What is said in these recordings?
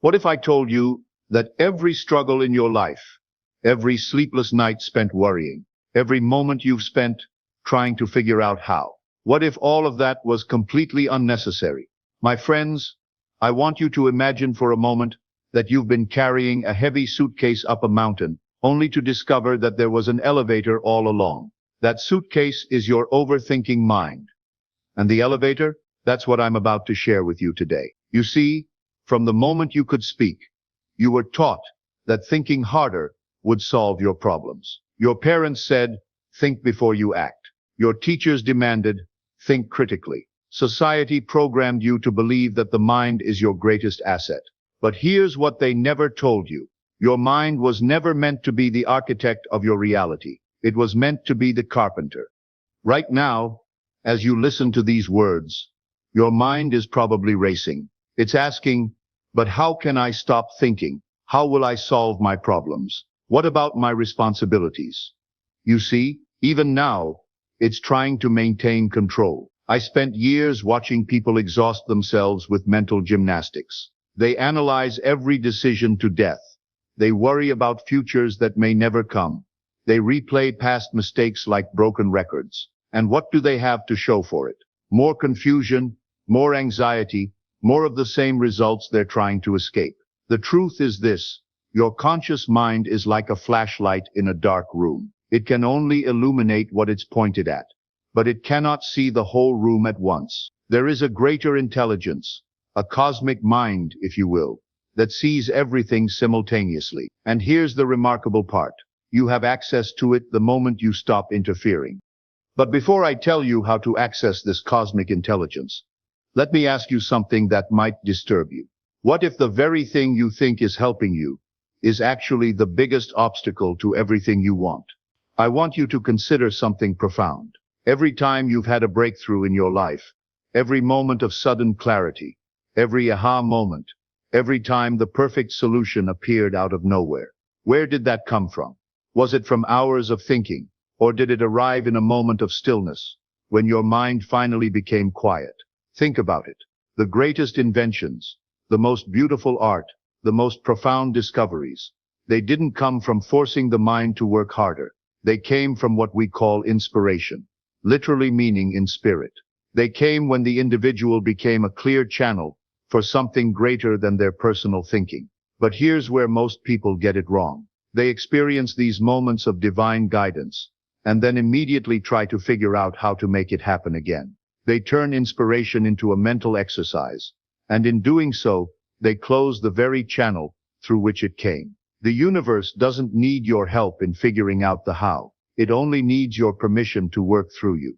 What if I told you that every struggle in your life, every sleepless night spent worrying, every moment you've spent trying to figure out how, what if all of that was completely unnecessary? My friends, I want you to imagine for a moment that you've been carrying a heavy suitcase up a mountain, only to discover that there was an elevator all along. That suitcase is your overthinking mind. And the elevator? That's what I'm about to share with you today. You see, from the moment you could speak, you were taught that thinking harder would solve your problems. Your parents said, think before you act. Your teachers demanded, think critically. Society programmed you to believe that the mind is your greatest asset. But here's what they never told you. Your mind was never meant to be the architect of your reality. It was meant to be the carpenter. Right now, as you listen to these words, your mind is probably racing. It's asking, but how can I stop thinking? How will I solve my problems? What about my responsibilities? You see, even now, it's trying to maintain control. I spent years watching people exhaust themselves with mental gymnastics. They analyze every decision to death. They worry about futures that may never come. They replay past mistakes like broken records. And what do they have to show for it? More confusion, more anxiety, more of the same results they're trying to escape. The truth is this: your conscious mind is like a flashlight in a dark room. It can only illuminate what it's pointed at, but it cannot see the whole room at once. There is a greater intelligence, a cosmic mind, if you will, that sees everything simultaneously. And here's the remarkable part: you have access to it the moment you stop interfering. But before I tell you how to access this cosmic intelligence, let me ask you something that might disturb you. What if the very thing you think is helping you is actually the biggest obstacle to everything you want? I want you to consider something profound. Every time you've had a breakthrough in your life, every moment of sudden clarity, every aha moment, every time the perfect solution appeared out of nowhere, where did that come from? Was it from hours of thinking, or did it arrive in a moment of stillness, when your mind finally became quiet? Think about it. The greatest inventions, the most beautiful art, the most profound discoveries, they didn't come from forcing the mind to work harder. They came from what we call inspiration, literally meaning in spirit. They came when the individual became a clear channel for something greater than their personal thinking. But here's where most people get it wrong. They experience these moments of divine guidance, and then immediately try to figure out how to make it happen again. They turn inspiration into a mental exercise, and in doing so, they close the very channel through which it came. The universe doesn't need your help in figuring out the how. It only needs your permission to work through you.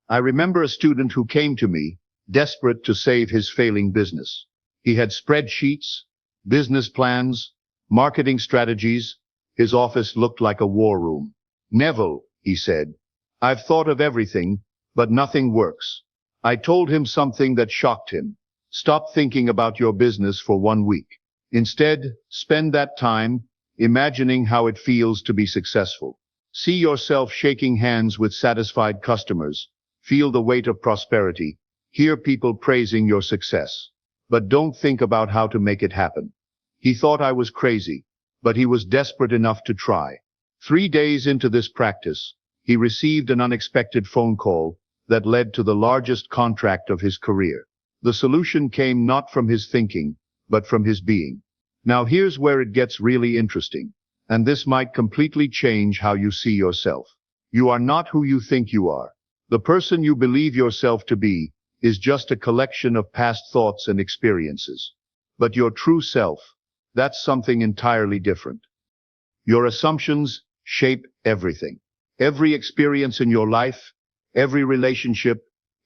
I remember a student who came to me, desperate to save his failing business. He had spreadsheets, business plans, marketing strategies. His office looked like a war room. "Neville," he said, "I've thought of everything, but nothing works." I told him something that shocked him. Stop thinking about your business for 1 week. Instead, spend that time imagining how it feels to be successful. See yourself shaking hands with satisfied customers. Feel the weight of prosperity. Hear people praising your success. But don't think about how to make it happen. He thought I was crazy, but he was desperate enough to try. 3 days into this practice, he received an unexpected phone call that led to the largest contract of his career. The solution came not from his thinking, but from his being. Now here's where it gets really interesting, and this might completely change how you see yourself. You are not who you think you are. The person you believe yourself to be is just a collection of past thoughts and experiences. But your true self, that's something entirely different. Your assumptions shape everything. Every experience in your life, every relationship,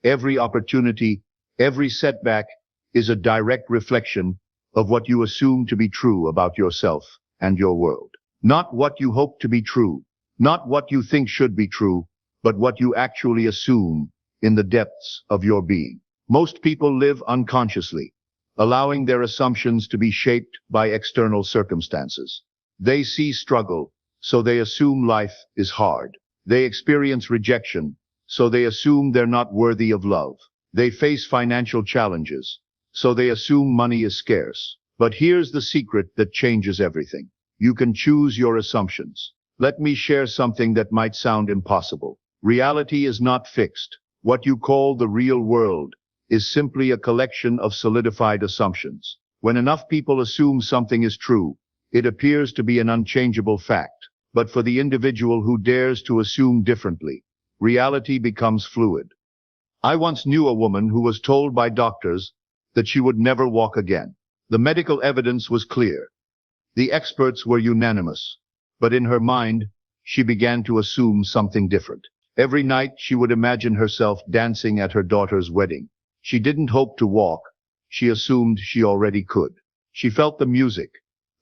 every opportunity, every setback is a direct reflection of what you assume to be true about yourself and your world. Not what you hope to be true, not what you think should be true, but what you actually assume in the depths of your being. Most people live unconsciously, allowing their assumptions to be shaped by external circumstances. They see struggle, so they assume life is hard. They experience rejection, so they assume they're not worthy of love. They face financial challenges, so they assume money is scarce. But here's the secret that changes everything. You can choose your assumptions. Let me share something that might sound impossible. Reality is not fixed. What you call the real world is simply a collection of solidified assumptions. When enough people assume something is true, it appears to be an unchangeable fact. But for the individual who dares to assume differently, reality becomes fluid. I once knew a woman who was told by doctors that she would never walk again. The medical evidence was clear. The experts were unanimous. But in her mind, she began to assume something different. Every night she would imagine herself dancing at her daughter's wedding. She didn't hope to walk. She assumed she already could. She felt the music,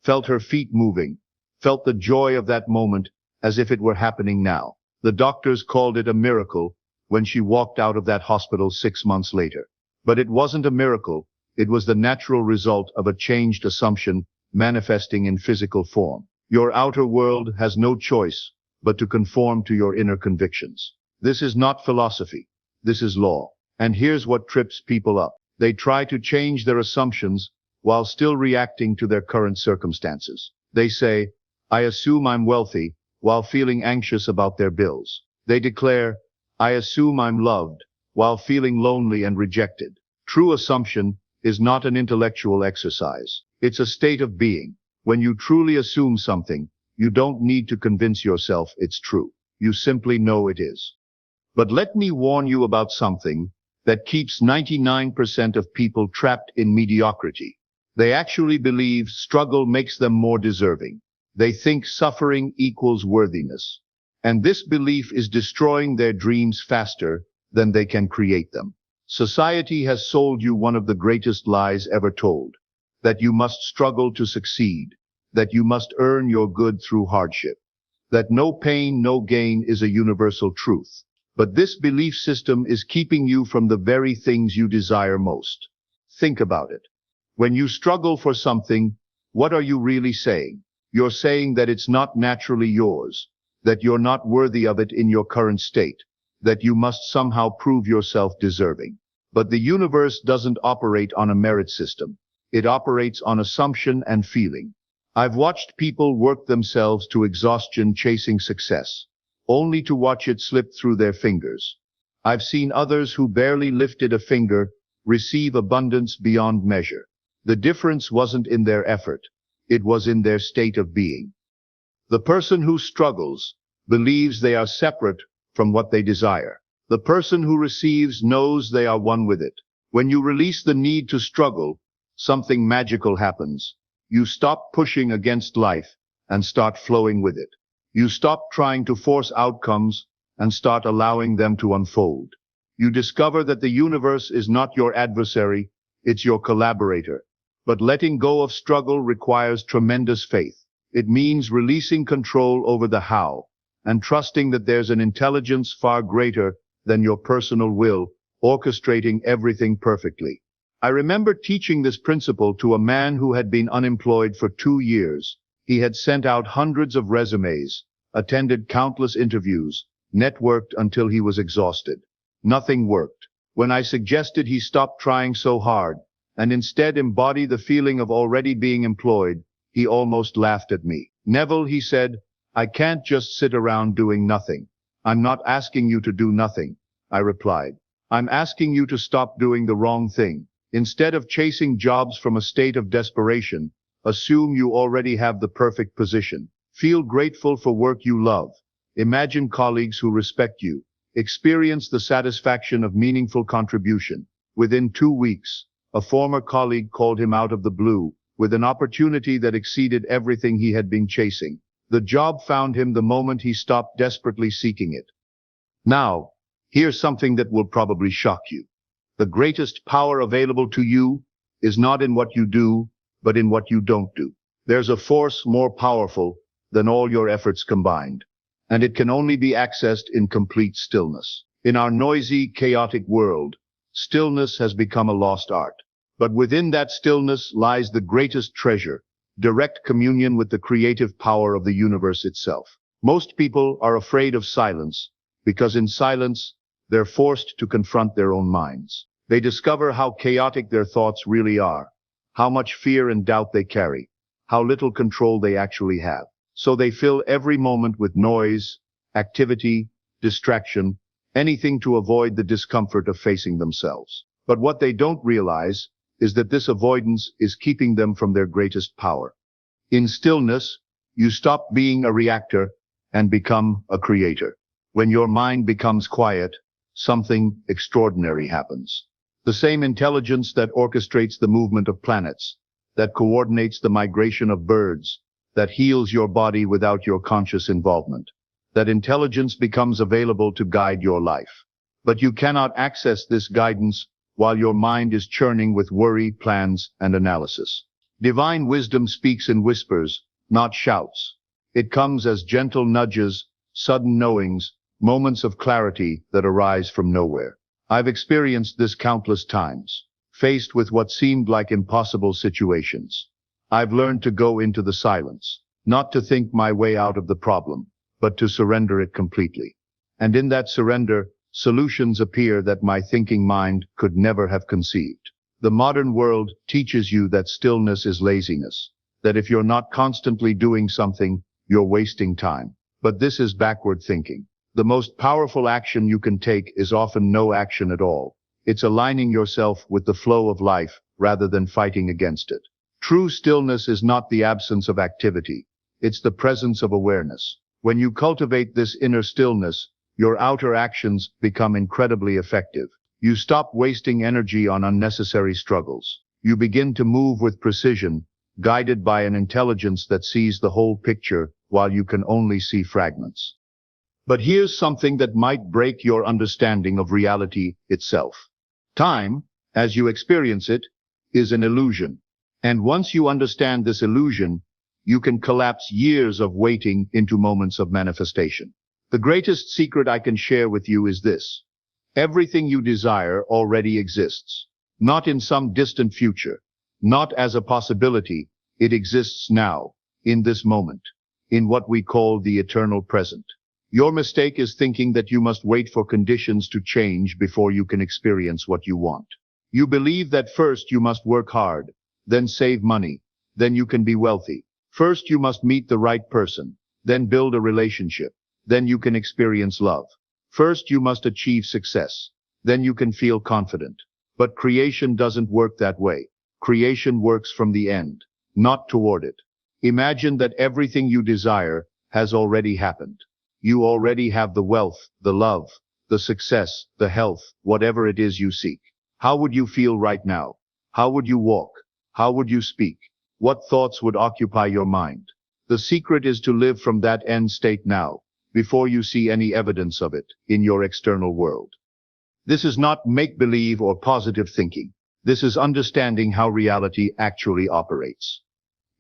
felt her feet moving, felt the joy of that moment as if it were happening now. The doctors called it a miracle when she walked out of that hospital 6 months later. But it wasn't a miracle. It was the natural result of a changed assumption manifesting in physical form. Your outer world has no choice but to conform to your inner convictions. This is not philosophy. This is law. And here's what trips people up. They try to change their assumptions while still reacting to their current circumstances. They say, I assume I'm wealthy, while feeling anxious about their bills. They declare, I assume I'm loved, while feeling lonely and rejected. True assumption is not an intellectual exercise. It's a state of being. When you truly assume something, you don't need to convince yourself it's true. You simply know it is. But let me warn you about something that keeps 99% of people trapped in mediocrity. They actually believe struggle makes them more deserving. They think suffering equals worthiness. And this belief is destroying their dreams faster than they can create them. Society has sold you one of the greatest lies ever told, that you must struggle to succeed, that you must earn your good through hardship, that no pain, no gain is a universal truth. But this belief system is keeping you from the very things you desire most. Think about it. When you struggle for something, what are you really saying? You're saying that it's not naturally yours, that you're not worthy of it in your current state, that you must somehow prove yourself deserving. But the universe doesn't operate on a merit system. It operates on assumption and feeling. I've watched people work themselves to exhaustion chasing success, only to watch it slip through their fingers. I've seen others who barely lifted a finger receive abundance beyond measure. The difference wasn't in their effort. It was in their state of being. The person who struggles believes they are separate from what they desire. The person who receives knows they are one with it. When you release the need to struggle, something magical happens. You stop pushing against life and start flowing with it. You stop trying to force outcomes and start allowing them to unfold. You discover that the universe is not your adversary, it's your collaborator. But letting go of struggle requires tremendous faith. It means releasing control over the how and trusting that there's an intelligence far greater than your personal will, orchestrating everything perfectly. I remember teaching this principle to a man who had been unemployed for 2 years. He had sent out hundreds of resumes, attended countless interviews, networked until he was exhausted. Nothing worked. When I suggested he stop trying so hard and instead embody the feeling of already being employed, he almost laughed at me. Neville, he said, I can't just sit around doing nothing. I'm not asking you to do nothing, I replied. I'm asking you to stop doing the wrong thing. Instead of chasing jobs from a state of desperation, assume you already have the perfect position. Feel grateful for work you love. Imagine colleagues who respect you. Experience the satisfaction of meaningful contribution. Within 2 weeks, a former colleague called him out of the blue with an opportunity that exceeded everything he had been chasing. The job found him the moment he stopped desperately seeking it. Now, here's something that will probably shock you. The greatest power available to you is not in what you do, but in what you don't do. There's a force more powerful than all your efforts combined, and it can only be accessed in complete stillness. In our noisy, chaotic world, stillness has become a lost art. But within that stillness lies the greatest treasure, direct communion with the creative power of the universe itself. Most people are afraid of silence because in silence, they're forced to confront their own minds. They discover how chaotic their thoughts really are, how much fear and doubt they carry, how little control they actually have. So they fill every moment with noise, activity, distraction, anything to avoid the discomfort of facing themselves. But what they don't realize is that this avoidance is keeping them from their greatest power. In stillness, you stop being a reactor and become a creator. When your mind becomes quiet, something extraordinary happens. The same intelligence that orchestrates the movement of planets, that coordinates the migration of birds, that heals your body without your conscious involvement. That intelligence becomes available to guide your life. But you cannot access this guidance while your mind is churning with worry, plans, and analysis. Divine wisdom speaks in whispers, not shouts. It comes as gentle nudges, sudden knowings, moments of clarity that arise from nowhere. I've experienced this countless times, faced with what seemed like impossible situations. I've learned to go into the silence, not to think my way out of the problem, but to surrender it completely. And in that surrender, solutions appear that my thinking mind could never have conceived. The modern world teaches you that stillness is laziness, that if you're not constantly doing something, you're wasting time. But this is backward thinking. The most powerful action you can take is often no action at all. It's aligning yourself with the flow of life rather than fighting against it. True stillness is not the absence of activity. It's the presence of awareness. When you cultivate this inner stillness, your outer actions become incredibly effective. You stop wasting energy on unnecessary struggles. You begin to move with precision, guided by an intelligence that sees the whole picture while you can only see fragments. But here's something that might break your understanding of reality itself. Time, as you experience it, is an illusion. And once you understand this illusion, you can collapse years of waiting into moments of manifestation. The greatest secret I can share with you is this. Everything you desire already exists. Not in some distant future. Not as a possibility. It exists now, in this moment, in what we call the eternal present. Your mistake is thinking that you must wait for conditions to change before you can experience what you want. You believe that first you must work hard, then save money, then you can be wealthy. First you must meet the right person, then build a relationship, then you can experience love. First you must achieve success, then you can feel confident. But creation doesn't work that way. Creation works from the end, not toward it. Imagine that everything you desire has already happened. You already have the wealth, the love, the success, the health, whatever it is you seek. How would you feel right now? How would you walk? How would you speak? What thoughts would occupy your mind? The secret is to live from that end state now, before you see any evidence of it in your external world. This is not make-believe or positive thinking. This is understanding how reality actually operates.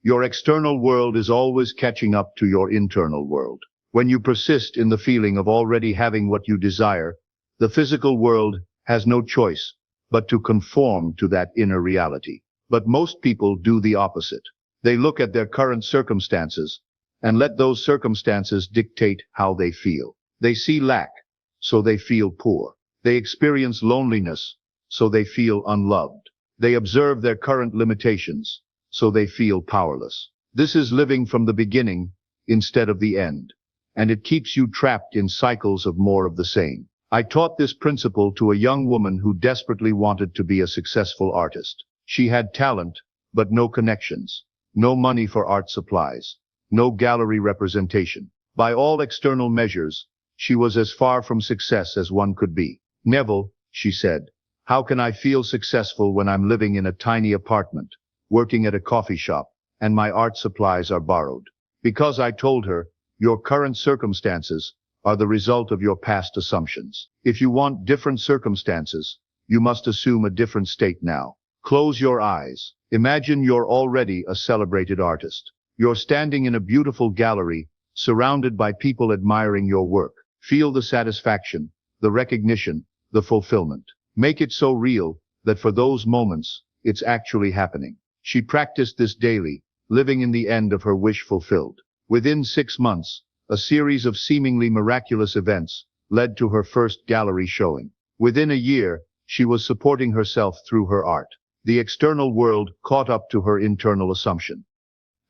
Your external world is always catching up to your internal world. When you persist in the feeling of already having what you desire, the physical world has no choice but to conform to that inner reality. But most people do the opposite. They look at their current circumstances and let those circumstances dictate how they feel. They see lack, so they feel poor. They experience loneliness, so they feel unloved. They observe their current limitations, so they feel powerless. This is living from the beginning instead of the end, and it keeps you trapped in cycles of more of the same. I taught this principle to a young woman who desperately wanted to be a successful artist. She had talent, but no connections, no money for art supplies, no gallery representation. By all external measures, she was as far from success as one could be. "Neville," she said, "how can I feel successful when I'm living in a tiny apartment, working at a coffee shop, and my art supplies are borrowed?" Because I told her, your current circumstances are the result of your past assumptions. If you want different circumstances, you must assume a different state now. Close your eyes. Imagine you're already a celebrated artist. You're standing in a beautiful gallery, surrounded by people admiring your work. Feel the satisfaction, the recognition, the fulfillment. Make it so real that for those moments, it's actually happening. She practiced this daily, living in the end of her wish fulfilled. Within 6 months, a series of seemingly miraculous events led to her first gallery showing. Within a year, she was supporting herself through her art. the external world caught up to her internal assumption.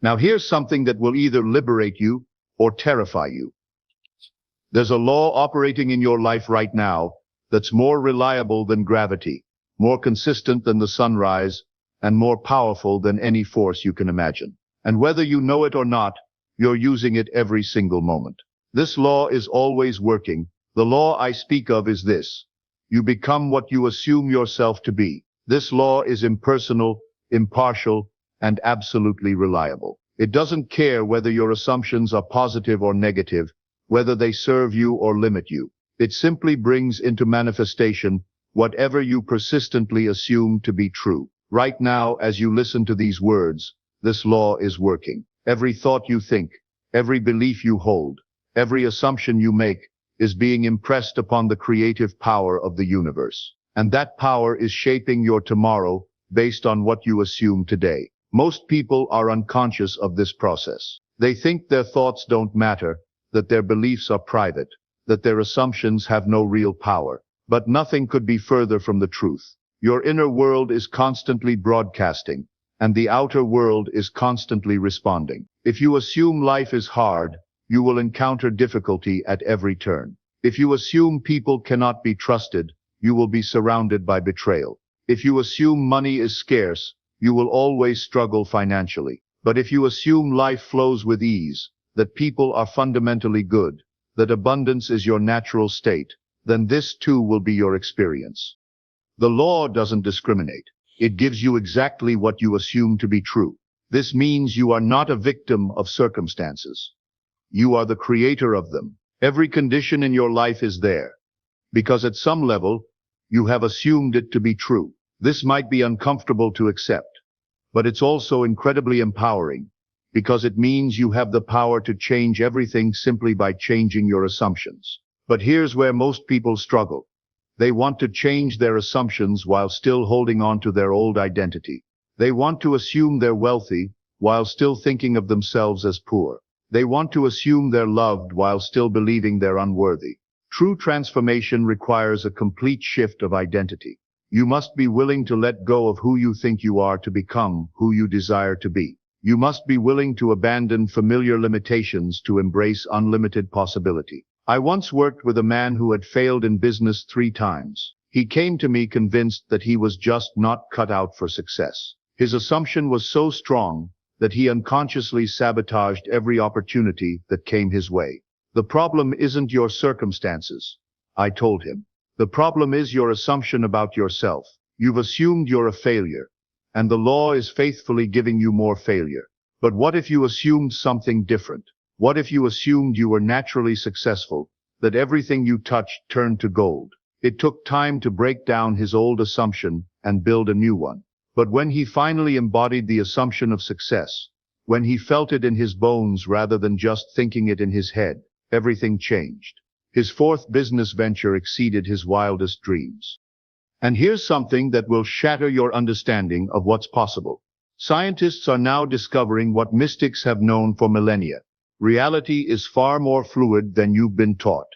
Now here's something that will either liberate you or terrify you. There's a law operating in your life right now that's more reliable than gravity, more consistent than the sunrise, and more powerful than any force you can imagine. And whether you know it or not, you're using it every single moment. This law is always working. The law I speak of is this: you become what you assume yourself to be. This law is impersonal, impartial, and absolutely reliable. It doesn't care whether your assumptions are positive or negative, whether they serve you or limit you. It simply brings into manifestation whatever you persistently assume to be true. Right now, as you listen to these words, this law is working. Every thought you think, every belief you hold, every assumption you make is being impressed upon the creative power of the universe. And that power is shaping your tomorrow based on what you assume today. Most people are unconscious of this process. They think their thoughts don't matter, that their beliefs are private, that their assumptions have no real power. But nothing could be further from the truth. Your inner world is constantly broadcasting, and the outer world is constantly responding. If you assume life is hard, you will encounter difficulty at every turn. If you assume people cannot be trusted, you will be surrounded by betrayal. If you assume money is scarce, you will always struggle financially. But if you assume life flows with ease, that people are fundamentally good, that abundance is your natural state, then this too will be your experience. The law doesn't discriminate. It gives you exactly what you assume to be true. This means you are not a victim of circumstances. You are the creator of them. Every condition in your life is there, because at some level, you have assumed it to be true. This might be uncomfortable to accept, but it's also incredibly empowering, because it means you have the power to change everything simply by changing your assumptions. But here's where most people struggle. They want to change their assumptions while still holding on to their old identity. They want to assume they're wealthy while still thinking of themselves as poor. They want to assume they're loved while still believing they're unworthy. True transformation requires a complete shift of identity. You must be willing to let go of who you think you are to become who you desire to be. You must be willing to abandon familiar limitations to embrace unlimited possibility. I once worked with a man who had failed in business 3 times. He came to me convinced that he was just not cut out for success. His assumption was so strong that he unconsciously sabotaged every opportunity that came his way. The problem isn't your circumstances, I told him. The problem is your assumption about yourself. You've assumed you're a failure, and the law is faithfully giving you more failure. But what if you assumed something different? What if you assumed you were naturally successful, that everything you touched turned to gold? It took time to break down his old assumption and build a new one. But when he finally embodied the assumption of success, when he felt it in his bones rather than just thinking it in his head, everything changed. His 4th business venture exceeded his wildest dreams. And here's something that will shatter your understanding of what's possible. Scientists are now discovering what mystics have known for millennia. Reality is far more fluid than you've been taught.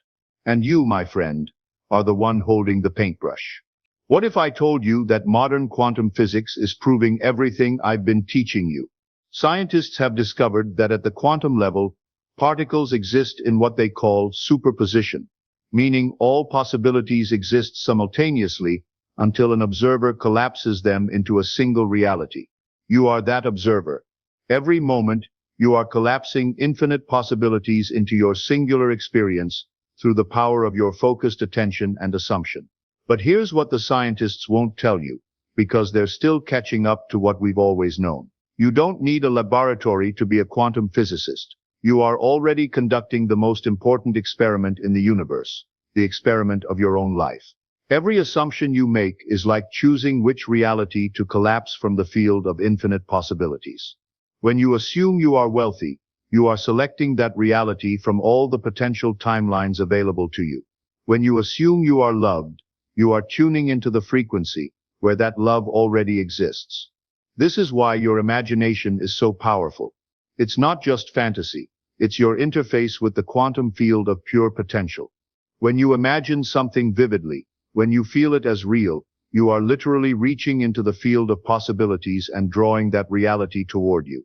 And you, my friend, are the one holding the paintbrush. What if I told you that modern quantum physics is proving everything I've been teaching you? Scientists have discovered that at the quantum level, particles exist in what they call superposition, meaning all possibilities exist simultaneously until an observer collapses them into a single reality. You are that observer. Every moment, you are collapsing infinite possibilities into your singular experience through the power of your focused attention and assumption. But here's what the scientists won't tell you, because they're still catching up to what we've always known. You don't need a laboratory to be a quantum physicist. You are already conducting the most important experiment in the universe, the experiment of your own life. Every assumption you make is like choosing which reality to collapse from the field of infinite possibilities. When you assume you are wealthy, you are selecting that reality from all the potential timelines available to you. When you assume you are loved, you are tuning into the frequency where that love already exists. This is why your imagination is so powerful. It's not just fantasy. It's your interface with the quantum field of pure potential. When you imagine something vividly, when you feel it as real, You are literally reaching into the field of possibilities and drawing that reality toward you.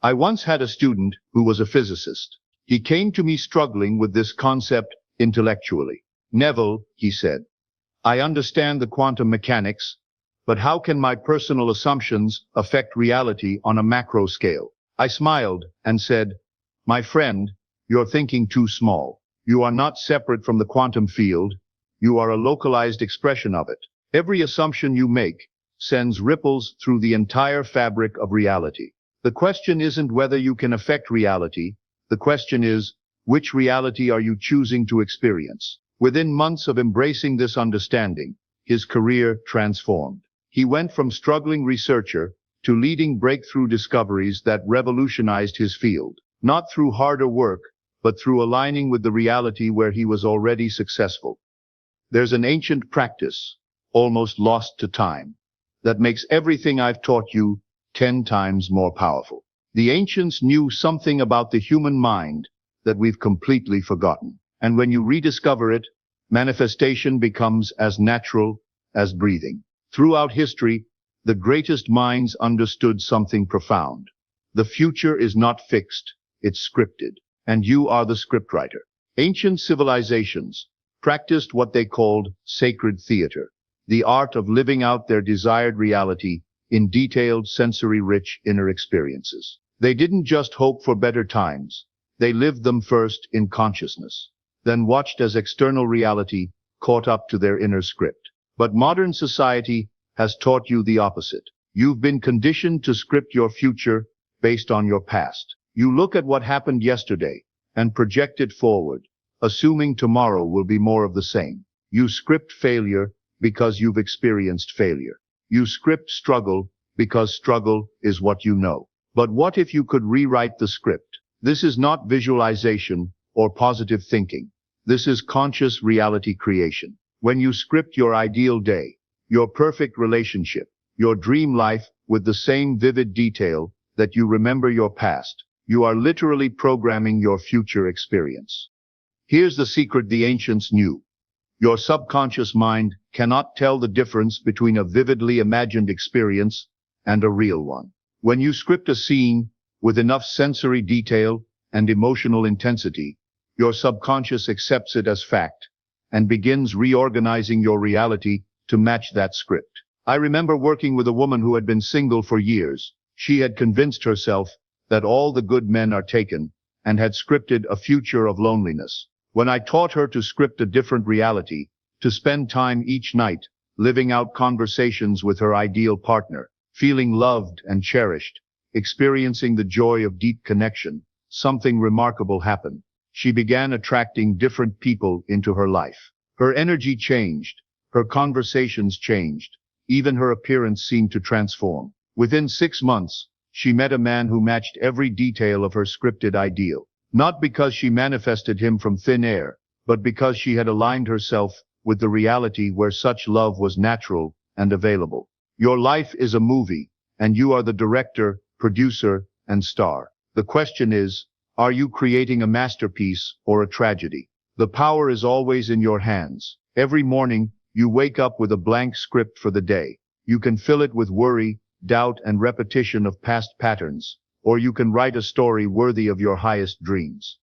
I once had a student who was a physicist. He came to me struggling with this concept intellectually. Neville, he said, I understand the quantum mechanics, but how can my personal assumptions affect reality on a macro scale? I smiled and said, my friend, you're thinking too small. You are not separate from the quantum field. You are a localized expression of it. Every assumption you make sends ripples through the entire fabric of reality. The question isn't whether you can affect reality. The question is, which reality are you choosing to experience? Within months of embracing this understanding, his career transformed. He went from struggling researcher to leading breakthrough discoveries that revolutionized his field, not through harder work, but through aligning with the reality where he was already successful. There's an ancient practice, almost lost to time, that makes everything I've taught you 10 times more powerful. The ancients knew something about the human mind that we've completely forgotten. And when you rediscover it, manifestation becomes as natural as breathing. Throughout history, the greatest minds understood something profound. The future is not fixed, it's scripted, and you are the scriptwriter. Ancient civilizations practiced what they called sacred theater, the art of living out their desired reality in detailed, sensory-rich inner experiences. They didn't just hope for better times. They lived them first in consciousness, then watched as external reality caught up to their inner script. But modern society has taught you the opposite. You've been conditioned to script your future based on your past. You look at what happened yesterday and project it forward, assuming tomorrow will be more of the same. You script failure because you've experienced failure. You script struggle because struggle is what you know. But what if you could rewrite the script? This is not visualization or positive thinking. This is conscious reality creation. When you script your ideal day, your perfect relationship, your dream life with the same vivid detail that you remember your past, you are literally programming your future experience. Here's the secret the ancients knew. Your subconscious mind cannot tell the difference between a vividly imagined experience and a real one. When you script a scene with enough sensory detail and emotional intensity, your subconscious accepts it as fact and begins reorganizing your reality to match that script. I remember working with a woman who had been single for years. She had convinced herself that all the good men are taken and had scripted a future of loneliness. When I taught her to script a different reality, to spend time each night living out conversations with her ideal partner, feeling loved and cherished, experiencing the joy of deep connection, something remarkable happened. She began attracting different people into her life. Her energy changed, her conversations changed, even her appearance seemed to transform. Within 6 months, she met a man who matched every detail of her scripted ideal. Not because she manifested him from thin air, but because she had aligned herself with the reality where such love was natural and available. Your life is a movie, and you are the director, producer, and star. The question is, are you creating a masterpiece or a tragedy? The power is always in your hands. Every morning, you wake up with a blank script for the day. You can fill it with worry, doubt, and repetition of past patterns, or you can write a story worthy of your highest dreams.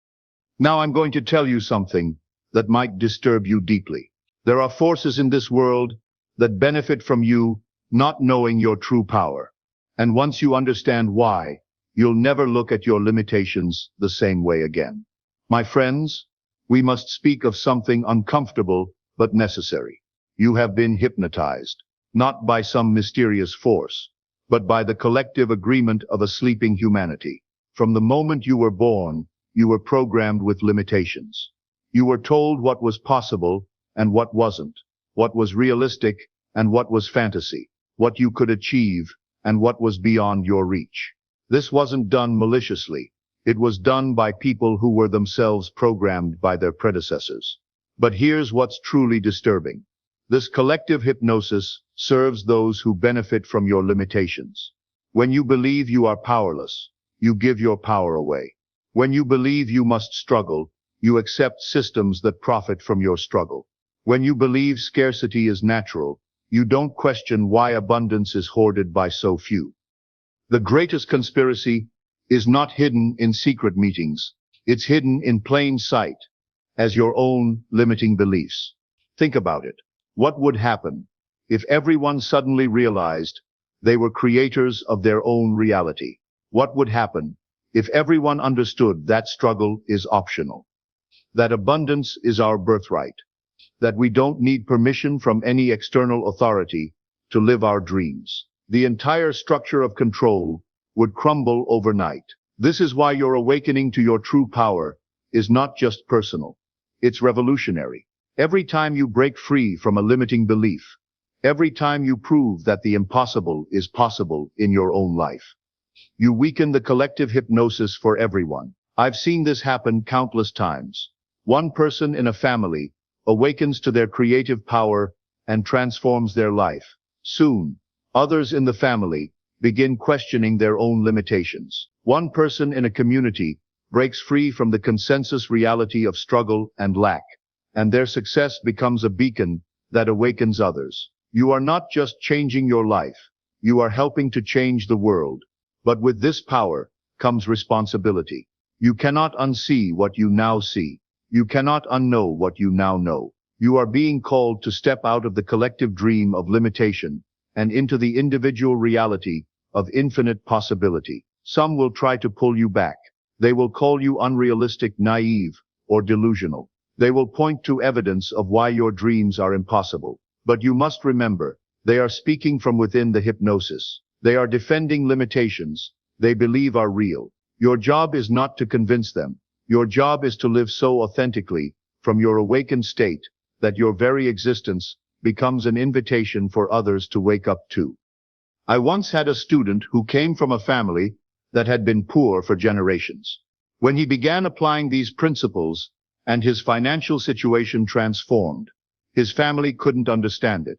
Now I'm going to tell you something that might disturb you deeply. There are forces in this world that benefit from you not knowing your true power. And once you understand why, you'll never look at your limitations the same way again. My friends, we must speak of something uncomfortable but necessary. You have been hypnotized, not by some mysterious force, but by the collective agreement of a sleeping humanity. From the moment you were born, you were programmed with limitations. You were told what was possible and what wasn't, what was realistic and what was fantasy, what you could achieve and what was beyond your reach. This wasn't done maliciously. It was done by people who were themselves programmed by their predecessors. But here's what's truly disturbing. This collective hypnosis serves those who benefit from your limitations. When you believe you are powerless, you give your power away. When you believe you must struggle, you accept systems that profit from your struggle. When you believe scarcity is natural, You don't question why abundance is hoarded by so few. The greatest conspiracy is not hidden in secret meetings. It's hidden in plain sight as your own limiting beliefs. Think about it. What would happen if everyone suddenly realized they were creators of their own reality? What would happen if everyone understood that struggle is optional, that abundance is our birthright, that we don't need permission from any external authority to live our dreams? The entire structure of control would crumble overnight. This is why your awakening to your true power is not just personal. It's revolutionary. Every time you break free from a limiting belief, every time you prove that the impossible is possible in your own life, you weaken the collective hypnosis for everyone. I've seen this happen countless times. One person in a family awakens to their creative power and transforms their life. Soon, others in the family begin questioning their own limitations. One person in a community breaks free from the consensus reality of struggle and lack, and their success becomes a beacon that awakens others. You are not just changing your life, you are helping to change the world. But with this power comes responsibility. You cannot unsee what you now see. You cannot unknow what you now know. You are being called to step out of the collective dream of limitation and into the individual reality of infinite possibility. Some will try to pull you back. They will call you unrealistic, naive, or delusional. They will point to evidence of why your dreams are impossible. But you must remember, they are speaking from within the hypnosis. They are defending limitations they believe are real. Your job is not to convince them. Your job is to live so authentically from your awakened state that your very existence becomes an invitation for others to wake up to. I once had a student who came from a family that had been poor for generations. When he began applying these principles and his financial situation transformed, his family couldn't understand it.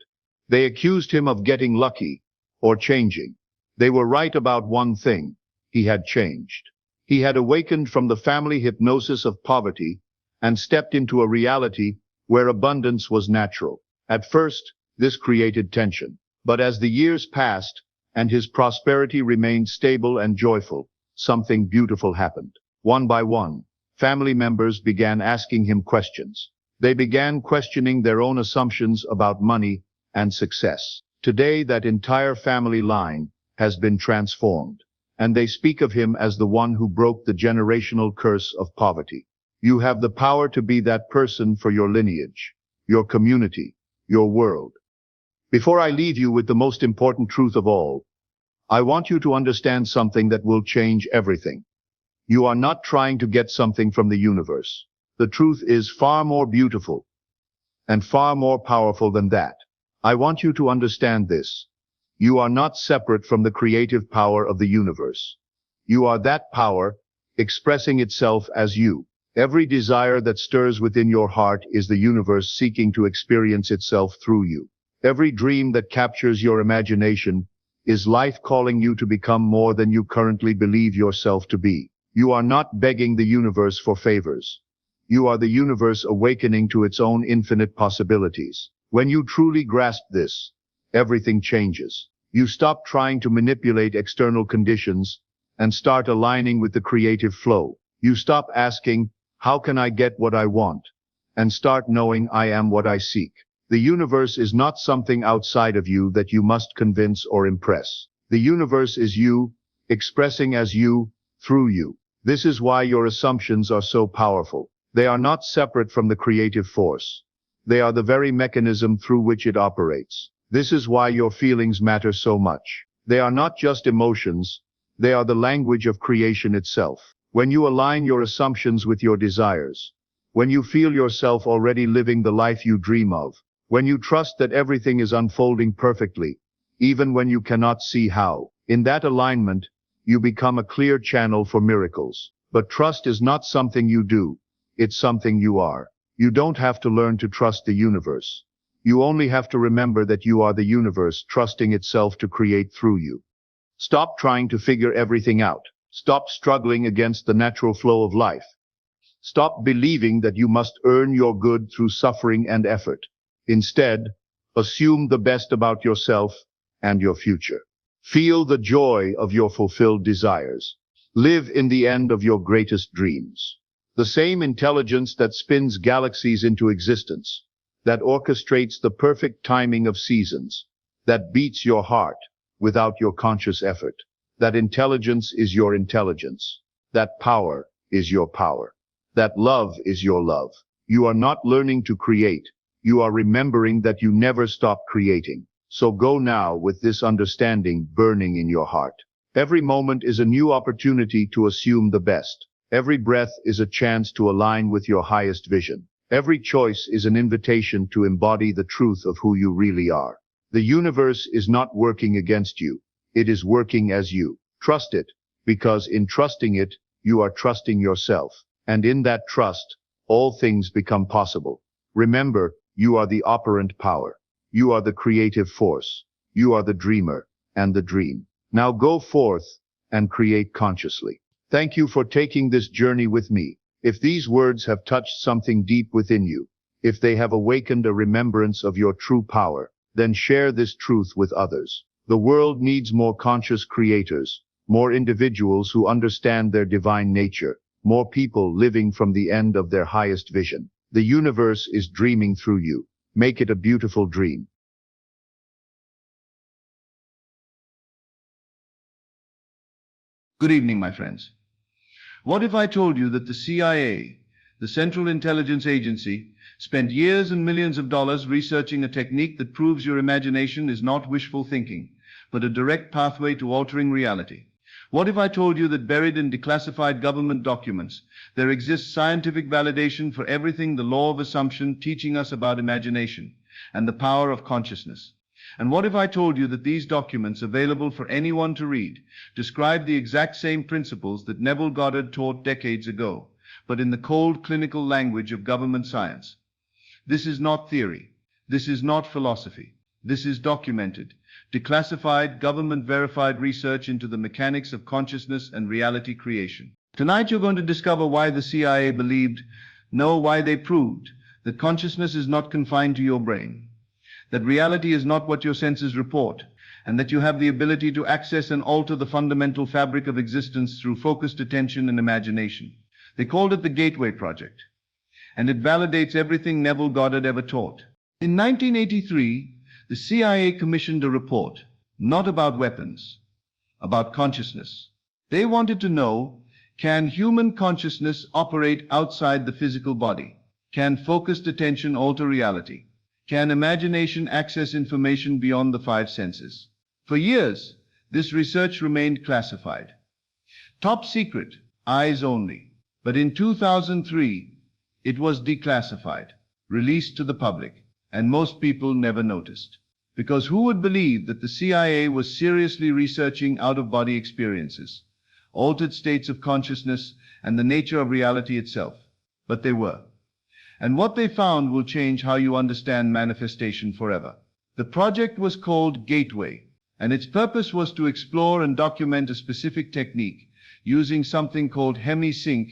They accused him of getting lucky or changing. They were right about one thing: he had changed. He had awakened from the family hypnosis of poverty and stepped into a reality where abundance was natural. At first, this created tension. But as the years passed and his prosperity remained stable and joyful, something beautiful happened. One by one, family members began asking him questions. They began questioning their own assumptions about money and success. Today, that entire family line has been transformed, and they speak of him as the one who broke the generational curse of poverty. You have the power to be that person for your lineage, your community, your world. Before I leave you with the most important truth of all, I want you to understand something that will change everything. You are not trying to get something from the universe. The truth is far more beautiful and far more powerful than that. I want you to understand this. You are not separate from the creative power of the universe. You are that power expressing itself as you. Every desire that stirs within your heart is the universe seeking to experience itself through you. Every dream that captures your imagination is life calling you to become more than you currently believe yourself to be. You are not begging the universe for favors. You are the universe awakening to its own infinite possibilities. When you truly grasp this, everything changes. You stop trying to manipulate external conditions and start aligning with the creative flow. You stop asking, how can I get what I want? And start knowing, I am what I seek. The universe is not something outside of you that you must convince or impress. The universe is you, expressing as you, through you. This is why your assumptions are so powerful. They are not separate from the creative force. They are the very mechanism through which it operates. This is why your feelings matter so much. They are not just emotions, they are the language of creation itself. When you align your assumptions with your desires, when you feel yourself already living the life you dream of, when you trust that everything is unfolding perfectly, even when you cannot see how, in that alignment, you become a clear channel for miracles. But trust is not something you do, it's something you are. You don't have to learn to trust the universe. You only have to remember that you are the universe trusting itself to create through you. Stop trying to figure everything out. Stop struggling against the natural flow of life. Stop believing that you must earn your good through suffering and effort. Instead, Assume the best about yourself and your future. Feel the joy of your fulfilled desires. Live in the end of your greatest dreams. The same intelligence that spins galaxies into existence, that orchestrates the perfect timing of seasons, that beats your heart without your conscious effort. That intelligence is your intelligence. That power is your power. That love is your love. You are not learning to create. You are remembering that you never stop creating. So go now with this understanding burning in your heart. Every moment is a new opportunity to assume the best. Every breath is a chance to align with your highest vision. Every choice is an invitation to embody the truth of who you really are. The universe is not working against you. It is working as you. Trust it, because in trusting it, you are trusting yourself. And in that trust, all things become possible. Remember, you are the operant power. You are the creative force. You are the dreamer and the dream. Now go forth and create consciously. Thank you for taking this journey with me. If these words have touched something deep within you, if they have awakened a remembrance of your true power, then share this truth with others. The world needs more conscious creators, more individuals who understand their divine nature, more people living from the end of their highest vision. The universe is dreaming through you. Make it a beautiful dream. Good evening, my friends. What if I told you that the CIA, the Central Intelligence Agency, spent years and millions of dollars researching a technique that proves your imagination is not wishful thinking, but a direct pathway to altering reality? What if I told you that buried in declassified government documents, there exists scientific validation for everything the law of assumption teaching us about imagination and the power of consciousness? And what if I told you that these documents, available for anyone to read, describe the exact same principles that Neville Goddard taught decades ago, but in the cold clinical language of government science? This is not theory. This is not philosophy. This is documented, declassified, government-verified research into the mechanics of consciousness and reality creation. Tonight you're going to discover why the CIA believed, no, why they proved, that consciousness is not confined to your brain, that reality is not what your senses report, and that you have the ability to access and alter the fundamental fabric of existence through focused attention and imagination. They called it the Gateway Project, and it validates everything Neville Goddard ever taught. In 1983, the CIA commissioned a report, not about weapons, about consciousness. They wanted to know, can human consciousness operate outside the physical body? Can focused attention alter reality? Can imagination access information beyond the five senses? For years, this research remained classified. Top secret, eyes only. But in 2003, it was declassified, released to the public, and most people never noticed. Because who would believe that the CIA was seriously researching out-of-body experiences, altered states of consciousness, and the nature of reality itself? But they were. And what they found will change how you understand manifestation forever. The project was called Gateway, and its purpose was to explore and document a specific technique using something called hemisync,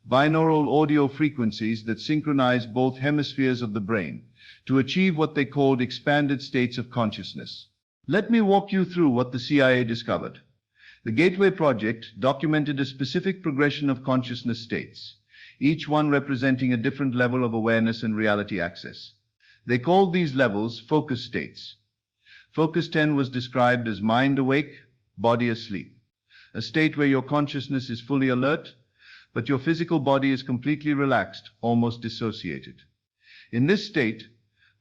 binaural audio frequencies that synchronize both hemispheres of the brain, to achieve what they called expanded states of consciousness. Let me walk you through what the CIA discovered. The Gateway Project documented a specific progression of consciousness states, each one representing a different level of awareness and reality access. They called these levels focus states. Focus 10 was described as mind awake, body asleep, a state where your consciousness is fully alert, but your physical body is completely relaxed, almost dissociated. In this state,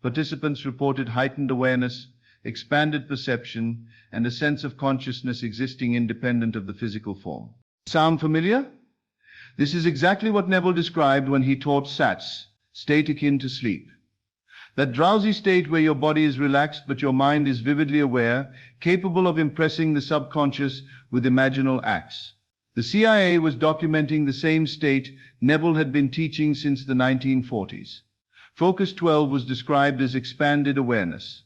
participants reported heightened awareness, expanded perception, and a sense of consciousness existing independent of the physical form. Sound familiar? This is exactly what Neville described when he taught SATS, state akin to sleep. That drowsy state where your body is relaxed but your mind is vividly aware, capable of impressing the subconscious with imaginal acts. The CIA was documenting the same state Neville had been teaching since the 1940s. Focus 12 was described as expanded awareness,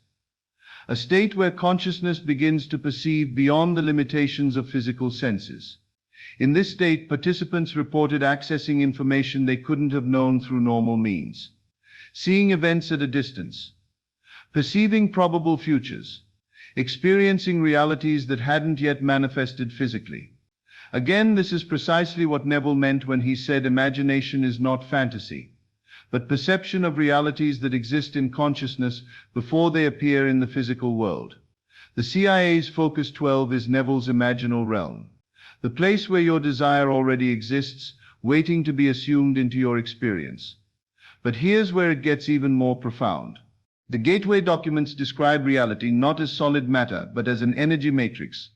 a state where consciousness begins to perceive beyond the limitations of physical senses. In this state, participants reported accessing information they couldn't have known through normal means, seeing events at a distance, perceiving probable futures, experiencing realities that hadn't yet manifested physically. Again, this is precisely what Neville meant when he said imagination is not fantasy, but perception of realities that exist in consciousness before they appear in the physical world. The CIA's Focus 12 is Neville's imaginal realm, the place where your desire already exists, waiting to be assumed into your experience. But here's where it gets even more profound. The Gateway documents describe reality not as solid matter, but as an energy matrix,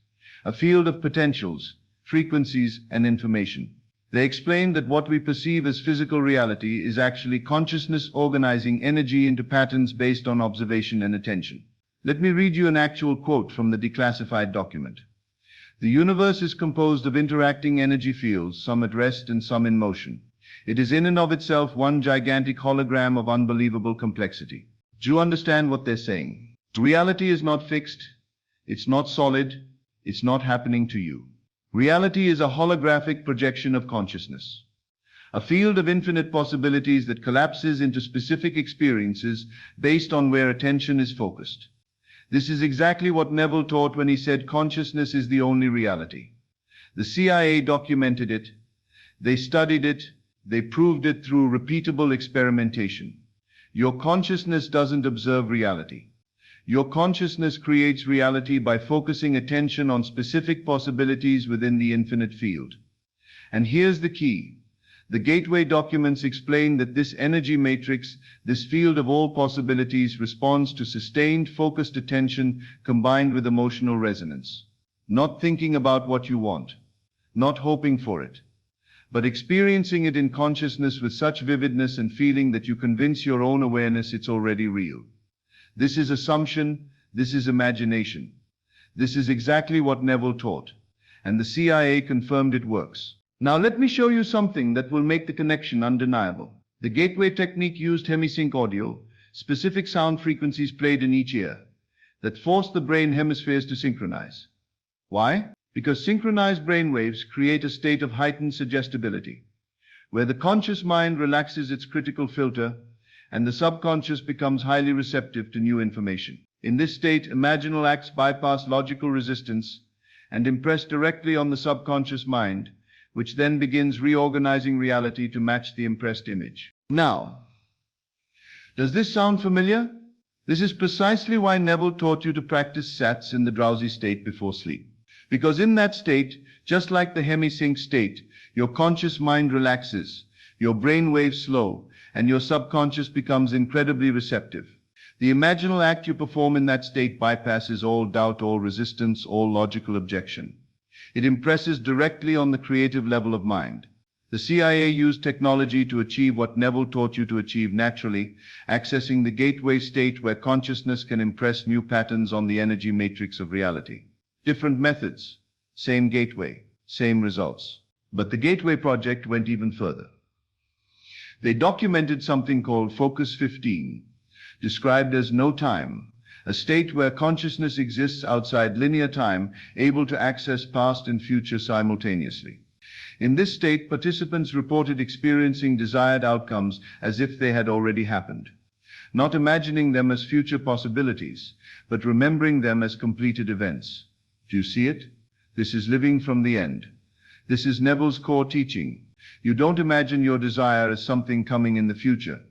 a field of potentials, frequencies, and information. They explain that what we perceive as physical reality is actually consciousness organizing energy into patterns based on observation and attention. Let me read you an actual quote from the declassified document. The universe is composed of interacting energy fields, some at rest and some in motion. It is in and of itself one gigantic hologram of unbelievable complexity. Do you understand what they're saying? Reality is not fixed, it's not solid, it's not happening to you. Reality is a holographic projection of consciousness, a field of infinite possibilities that collapses into specific experiences based on where attention is focused. This is exactly what Neville taught when he said consciousness is the only reality. The CIA documented it, they studied it, they proved it through repeatable experimentation. Your consciousness doesn't observe reality. Your consciousness creates reality by focusing attention on specific possibilities within the infinite field. And here's the key. The Gateway documents explain that this energy matrix, this field of all possibilities, responds to sustained, focused attention combined with emotional resonance. Not thinking about what you want, not hoping for it, but experiencing it in consciousness with such vividness and feeling that you convince your own awareness it's already real. This is assumption, this is imagination. This is exactly what Neville taught, and the CIA confirmed it works. Now let me show you something that will make the connection undeniable. The Gateway technique used hemisync audio, specific sound frequencies played in each ear, that force the brain hemispheres to synchronize. Why? Because synchronized brain waves create a state of heightened suggestibility, where the conscious mind relaxes its critical filter and the subconscious becomes highly receptive to new information. In this state, imaginal acts bypass logical resistance and impress directly on the subconscious mind, which then begins reorganizing reality to match the impressed image. Now, does this sound familiar? This is precisely why Neville taught you to practice SATs in the drowsy state before sleep. Because in that state, just like the hemisync state, your conscious mind relaxes, your brain waves slow, and your subconscious becomes incredibly receptive. The imaginal act you perform in that state bypasses all doubt, all resistance, all logical objection. It impresses directly on the creative level of mind. The CIA used technology to achieve what Neville taught you to achieve naturally, accessing the gateway state where consciousness can impress new patterns on the energy matrix of reality. Different methods, same gateway, same results. But the Gateway project went even further. They documented something called Focus 15, described as no time, a state where consciousness exists outside linear time, able to access past and future simultaneously. In this state, participants reported experiencing desired outcomes as if they had already happened, not imagining them as future possibilities, but remembering them as completed events. Do you see it? This is living from the end. This is Neville's core teaching. You don't imagine your desire as something coming in the future.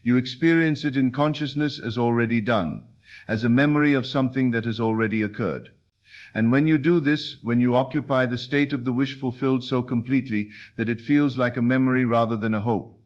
You experience it in consciousness as already done, as a memory of something that has already occurred. And when you do this, when you occupy the state of the wish fulfilled so completely that it feels like a memory rather than a hope,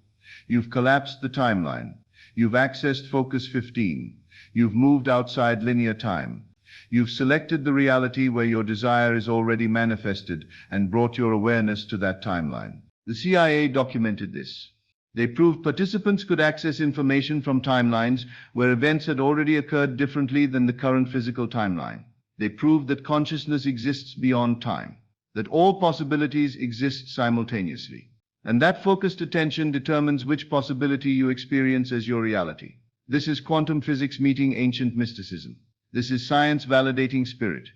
you've collapsed the timeline. You've accessed Focus 15. You've moved outside linear time. You've selected the reality where your desire is already manifested and brought your awareness to that timeline. The CIA documented this. They proved participants could access information from timelines where events had already occurred differently than the current physical timeline. They proved that consciousness exists beyond time, that all possibilities exist simultaneously, and that focused attention determines which possibility you experience as your reality. This is quantum physics meeting ancient mysticism. This is science validating spirit,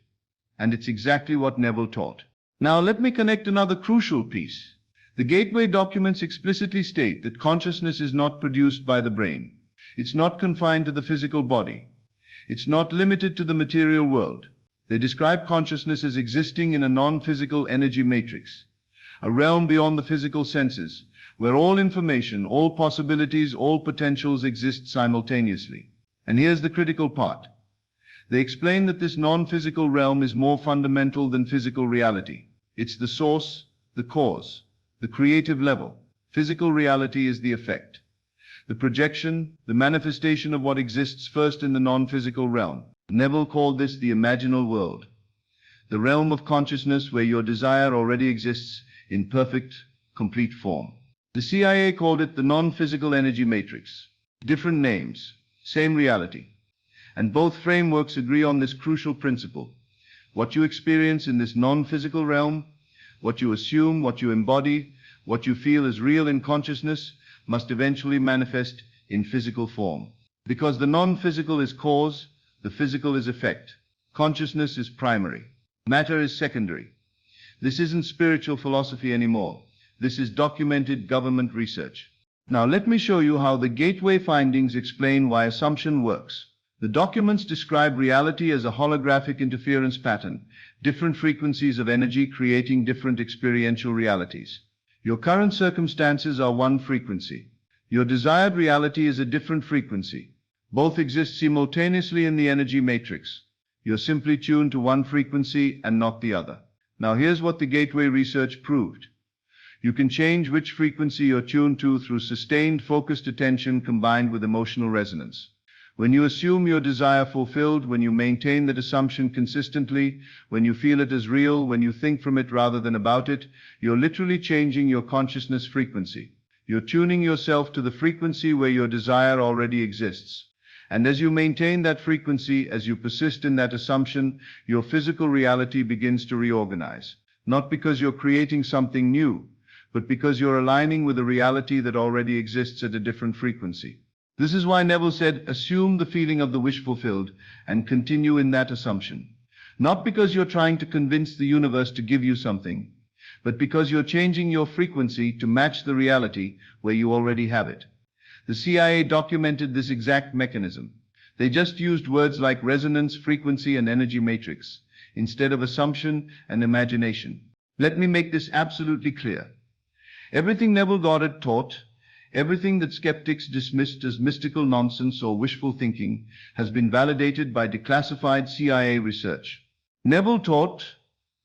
and it's exactly what Neville taught. Now let me connect another crucial piece. The Gateway documents explicitly state that consciousness is not produced by the brain. It's not confined to the physical body. It's not limited to the material world. They describe consciousness as existing in a non-physical energy matrix, a realm beyond the physical senses, where all information, all possibilities, all potentials exist simultaneously. And here's the critical part. They explain that this non-physical realm is more fundamental than physical reality. It's the source, the cause, the creative level. Physical reality is the effect, the projection, the manifestation of what exists first in the non-physical realm. Neville called this the imaginal world, the realm of consciousness where your desire already exists in perfect, complete form. The CIA called it the non-physical energy matrix. Different names, same reality. And both frameworks agree on this crucial principle. What you experience in this non-physical realm, what you assume, what you embody, what you feel is real in consciousness, must eventually manifest in physical form. Because the non-physical is cause, the physical is effect. Consciousness is primary. Matter is secondary. This isn't spiritual philosophy anymore. This is documented government research. Now let me show you how the gateway findings explain why assumption works. The documents describe reality as a holographic interference pattern, different frequencies of energy creating different experiential realities. Your current circumstances are one frequency. Your desired reality is a different frequency. Both exist simultaneously in the energy matrix. You're simply tuned to one frequency and not the other. Now here's what the gateway research proved. You can change which frequency you're tuned to through sustained focused attention combined with emotional resonance. When you assume your desire fulfilled, when you maintain that assumption consistently, when you feel it as real, when you think from it rather than about it, you're literally changing your consciousness frequency. You're tuning yourself to the frequency where your desire already exists. And as you maintain that frequency, as you persist in that assumption, your physical reality begins to reorganize. Not because you're creating something new, but because you're aligning with a reality that already exists at a different frequency. This is why Neville said, assume the feeling of the wish fulfilled and continue in that assumption. Not because you're trying to convince the universe to give you something, but because you're changing your frequency to match the reality where you already have it. The CIA documented this exact mechanism. They just used words like resonance, frequency, and energy matrix, instead of assumption and imagination. Let me make this absolutely clear. Everything Neville Goddard taught, everything that skeptics dismissed as mystical nonsense or wishful thinking, has been validated by declassified CIA research. Neville taught,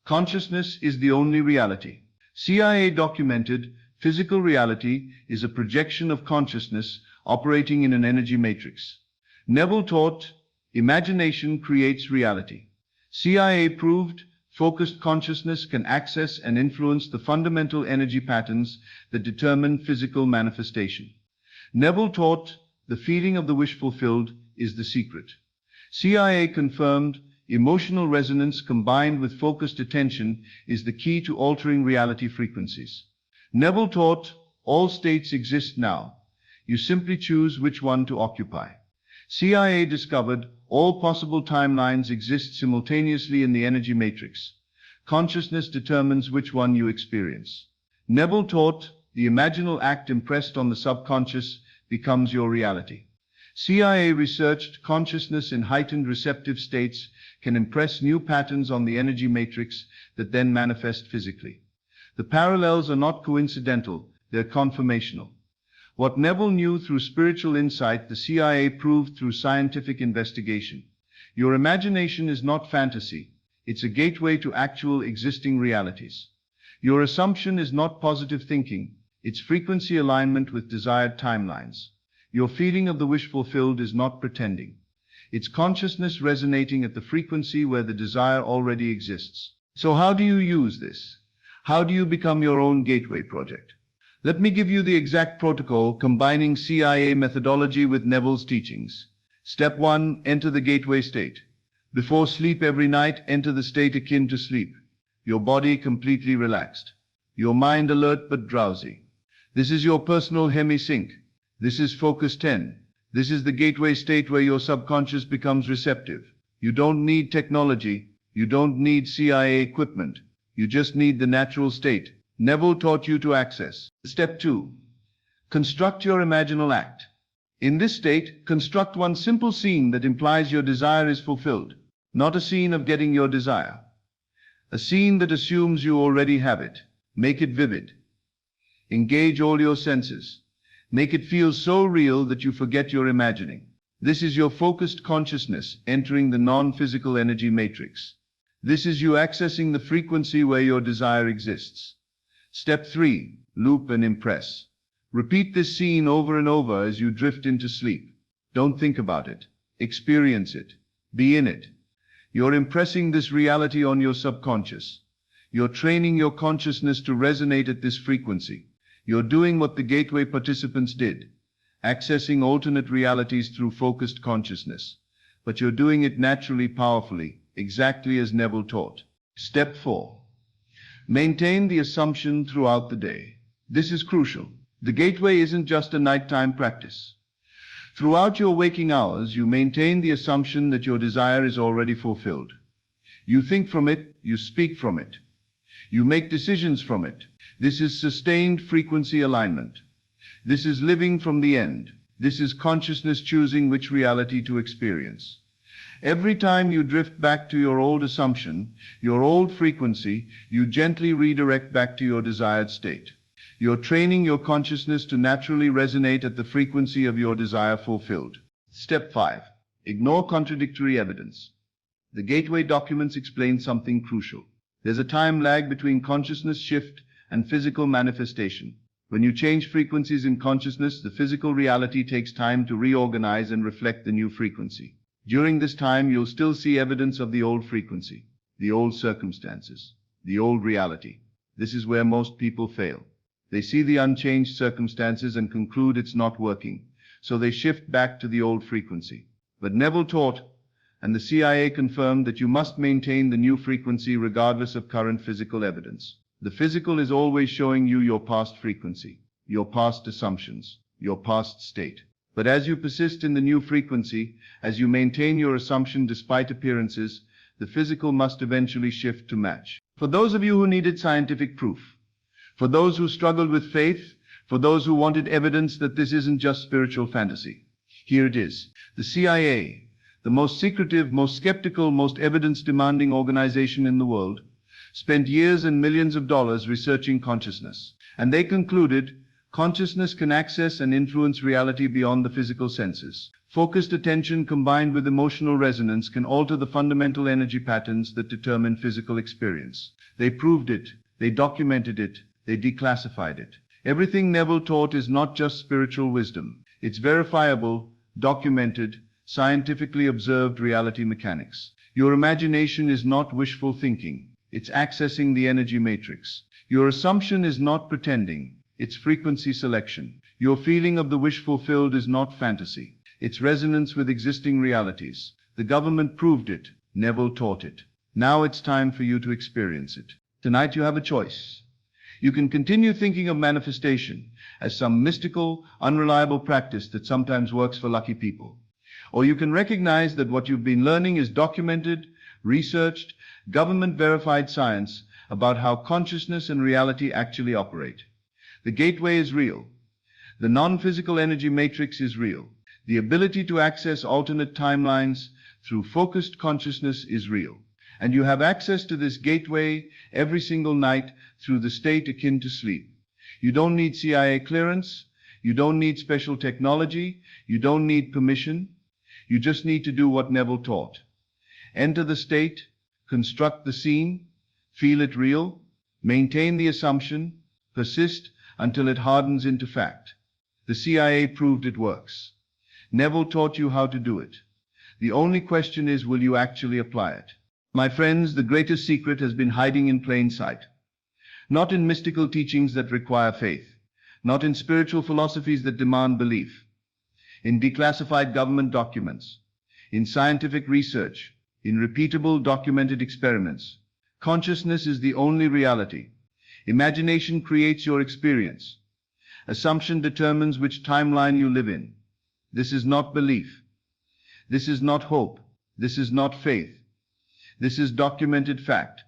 consciousness is the only reality. CIA documented, physical reality is a projection of consciousness operating in an energy matrix. Neville taught, imagination creates reality. CIA proved, focused consciousness can access and influence the fundamental energy patterns that determine physical manifestation. Neville taught, the feeling of the wish fulfilled is the secret. CIA confirmed, emotional resonance combined with focused attention is the key to altering reality frequencies. Neville taught, all states exist now. You simply choose which one to occupy. CIA discovered, all possible timelines exist simultaneously in the energy matrix. Consciousness determines which one you experience. Neville taught, the imaginal act impressed on the subconscious becomes your reality. CIA researched, consciousness in heightened receptive states can impress new patterns on the energy matrix that then manifest physically. The parallels are not coincidental, they're confirmational. What Neville knew through spiritual insight, the CIA proved through scientific investigation. Your imagination is not fantasy. It's a gateway to actual existing realities. Your assumption is not positive thinking. It's frequency alignment with desired timelines. Your feeling of the wish fulfilled is not pretending. It's consciousness resonating at the frequency where the desire already exists. So how do you use this? How do you become your own gateway project? Let me give you the exact protocol combining CIA methodology with Neville's teachings. Step 1, enter the gateway state. Before sleep every night, enter the state akin to sleep. Your body completely relaxed. Your mind alert but drowsy. This is your personal hemi-sync. This is focus 10. This is the gateway state where your subconscious becomes receptive. You don't need technology. You don't need CIA equipment. You just need the natural state Neville taught you to access. Step 2. Construct your imaginal act. In this state, construct one simple scene that implies your desire is fulfilled, not a scene of getting your desire. A scene that assumes you already have it. Make it vivid. Engage all your senses. Make it feel so real that you forget you're imagining. This is your focused consciousness entering the non-physical energy matrix. This is you accessing the frequency where your desire exists. Step 3. Loop and impress. Repeat this scene over and over as you drift into sleep. Don't think about it. Experience it. Be in it. You're impressing this reality on your subconscious. You're training your consciousness to resonate at this frequency. You're doing what the gateway participants did, accessing alternate realities through focused consciousness. But you're doing it naturally, powerfully, exactly as Neville taught. Step 4. Maintain the assumption throughout the day. This is crucial. The gateway isn't just a nighttime practice. Throughout your waking hours, you maintain the assumption that your desire is already fulfilled. You think from it, you speak from it. You make decisions from it. This is sustained frequency alignment. This is living from the end. This is consciousness choosing which reality to experience. Every time you drift back to your old assumption, your old frequency, you gently redirect back to your desired state. You're training your consciousness to naturally resonate at the frequency of your desire fulfilled. Step 5. Ignore contradictory evidence. The gateway documents explain something crucial. There's a time lag between consciousness shift and physical manifestation. When you change frequencies in consciousness, the physical reality takes time to reorganize and reflect the new frequency. During this time, you'll still see evidence of the old frequency, the old circumstances, the old reality. This is where most people fail. They see the unchanged circumstances and conclude it's not working, so they shift back to the old frequency. But Neville taught, and the CIA confirmed, that you must maintain the new frequency regardless of current physical evidence. The physical is always showing you your past frequency, your past assumptions, your past state. But as you persist in the new frequency, as you maintain your assumption despite appearances, the physical must eventually shift to match. For those of you who needed scientific proof, for those who struggled with faith, for those who wanted evidence that this isn't just spiritual fantasy, here it is. The CIA, the most secretive, most skeptical, most evidence-demanding organization in the world, spent years and millions of dollars researching consciousness. And they concluded, consciousness can access and influence reality beyond the physical senses. Focused attention combined with emotional resonance can alter the fundamental energy patterns that determine physical experience. They proved it, they documented it, they declassified it. Everything Neville taught is not just spiritual wisdom. It's verifiable, documented, scientifically observed reality mechanics. Your imagination is not wishful thinking. It's accessing the energy matrix. Your assumption is not pretending. It's frequency selection. Your feeling of the wish fulfilled is not fantasy. It's resonance with existing realities. The government proved it. Neville taught it. Now it's time for you to experience it. Tonight you have a choice. You can continue thinking of manifestation as some mystical, unreliable practice that sometimes works for lucky people. Or you can recognize that what you've been learning is documented, researched, government-verified science about how consciousness and reality actually operate. The gateway is real. The non-physical energy matrix is real. The ability to access alternate timelines through focused consciousness is real. And you have access to this gateway every single night through the state akin to sleep. You don't need CIA clearance. You don't need special technology. You don't need permission. You just need to do what Neville taught. Enter the state, construct the scene, feel it real, maintain the assumption, persist until it hardens into fact. The CIA proved it works. Neville taught you how to do it. The only question is, will you actually apply it? My friends, the greatest secret has been hiding in plain sight. Not in mystical teachings that require faith, not in spiritual philosophies that demand belief, in declassified government documents, in scientific research, in repeatable documented experiments. Consciousness is the only reality. Imagination creates your experience. Assumption determines which timeline you live in. This is not belief. This is not hope. This is not faith. This is documented fact.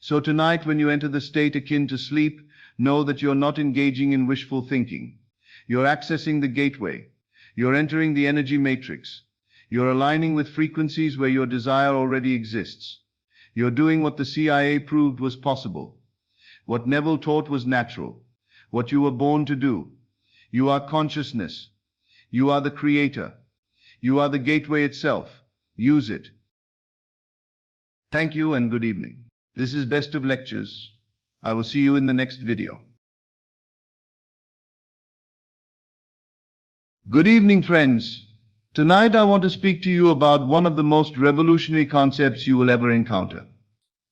So tonight, when you enter the state akin to sleep, know that you're not engaging in wishful thinking. You're accessing the gateway. You're entering the energy matrix. You're aligning with frequencies where your desire already exists. You're doing what the CIA proved was possible, what Neville taught was natural, what you were born to do. You are consciousness. You are the creator. You are the gateway itself. Use it. Thank you and good evening. This is Best of Lectures. I will see you in the next video. Good evening, friends. Tonight I want to speak to you about one of the most revolutionary concepts you will ever encounter.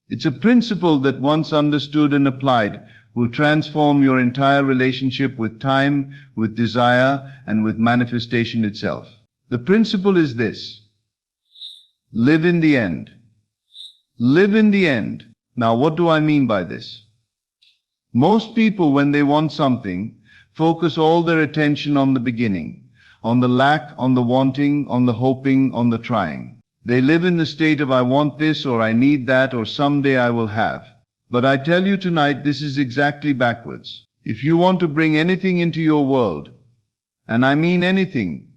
It's a principle that once understood and applied will transform your entire relationship with time, with desire, and with manifestation itself. The principle is this: live in the end. Live in the end. Now, what do I mean by this? Most people, when they want something, focus all their attention on the beginning, on the lack, on the wanting, on the hoping, on the trying. They live in the state of I want this, or I need that, or someday I will have. But I tell you tonight, this is exactly backwards. If you want to bring anything into your world, and I mean anything,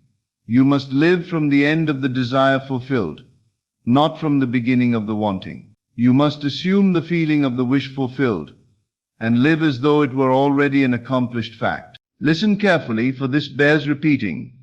you must live from the end of the desire fulfilled, not from the beginning of the wanting. You must assume the feeling of the wish fulfilled, and live as though it were already an accomplished fact. Listen carefully, for this bears repeating.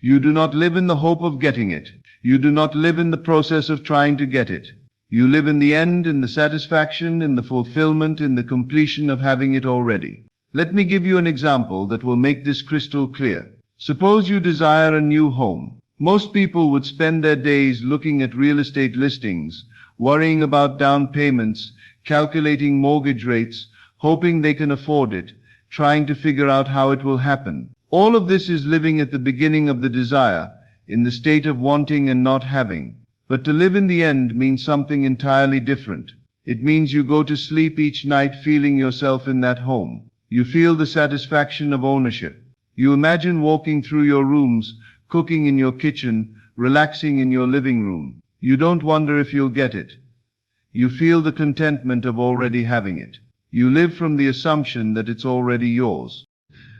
You do not live in the hope of getting it. You do not live in the process of trying to get it. You live in the end, in the satisfaction, in the fulfillment, in the completion of having it already. Let me give you an example that will make this crystal clear. Suppose you desire a new home. Most people would spend their days looking at real estate listings, worrying about down payments, calculating mortgage rates, hoping they can afford it, trying to figure out how it will happen. All of this is living at the beginning of the desire, in the state of wanting and not having. But to live in the end means something entirely different. It means you go to sleep each night feeling yourself in that home. You feel the satisfaction of ownership. You imagine walking through your rooms, cooking in your kitchen, relaxing in your living room. You don't wonder if you'll get it. You feel the contentment of already having it. You live from the assumption that it's already yours.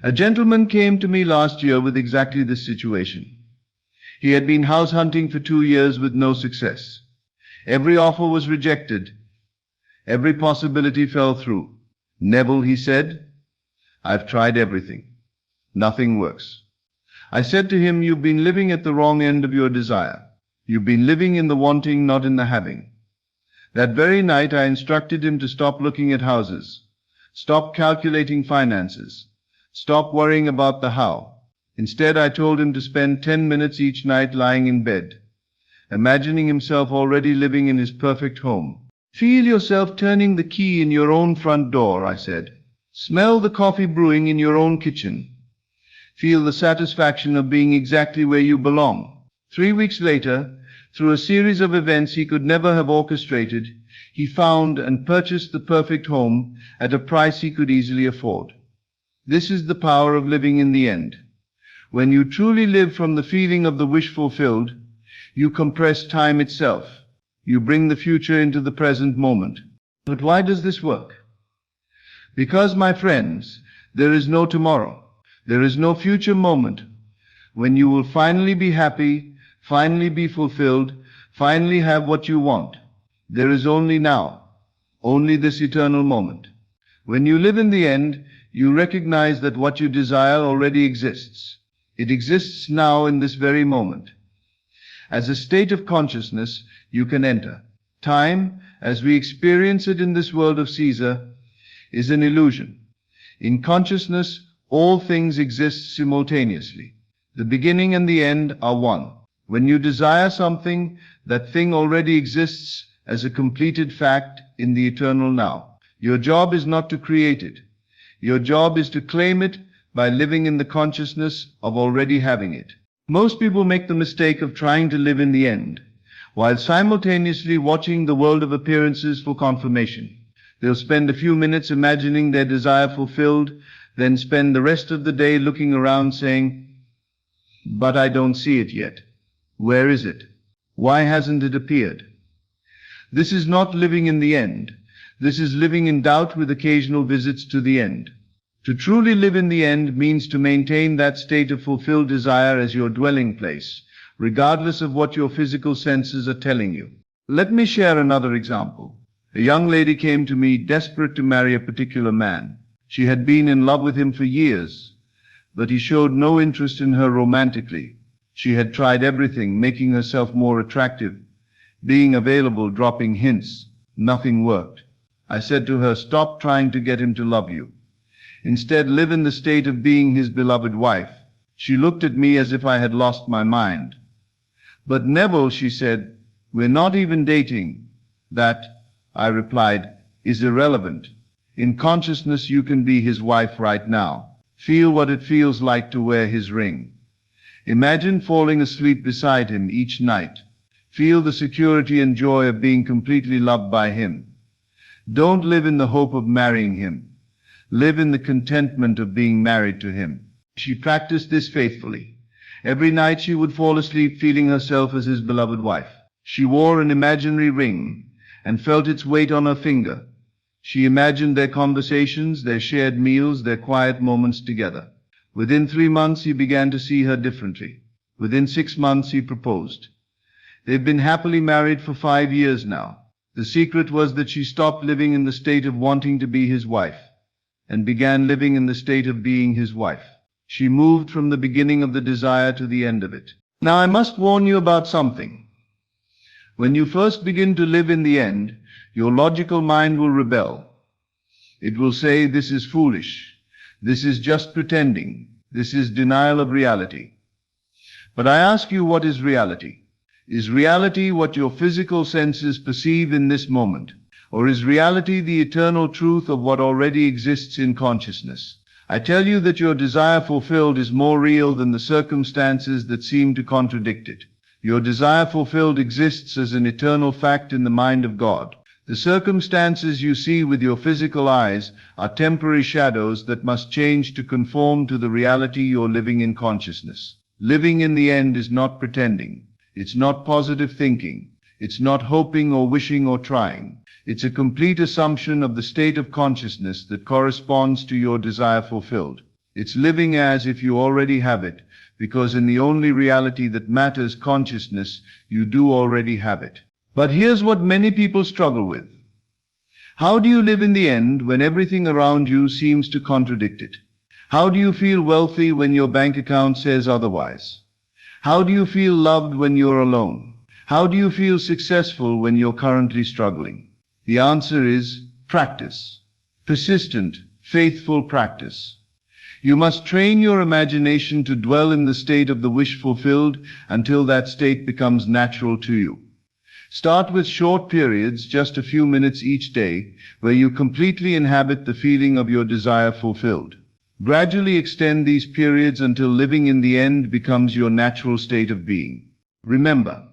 A gentleman came to me last year with exactly this situation. He had been house hunting for 2 years with no success. Every offer was rejected. Every possibility fell through. Neville, he said, I've tried everything. Nothing works. I said to him, you've been living at the wrong end of your desire. You've been living in the wanting, not in the having. That very night I instructed him to stop looking at houses, stop calculating finances, stop worrying about the how. Instead, I told him to spend 10 minutes each night lying in bed, imagining himself already living in his perfect home. Feel yourself turning the key in your own front door, I said. Smell the coffee brewing in your own kitchen. Feel the satisfaction of being exactly where you belong. 3 weeks later, through a series of events he could never have orchestrated, he found and purchased the perfect home at a price he could easily afford. This is the power of living in the end. When you truly live from the feeling of the wish fulfilled, you compress time itself. You bring the future into the present moment. But why does this work? Because, my friends, there is no tomorrow. There is no future moment when you will finally be happy, finally be fulfilled, finally have what you want. There is only now, only this eternal moment. When you live in the end, you recognize that what you desire already exists. It exists now in this very moment. As a state of consciousness, you can enter. Time, as we experience it in this world of Caesar, is an illusion. In consciousness, all things exist simultaneously. The beginning and the end are one. When you desire something, that thing already exists as a completed fact in the eternal now. Your job is not to create it. Your job is to claim it by living in the consciousness of already having it. Most people make the mistake of trying to live in the end, while simultaneously watching the world of appearances for confirmation. They'll spend a few minutes imagining their desire fulfilled, then spend the rest of the day looking around saying, but I don't see it yet. Where is it? Why hasn't it appeared? This is not living in the end. This is living in doubt with occasional visits to the end. To truly live in the end means to maintain that state of fulfilled desire as your dwelling place, regardless of what your physical senses are telling you. Let me share another example. A young lady came to me desperate to marry a particular man. She had been in love with him for years, but he showed no interest in her romantically. She had tried everything, making herself more attractive, being available, dropping hints. Nothing worked. I said to her, stop trying to get him to love you. Instead, live in the state of being his beloved wife. She looked at me as if I had lost my mind. But Neville, she said, we're not even dating. That, I replied, is irrelevant. In consciousness, you can be his wife right now. Feel what it feels like to wear his ring. Imagine falling asleep beside him each night. Feel the security and joy of being completely loved by him. Don't live in the hope of marrying him. Live in the contentment of being married to him. She practiced this faithfully. Every night she would fall asleep feeling herself as his beloved wife. She wore an imaginary ring and felt its weight on her finger. She imagined their conversations, their shared meals, their quiet moments together. Within 3 months he began to see her differently. Within 6 months he proposed. They've been happily married for 5 years now. The secret was that she stopped living in the state of wanting to be his wife and began living in the state of being his wife. She moved from the beginning of the desire to the end of it. Now I must warn you about something. When you first begin to live in the end, your logical mind will rebel. It will say, this is foolish. This is just pretending. This is denial of reality. But I ask you, what is reality? Is reality what your physical senses perceive in this moment? Or is reality the eternal truth of what already exists in consciousness? I tell you that your desire fulfilled is more real than the circumstances that seem to contradict it. Your desire fulfilled exists as an eternal fact in the mind of God. The circumstances you see with your physical eyes are temporary shadows that must change to conform to the reality you're living in consciousness. Living in the end is not pretending. It's not positive thinking. It's not hoping or wishing or trying. It's a complete assumption of the state of consciousness that corresponds to your desire fulfilled. It's living as if you already have it, because in the only reality that matters, consciousness, you do already have it. But here's what many people struggle with. How do you live in the end when everything around you seems to contradict it? How do you feel wealthy when your bank account says otherwise? How do you feel loved when you're alone? How do you feel successful when you're currently struggling? The answer is practice. Persistent, faithful practice. You must train your imagination to dwell in the state of the wish fulfilled until that state becomes natural to you. Start with short periods, just a few minutes each day, where you completely inhabit the feeling of your desire fulfilled. Gradually extend these periods until living in the end becomes your natural state of being. Remember,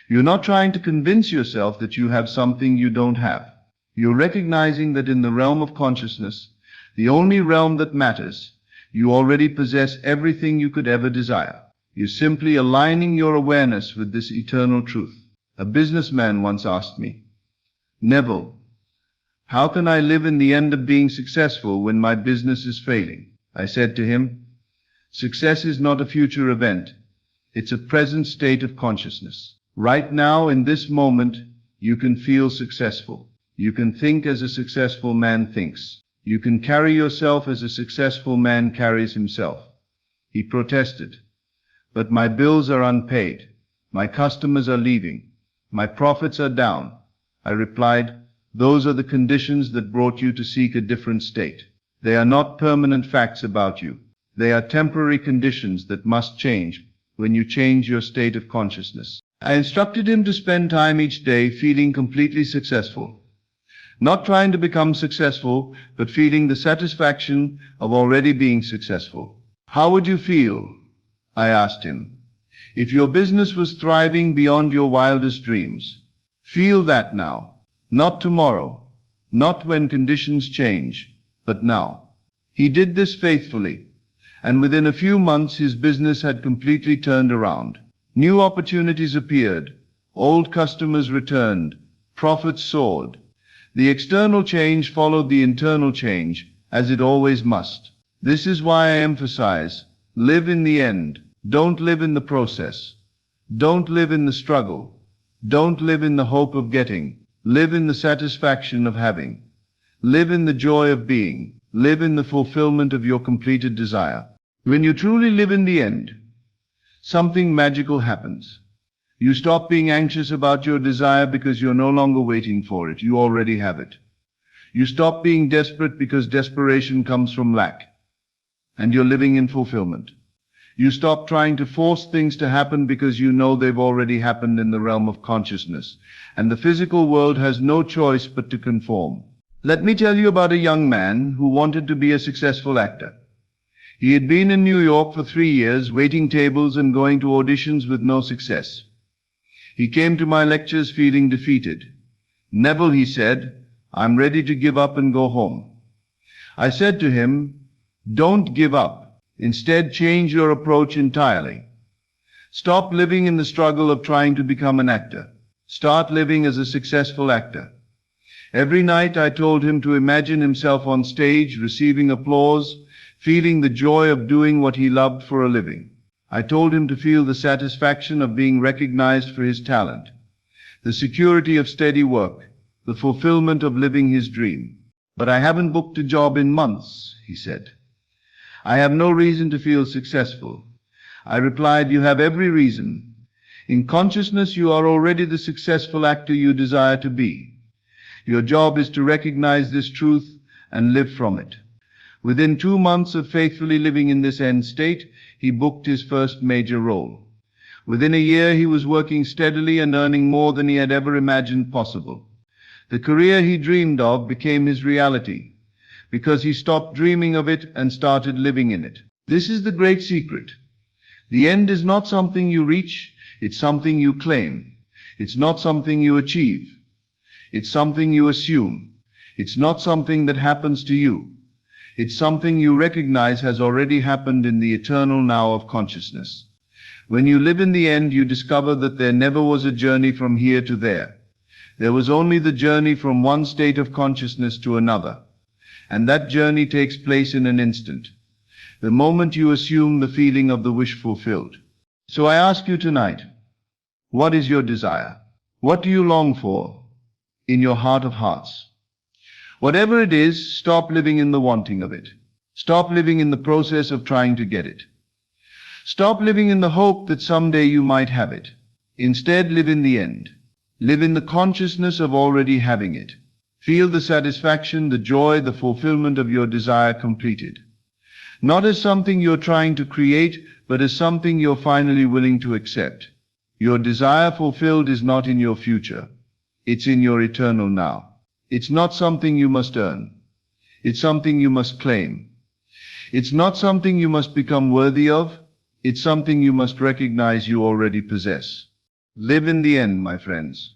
you're not trying to convince yourself that you have something you don't have. You're recognizing that in the realm of consciousness, the only realm that matters, you already possess everything you could ever desire. You're simply aligning your awareness with this eternal truth. A businessman once asked me, Neville, how can I live in the end of being successful when my business is failing? I said to him, success is not a future event. It's a present state of consciousness. Right now, in this moment, you can feel successful. You can think as a successful man thinks. You can carry yourself as a successful man carries himself. He protested, but my bills are unpaid. My customers are leaving. My profits are down. I replied, those are the conditions that brought you to seek a different state. They are not permanent facts about you. They are temporary conditions that must change when you change your state of consciousness. I instructed him to spend time each day feeling completely successful. Not trying to become successful, but feeling the satisfaction of already being successful. How would you feel, I asked him, if your business was thriving beyond your wildest dreams? Feel that now. Not tomorrow, not when conditions change, but now. He did this faithfully, and within a few months his business had completely turned around. New opportunities appeared, old customers returned, profits soared. The external change followed the internal change, as it always must. This is why I emphasize, live in the end. Don't live in the process. Don't live in the struggle. Don't live in the hope of getting. Live in the satisfaction of having. Live in the joy of being. Live in the fulfillment of your completed desire. When you truly live in the end, something magical happens. You stop being anxious about your desire because you're no longer waiting for it. You already have it. You stop being desperate because desperation comes from lack, and you're living in fulfillment. You stop trying to force things to happen because you know they've already happened in the realm of consciousness, and the physical world has no choice but to conform. Let me tell you about a young man who wanted to be a successful actor. He had been in New York for 3 years, waiting tables and going to auditions with no success. He came to my lectures feeling defeated. "Neville," he said, "I'm ready to give up and go home." I said to him, "Don't give up. Instead, change your approach entirely. Stop living in the struggle of trying to become an actor. Start living as a successful actor." Every night I told him to imagine himself on stage, receiving applause, feeling the joy of doing what he loved for a living. I told him to feel the satisfaction of being recognized for his talent, the security of steady work, the fulfillment of living his dream. "But I haven't booked a job in months," he said. "I have no reason to feel successful." I replied, "You have every reason. In consciousness, you are already the successful actor you desire to be. Your job is to recognize this truth and live from it." Within 2 months of faithfully living in this end state, he booked his first major role. Within a year, he was working steadily and earning more than he had ever imagined possible. The career he dreamed of became his reality, because he stopped dreaming of it and started living in it. This is the great secret. The end is not something you reach, it's something you claim. It's not something you achieve. It's something you assume. It's not something that happens to you. It's something you recognize has already happened in the eternal now of consciousness. When you live in the end, you discover that there never was a journey from here to there. There was only the journey from one state of consciousness to another. And that journey takes place in an instant, the moment you assume the feeling of the wish fulfilled. So I ask you tonight, what is your desire? What do you long for in your heart of hearts? Whatever it is, stop living in the wanting of it. Stop living in the process of trying to get it. Stop living in the hope that someday you might have it. Instead, live in the end. Live in the consciousness of already having it. Feel the satisfaction, the joy, the fulfillment of your desire completed. Not as something you're trying to create, but as something you're finally willing to accept. Your desire fulfilled is not in your future. It's in your eternal now. It's not something you must earn. It's something you must claim. It's not something you must become worthy of. It's something you must recognize you already possess. Live in the end, my friends.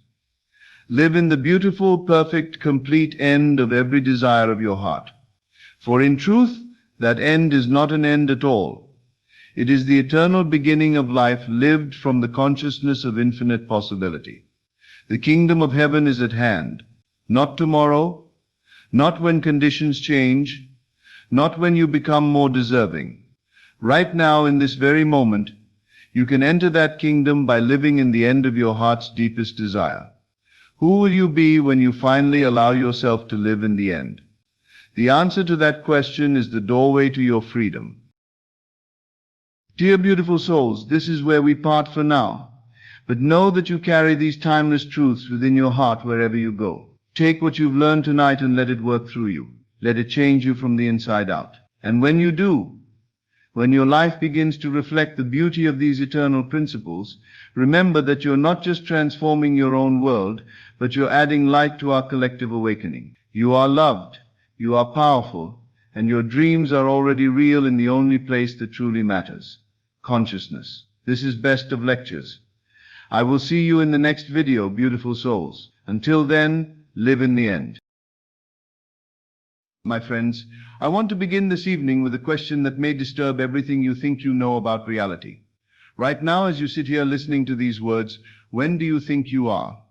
Live in the beautiful, perfect, complete end of every desire of your heart. For in truth, that end is not an end at all. It is the eternal beginning of life lived from the consciousness of infinite possibility. The kingdom of heaven is at hand. Not tomorrow, not when conditions change, not when you become more deserving. Right now, in this very moment, you can enter that kingdom by living in the end of your heart's deepest desire. Who will you be when you finally allow yourself to live in the end? The answer to that question is the doorway to your freedom. Dear beautiful souls, this is where we part for now. But know that you carry these timeless truths within your heart wherever you go. Take what you've learned tonight and let it work through you. Let it change you from the inside out. And when you do, when your life begins to reflect the beauty of these eternal principles, remember that you're not just transforming your own world, but you're adding light to our collective awakening. You are loved, you are powerful, and your dreams are already real in the only place that truly matters, consciousness. This is Best of Lectures. I will see you in the next video, beautiful souls. Until then, live in the end. My friends, I want to begin this evening with a question that may disturb everything you think you know about reality. Right now, as you sit here listening to these words, when do you think you are?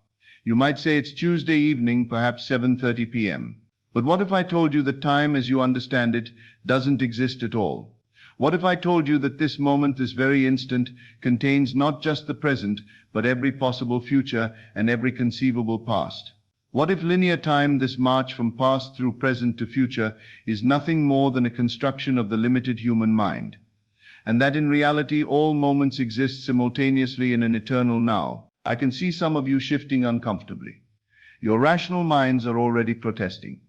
You might say it's Tuesday evening, perhaps 7:30 p.m. But what if I told you that time as you understand it doesn't exist at all? What if I told you that this moment, this very instant, contains not just the present, but every possible future and every conceivable past? What if linear time, this march from past through present to future, is nothing more than a construction of the limited human mind? And that in reality all moments exist simultaneously in an eternal now? I can see some of you shifting uncomfortably. Your rational minds are already protesting.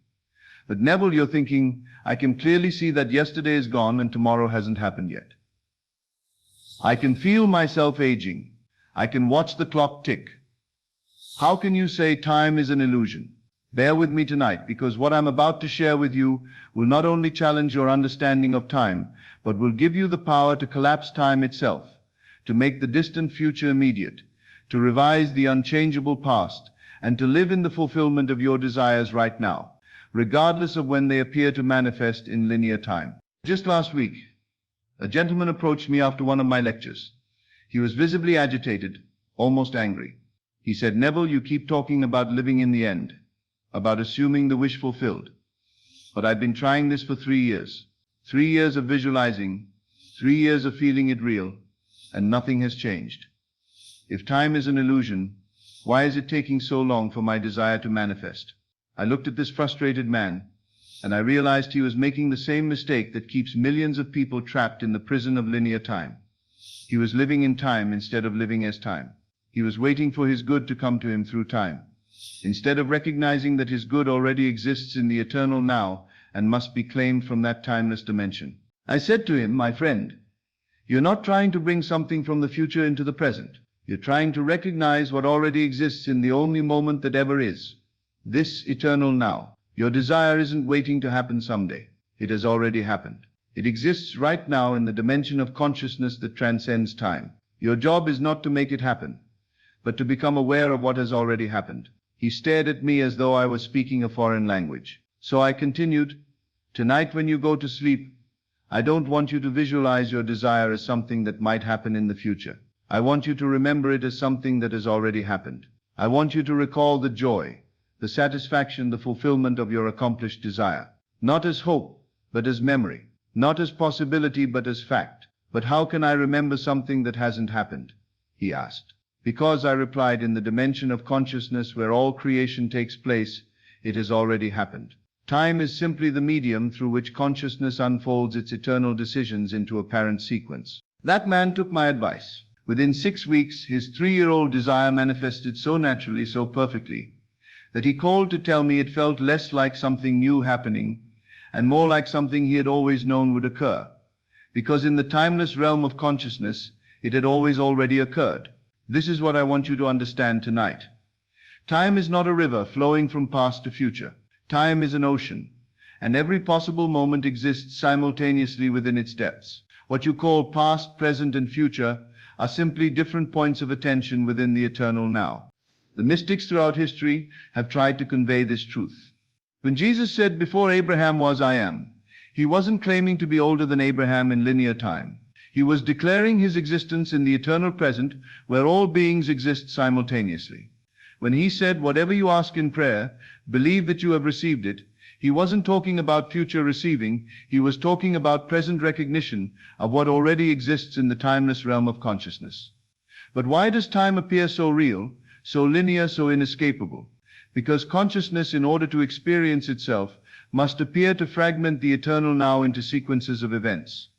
But Neville, you're thinking, I can clearly see that yesterday is gone and tomorrow hasn't happened yet. I can feel myself aging. I can watch the clock tick. How can you say time is an illusion? Bear with me tonight, because what I'm about to share with you will not only challenge your understanding of time, but will give you the power to collapse time itself, to make the distant future immediate, to revise the unchangeable past, and to live in the fulfillment of your desires right now, regardless of when they appear to manifest in linear time. Just last week, a gentleman approached me after one of my lectures. He was visibly agitated, almost angry. He said, "Neville, you keep talking about living in the end, about assuming the wish fulfilled. But I've been trying this for 3 years. 3 years of visualizing, 3 years of feeling it real, and nothing has changed. If time is an illusion, why is it taking so long for my desire to manifest?" I looked at this frustrated man, and I realized he was making the same mistake that keeps millions of people trapped in the prison of linear time. He was living in time instead of living as time. He was waiting for his good to come to him through time, instead of recognizing that his good already exists in the eternal now and must be claimed from that timeless dimension. I said to him, "My friend, you're not trying to bring something from the future into the present. You're trying to recognize what already exists in the only moment that ever is. This eternal now. Your desire isn't waiting to happen someday. It has already happened. It exists right now in the dimension of consciousness that transcends time. Your job is not to make it happen, but to become aware of what has already happened." He stared at me as though I was speaking a foreign language. So I continued, "Tonight when you go to sleep, I don't want you to visualize your desire as something that might happen in the future. I want you to remember it as something that has already happened. I want you to recall the joy, the satisfaction, the fulfillment of your accomplished desire. Not as hope, but as memory. Not as possibility, but as fact." "But how can I remember something that hasn't happened?" he asked. "Because," I replied, "in the dimension of consciousness where all creation takes place, it has already happened. Time is simply the medium through which consciousness unfolds its eternal decisions into apparent sequence." That man took my advice. Within 6 weeks, his 3-year-old desire manifested so naturally, so perfectly, that he called to tell me it felt less like something new happening and more like something he had always known would occur, because in the timeless realm of consciousness, it had always already occurred. This is what I want you to understand tonight. Time is not a river flowing from past to future. Time is an ocean, and every possible moment exists simultaneously within its depths. What you call past, present, and future are simply different points of attention within the eternal now. The mystics throughout history have tried to convey this truth. When Jesus said, "Before Abraham was, I am," he wasn't claiming to be older than Abraham in linear time. He was declaring his existence in the eternal present, where all beings exist simultaneously. When he said, "Whatever you ask in prayer, believe that you have received it," he wasn't talking about future receiving, he was talking about present recognition of what already exists in the timeless realm of consciousness. But why does time appear so real, so linear, so inescapable? Because consciousness, in order to experience itself, must appear to fragment the eternal now into sequences of events.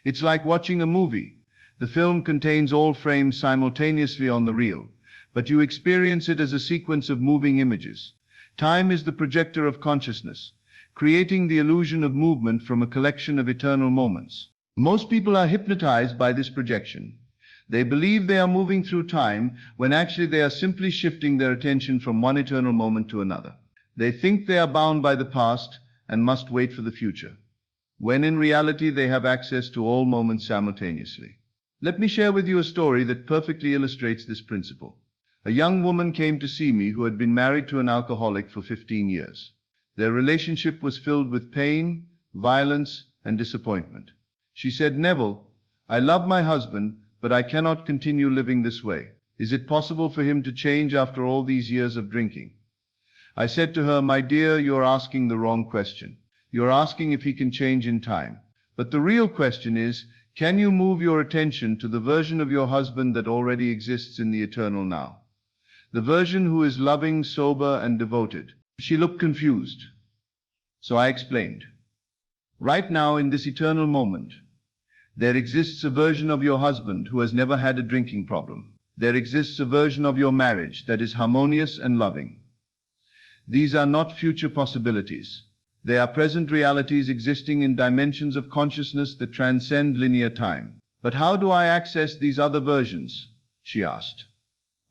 It's like watching a movie. The film contains all frames simultaneously on the reel, but you experience it as a sequence of moving images. Time is the projector of consciousness, creating the illusion of movement from a collection of eternal moments. Most people are hypnotized by this projection. They believe they are moving through time when actually they are simply shifting their attention from one eternal moment to another. They think they are bound by the past and must wait for the future, when in reality they have access to all moments simultaneously. Let me share with you a story that perfectly illustrates this principle. A young woman came to see me who had been married to an alcoholic for 15 years. Their relationship was filled with pain, violence, and disappointment. She said, "Neville, I love my husband, but I cannot continue living this way. Is it possible for him to change after all these years of drinking?" I said to her, "My dear, you're asking the wrong question. You're asking if he can change in time. But the real question is, can you move your attention to the version of your husband that already exists in the eternal now? The version who is loving, sober, and devoted." She looked confused. So I explained. Right now, in this eternal moment, there exists a version of your husband who has never had a drinking problem. There exists a version of your marriage that is harmonious and loving. These are not future possibilities. They are present realities existing in dimensions of consciousness that transcend linear time. "But how do I access these other versions?" she asked.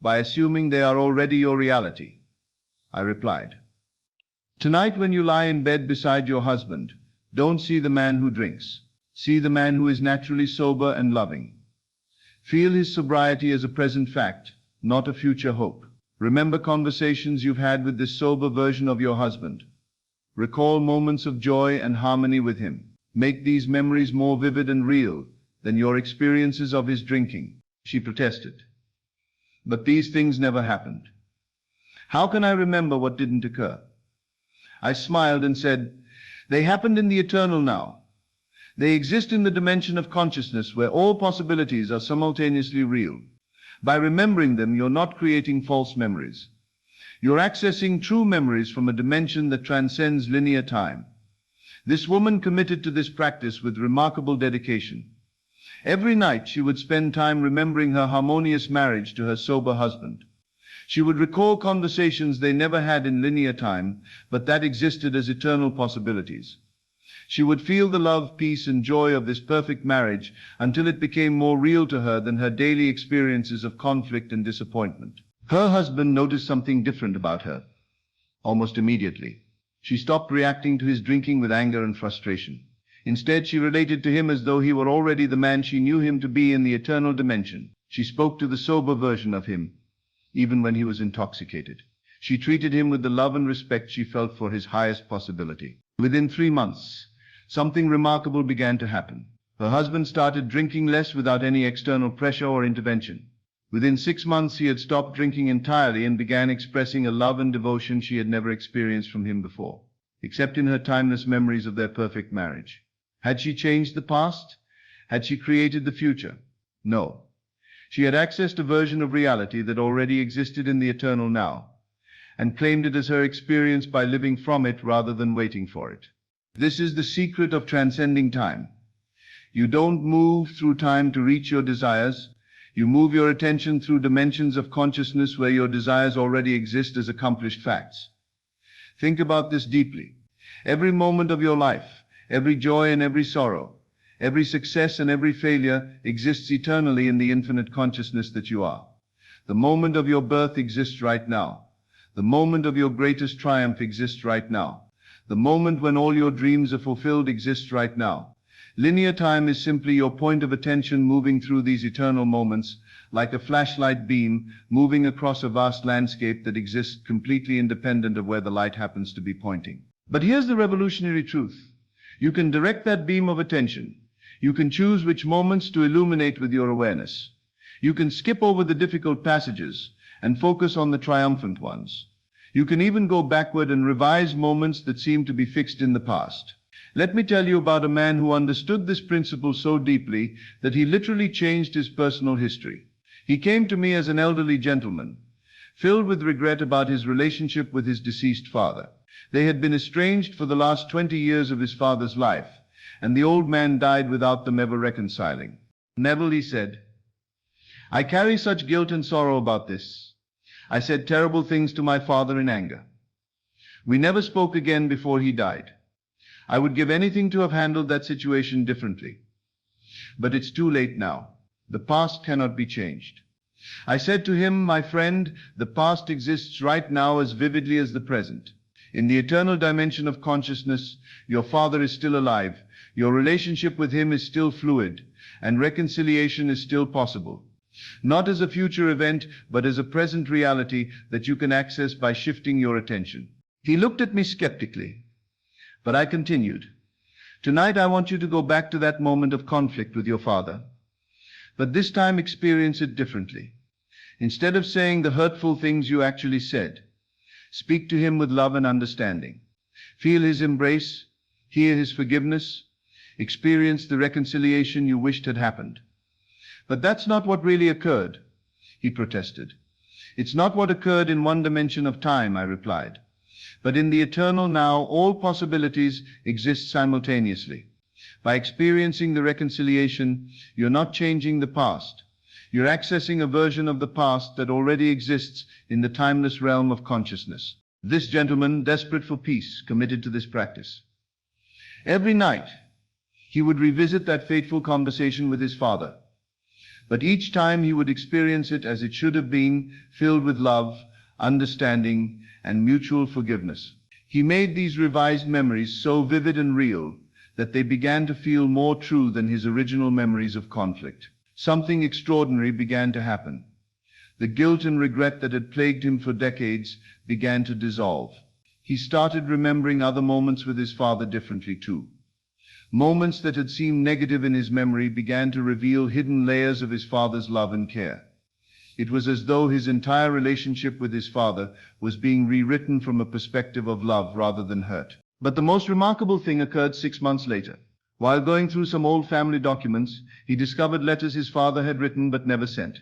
"By assuming they are already your reality," I replied. Tonight, when you lie in bed beside your husband, don't see the man who drinks. See the man who is naturally sober and loving. Feel his sobriety as a present fact, not a future hope. Remember conversations you've had with this sober version of your husband. Recall moments of joy and harmony with him. Make these memories more vivid and real than your experiences of his drinking, she protested. But these things never happened. How can I remember what didn't occur? I smiled and said, they happened in the eternal now. They exist in the dimension of consciousness where all possibilities are simultaneously real. By remembering them, you're not creating false memories. You're accessing true memories from a dimension that transcends linear time. This woman committed to this practice with remarkable dedication. Every night she would spend time remembering her harmonious marriage to her sober husband. She would recall conversations they never had in linear time, but that existed as eternal possibilities. She would feel the love, peace, and joy of this perfect marriage until it became more real to her than her daily experiences of conflict and disappointment. Her husband noticed something different about her. Almost immediately, she stopped reacting to his drinking with anger and frustration. Instead, she related to him as though he were already the man she knew him to be in the eternal dimension. She spoke to the sober version of him, even when he was intoxicated. She treated him with the love and respect she felt for his highest possibility. Within 3 months, something remarkable began to happen. Her husband started drinking less without any external pressure or intervention. Within 6 months, he had stopped drinking entirely and began expressing a love and devotion she had never experienced from him before, except in her timeless memories of their perfect marriage. Had she changed the past? Had she created the future? No. She had accessed a version of reality that already existed in the eternal now, and claimed it as her experience by living from it rather than waiting for it. This is the secret of transcending time. You don't move through time to reach your desires. You move your attention through dimensions of consciousness where your desires already exist as accomplished facts. Think about this deeply. Every moment of your life, every joy and every sorrow, every success and every failure exists eternally in the infinite consciousness that you are. The moment of your birth exists right now. The moment of your greatest triumph exists right now. The moment when all your dreams are fulfilled exists right now. Linear time is simply your point of attention moving through these eternal moments, like a flashlight beam moving across a vast landscape that exists completely independent of where the light happens to be pointing. But here's the revolutionary truth. You can direct that beam of attention. You can choose which moments to illuminate with your awareness. You can skip over the difficult passages and focus on the triumphant ones. You can even go backward and revise moments that seem to be fixed in the past. Let me tell you about a man who understood this principle so deeply that he literally changed his personal history. He came to me as an elderly gentleman, filled with regret about his relationship with his deceased father. They had been estranged for the last 20 years of his father's life, and the old man died without them ever reconciling. "Neville," he said, "I carry such guilt and sorrow about this. I said terrible things to my father in anger. We never spoke again before he died. I would give anything to have handled that situation differently. But it's too late now. The past cannot be changed." I said to him, "My friend, the past exists right now as vividly as the present. In the eternal dimension of consciousness, your father is still alive, your relationship with him is still fluid, and reconciliation is still possible. Not as a future event, but as a present reality that you can access by shifting your attention." He looked at me skeptically, but I continued. "Tonight I want you to go back to that moment of conflict with your father, but this time experience it differently. Instead of saying the hurtful things you actually said, Speak to him with love and understanding. Feel his embrace, hear his forgiveness, experience the reconciliation you wished had happened. But that's not what really occurred, he protested. It's not what occurred in one dimension of time, I replied. But in the eternal now, all possibilities exist simultaneously. By experiencing the reconciliation, you're not changing the past. You're accessing a version of the past that already exists in the timeless realm of consciousness. This gentleman, desperate for peace, committed to this practice. Every night, he would revisit that fateful conversation with his father. But each time he would experience it as it should have been, filled with love, understanding, and mutual forgiveness. He made these revised memories so vivid and real that they began to feel more true than his original memories of conflict. Something extraordinary began to happen. The guilt and regret that had plagued him for decades began to dissolve. He started remembering other moments with his father differently too. Moments that had seemed negative in his memory began to reveal hidden layers of his father's love and care. It was as though his entire relationship with his father was being rewritten from a perspective of love rather than hurt. But the most remarkable thing occurred 6 months later. While going through some old family documents, he discovered letters his father had written but never sent.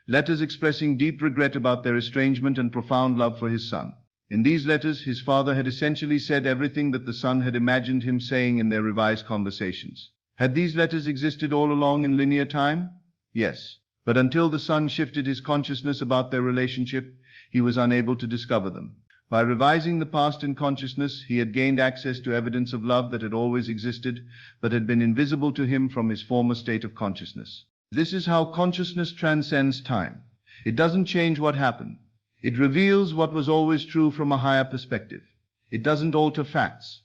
Letters expressing deep regret about their estrangement and profound love for his son. In these letters, his father had essentially said everything that the son had imagined him saying in their revised conversations. Had these letters existed all along in linear time? Yes. But until the son shifted his consciousness about their relationship, he was unable to discover them. By revising the past in consciousness, he had gained access to evidence of love that had always existed, but had been invisible to him from his former state of consciousness. This is how consciousness transcends time. It doesn't change what happened. It reveals what was always true from a higher perspective. It doesn't alter facts.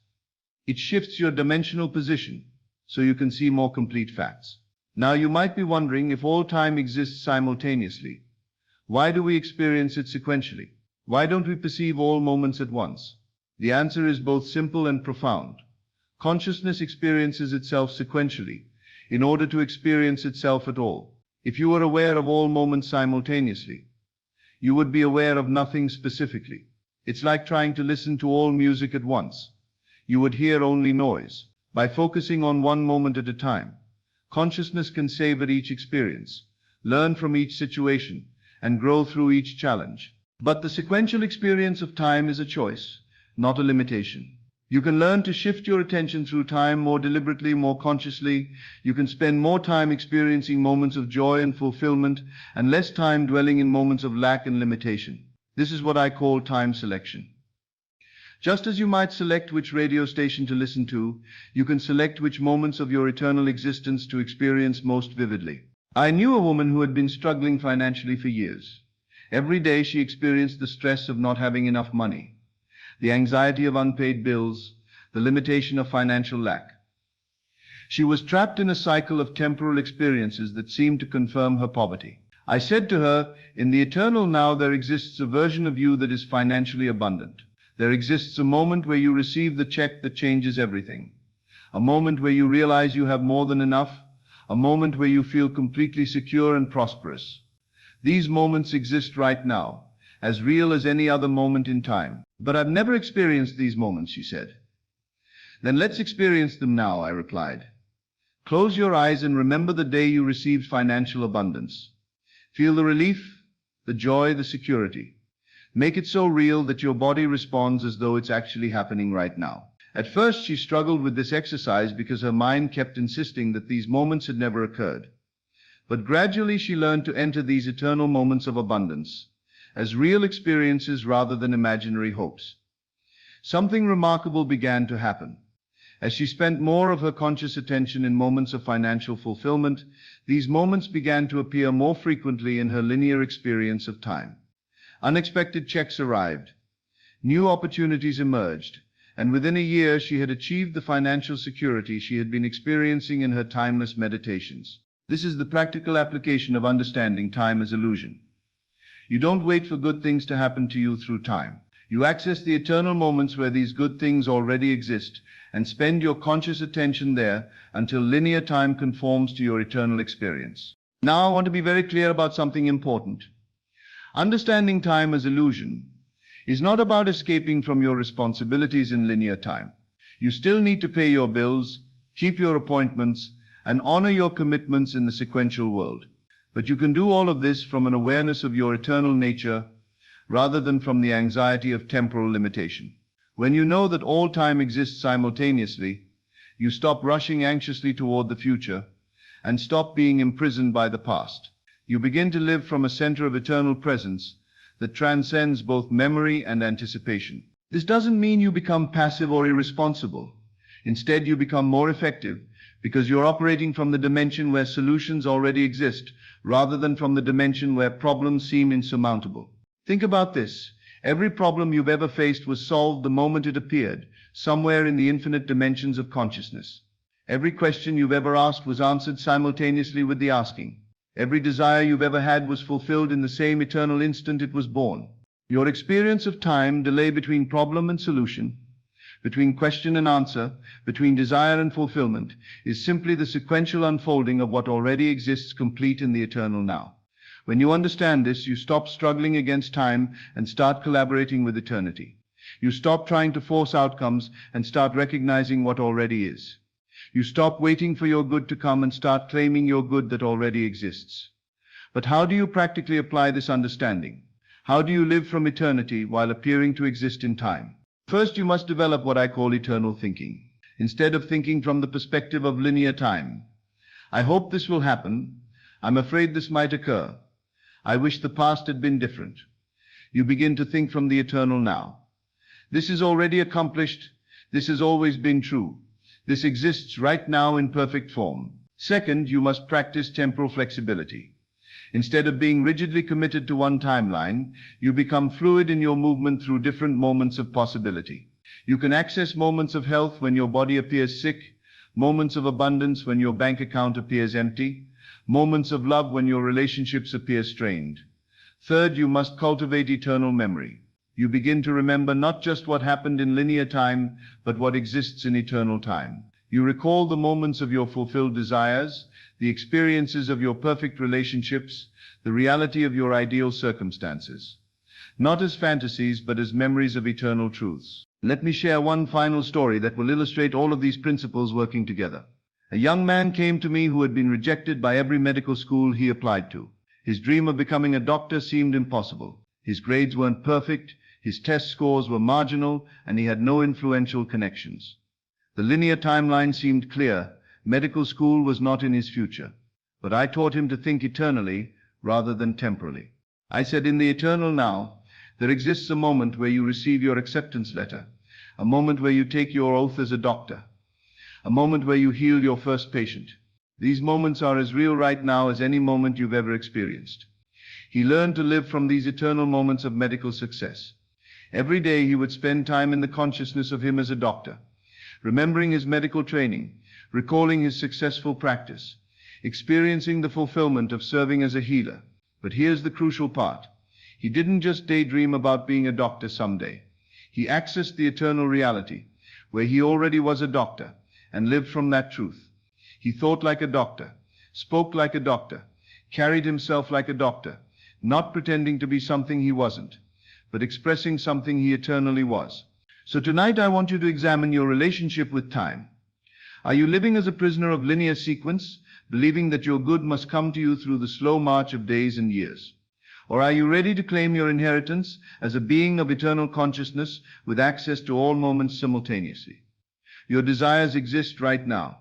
It shifts your dimensional position so you can see more complete facts. Now you might be wondering, if all time exists simultaneously, why do we experience it sequentially? Why don't we perceive all moments at once? The answer is both simple and profound. Consciousness experiences itself sequentially in order to experience itself at all. If you were aware of all moments simultaneously, you would be aware of nothing specifically. It's like trying to listen to all music at once. You would hear only noise. By focusing on one moment at a time, consciousness can savor each experience, learn from each situation, and grow through each challenge. But the sequential experience of time is a choice, not a limitation. You can learn to shift your attention through time more deliberately, more consciously. You can spend more time experiencing moments of joy and fulfillment, and less time dwelling in moments of lack and limitation. This is what I call time selection. Just as you might select which radio station to listen to, you can select which moments of your eternal existence to experience most vividly. I knew a woman who had been struggling financially for years. Every day she experienced the stress of not having enough money, the anxiety of unpaid bills, the limitation of financial lack. She was trapped in a cycle of temporal experiences that seemed to confirm her poverty. I said to her, in the eternal now there exists a version of you that is financially abundant. There exists a moment where you receive the check that changes everything. A moment where you realize you have more than enough. A moment where you feel completely secure and prosperous. These moments exist right now, as real as any other moment in time. But I've never experienced these moments, she said. Then let's experience them now, I replied. Close your eyes and remember the day you received financial abundance. Feel the relief, the joy, the security. Make it so real that your body responds as though it's actually happening right now. At first, she struggled with this exercise because her mind kept insisting that these moments had never occurred. But gradually she learned to enter these eternal moments of abundance as real experiences rather than imaginary hopes. Something remarkable began to happen. As she spent more of her conscious attention in moments of financial fulfillment, these moments began to appear more frequently in her linear experience of time. Unexpected checks arrived. New opportunities emerged. And within a year she had achieved the financial security she had been experiencing in her timeless meditations. This is the practical application of understanding time as illusion. You don't wait for good things to happen to you through time. You access the eternal moments where these good things already exist and spend your conscious attention there until linear time conforms to your eternal experience. Now I want to be very clear about something important. Understanding time as illusion is not about escaping from your responsibilities in linear time. You still need to pay your bills, keep your appointments, and honor your commitments in the sequential world. But you can do all of this from an awareness of your eternal nature rather than from the anxiety of temporal limitation. When you know that all time exists simultaneously, you stop rushing anxiously toward the future and stop being imprisoned by the past. You begin to live from a center of eternal presence that transcends both memory and anticipation. This doesn't mean you become passive or irresponsible. Instead, you become more effective because you're operating from the dimension where solutions already exist rather than from the dimension where problems seem insurmountable. Think about this. Every problem you've ever faced was solved the moment it appeared, somewhere in the infinite dimensions of consciousness. Every question you've ever asked was answered simultaneously with the asking. Every desire you've ever had was fulfilled in the same eternal instant it was born. Your experience of time, delay between problem and solution, between question and answer, between desire and fulfillment, is simply the sequential unfolding of what already exists complete in the eternal now. When you understand this, you stop struggling against time and start collaborating with eternity. You stop trying to force outcomes and start recognizing what already is. You stop waiting for your good to come and start claiming your good that already exists. But how do you practically apply this understanding? How do you live from eternity while appearing to exist in time? First, you must develop what I call eternal thinking. Instead of thinking from the perspective of linear time, I hope this will happen. I'm afraid this might occur. I wish the past had been different. You begin to think from the eternal now. This is already accomplished. This has always been true. This exists right now in perfect form. Second, you must practice temporal flexibility. Instead of being rigidly committed to one timeline, you become fluid in your movement through different moments of possibility. You can access moments of health when your body appears sick, moments of abundance when your bank account appears empty, moments of love when your relationships appear strained. Third, you must cultivate eternal memory. You begin to remember not just what happened in linear time, but what exists in eternal time. You recall the moments of your fulfilled desires, the experiences of your perfect relationships, the reality of your ideal circumstances. Not as fantasies, but as memories of eternal truths. Let me share one final story that will illustrate all of these principles working together. A young man came to me who had been rejected by every medical school he applied to. His dream of becoming a doctor seemed impossible. His grades weren't perfect, his test scores were marginal, and he had no influential connections. The linear timeline seemed clear. Medical school was not in his future. But I taught him to think eternally rather than temporally. I said, in the eternal now, there exists a moment where you receive your acceptance letter, a moment where you take your oath as a doctor, a moment where you heal your first patient. These moments are as real right now as any moment you've ever experienced. He learned to live from these eternal moments of medical success. Every day he would spend time in the consciousness of him as a doctor, remembering his medical training, recalling his successful practice, experiencing the fulfillment of serving as a healer. But here's the crucial part. He didn't just daydream about being a doctor someday. He accessed the eternal reality, where he already was a doctor, and lived from that truth. He thought like a doctor, spoke like a doctor, carried himself like a doctor, not pretending to be something he wasn't, but expressing something he eternally was. So tonight I want you to examine your relationship with time. Are you living as a prisoner of linear sequence, believing that your good must come to you through the slow march of days and years? Or are you ready to claim your inheritance as a being of eternal consciousness with access to all moments simultaneously? Your desires exist right now.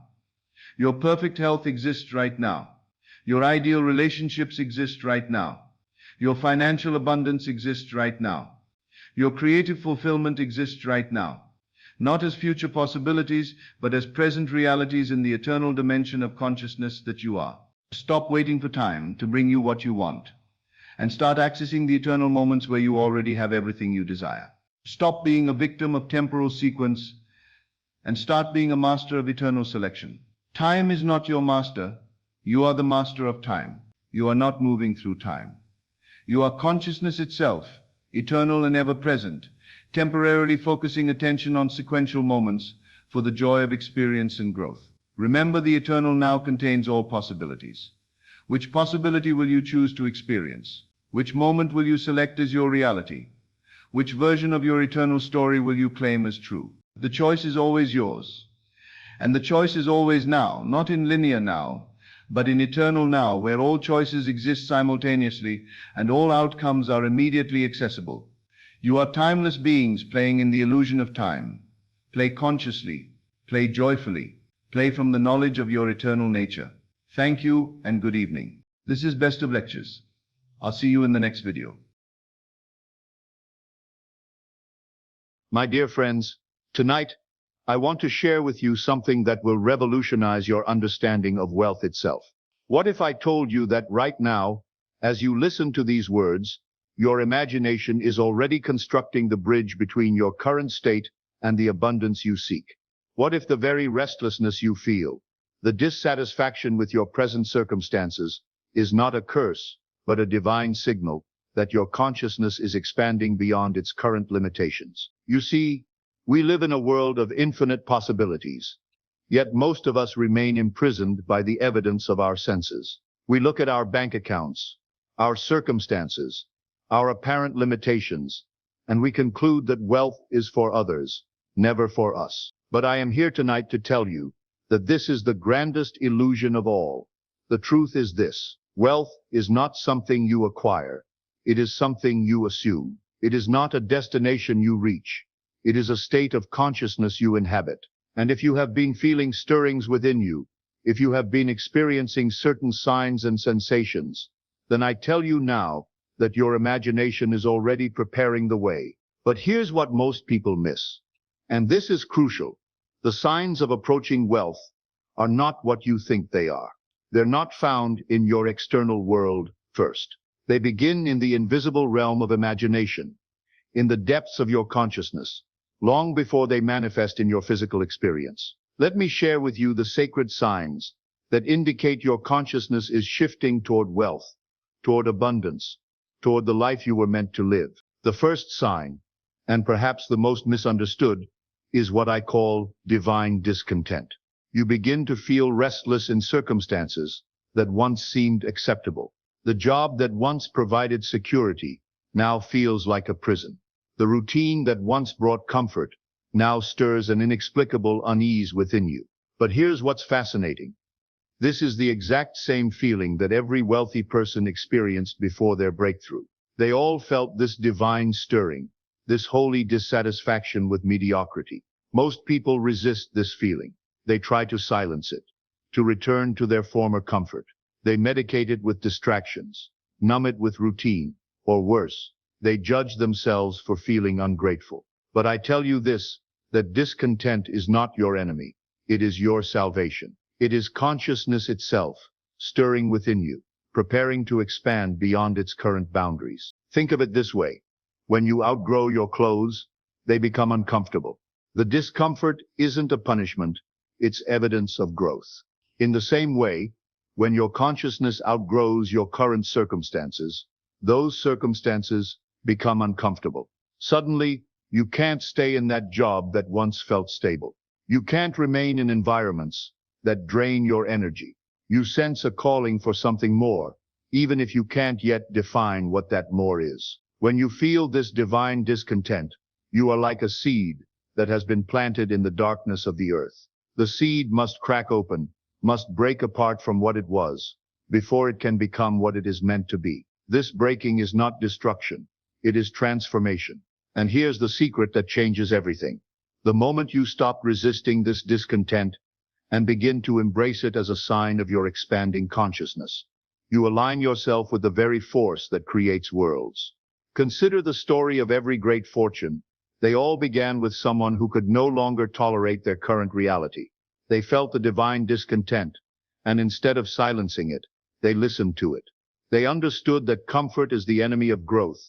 Your perfect health exists right now. Your ideal relationships exist right now. Your financial abundance exists right now. Your creative fulfillment exists right now. Not as future possibilities, but as present realities in the eternal dimension of consciousness that you are. Stop waiting for time to bring you what you want, and start accessing the eternal moments where you already have everything you desire. Stop being a victim of temporal sequence, and start being a master of eternal selection. Time is not your master. You are the master of time. You are not moving through time. You are consciousness itself, eternal and ever-present, temporarily focusing attention on sequential moments for the joy of experience and growth. Remember, the eternal now contains all possibilities. Which possibility will you choose to experience? Which moment will you select as your reality? Which version of your eternal story will you claim as true? The choice is always yours. And the choice is always now, not in linear now, but in eternal now, where all choices exist simultaneously and all outcomes are immediately accessible. You are timeless beings playing in the illusion of time. Play consciously, play joyfully, play from the knowledge of your eternal nature. Thank you and good evening. This is Best of Lectures. I'll see you in the next video. My dear friends, tonight, I want to share with you something that will revolutionize your understanding of wealth itself. What if I told you that right now, as you listen to these words, your imagination is already constructing the bridge between your current state and the abundance you seek? What if the very restlessness you feel, the dissatisfaction with your present circumstances, is not a curse, but a divine signal that your consciousness is expanding beyond its current limitations? You see, we live in a world of infinite possibilities, yet most of us remain imprisoned by the evidence of our senses. We look at our bank accounts, our circumstances, our apparent limitations, and we conclude that wealth is for others, never for us. But I am here tonight to tell you that this is the grandest illusion of all. The truth is this: wealth is not something you acquire. It is something you assume. It is not a destination you reach. It is a state of consciousness you inhabit. And if you have been feeling stirrings within you, if you have been experiencing certain signs and sensations, then I tell you now that your imagination is already preparing the way. But here's what most people miss. And this is crucial. The signs of approaching wealth are not what you think they are. They're not found in your external world first. They begin in the invisible realm of imagination, in the depths of your consciousness, long before they manifest in your physical experience. Let me share with you the sacred signs that indicate your consciousness is shifting toward wealth, toward abundance, toward the life you were meant to live. The first sign, and perhaps the most misunderstood, is what I call divine discontent. You begin to feel restless in circumstances that once seemed acceptable. The job that once provided security now feels like a prison. The routine that once brought comfort now stirs an inexplicable unease within you. But here's what's fascinating. This is the exact same feeling that every wealthy person experienced before their breakthrough. They all felt this divine stirring, this holy dissatisfaction with mediocrity. Most people resist this feeling. They try to silence it, to return to their former comfort. They medicate it with distractions, numb it with routine, or worse, they judge themselves for feeling ungrateful. But I tell you this, that discontent is not your enemy. It is your salvation. It is consciousness itself, stirring within you, preparing to expand beyond its current boundaries. Think of it this way. When you outgrow your clothes, they become uncomfortable. The discomfort isn't a punishment, it's evidence of growth. In the same way, when your consciousness outgrows your current circumstances, those circumstances become uncomfortable. Suddenly, you can't stay in that job that once felt stable. You can't remain in environments that drain your energy. You sense a calling for something more, even if you can't yet define what that more is. When you feel this divine discontent, you are like a seed that has been planted in the darkness of the earth. The seed must crack open, must break apart from what it was, before it can become what it is meant to be. This breaking is not destruction, it is transformation. And here's the secret that changes everything. The moment you stop resisting this discontent and begin to embrace it as a sign of your expanding consciousness, you align yourself with the very force that creates worlds. Consider the story of every great fortune. They all began with someone who could no longer tolerate their current reality. They felt the divine discontent, and instead of silencing it, they listened to it. They understood that comfort is the enemy of growth,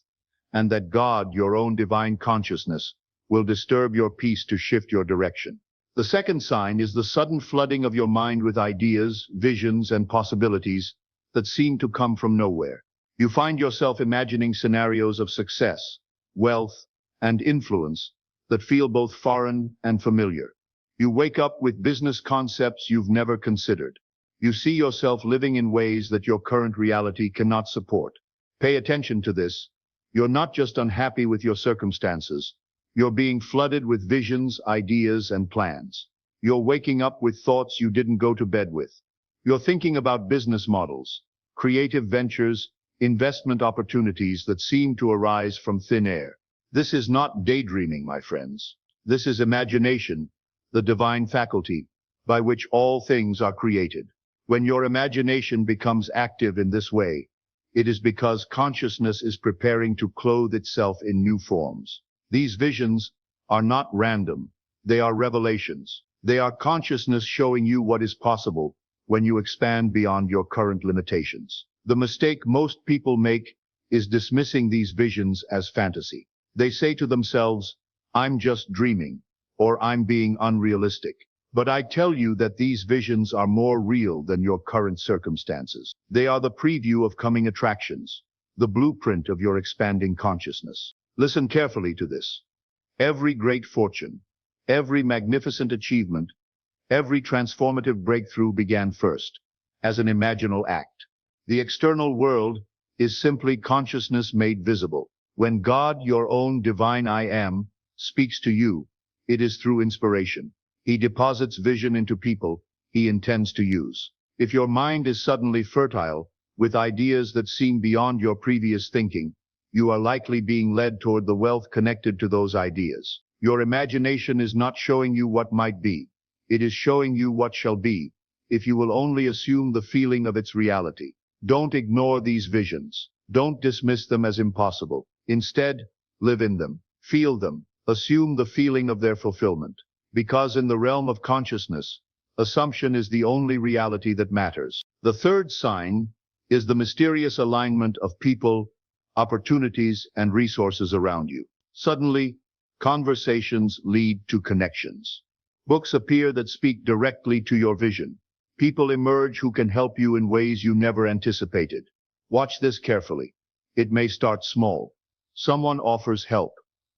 and that God, your own divine consciousness, will disturb your peace to shift your direction. The second sign is the sudden flooding of your mind with ideas, visions, and possibilities that seem to come from nowhere. You find yourself imagining scenarios of success, wealth, and influence that feel both foreign and familiar. You wake up with business concepts you've never considered. You see yourself living in ways that your current reality cannot support. Pay attention to this. You're not just unhappy with your circumstances. You're being flooded with visions, ideas, and plans. You're waking up with thoughts you didn't go to bed with. You're thinking about business models, creative ventures, investment opportunities that seem to arise from thin air. This is not daydreaming, my friends. This is imagination, the divine faculty by which all things are created. When your imagination becomes active in this way, it is because consciousness is preparing to clothe itself in new forms. These visions are not random. They are revelations. They are consciousness showing you what is possible when you expand beyond your current limitations. The mistake most people make is dismissing these visions as fantasy. They say to themselves, "I'm just dreaming," or "I'm being unrealistic." But I tell you that these visions are more real than your current circumstances. They are the preview of coming attractions, the blueprint of your expanding consciousness. Listen carefully to this. Every great fortune, every magnificent achievement, every transformative breakthrough began first as an imaginal act. The external world is simply consciousness made visible. When God, your own divine I Am, speaks to you, it is through inspiration. He deposits vision into people he intends to use. If your mind is suddenly fertile with ideas that seem beyond your previous thinking, you are likely being led toward the wealth connected to those ideas. Your imagination is not showing you what might be. It is showing you what shall be, if you will only assume the feeling of its reality. Don't ignore these visions. Don't dismiss them as impossible. Instead, live in them, feel them, assume the feeling of their fulfillment. Because in the realm of consciousness, assumption is the only reality that matters. The third sign is the mysterious alignment of people, opportunities, and resources around you. Suddenly, conversations lead to connections. Books appear that speak directly to your vision. People emerge who can help you in ways you never anticipated. Watch this carefully. It may start small. Someone offers help.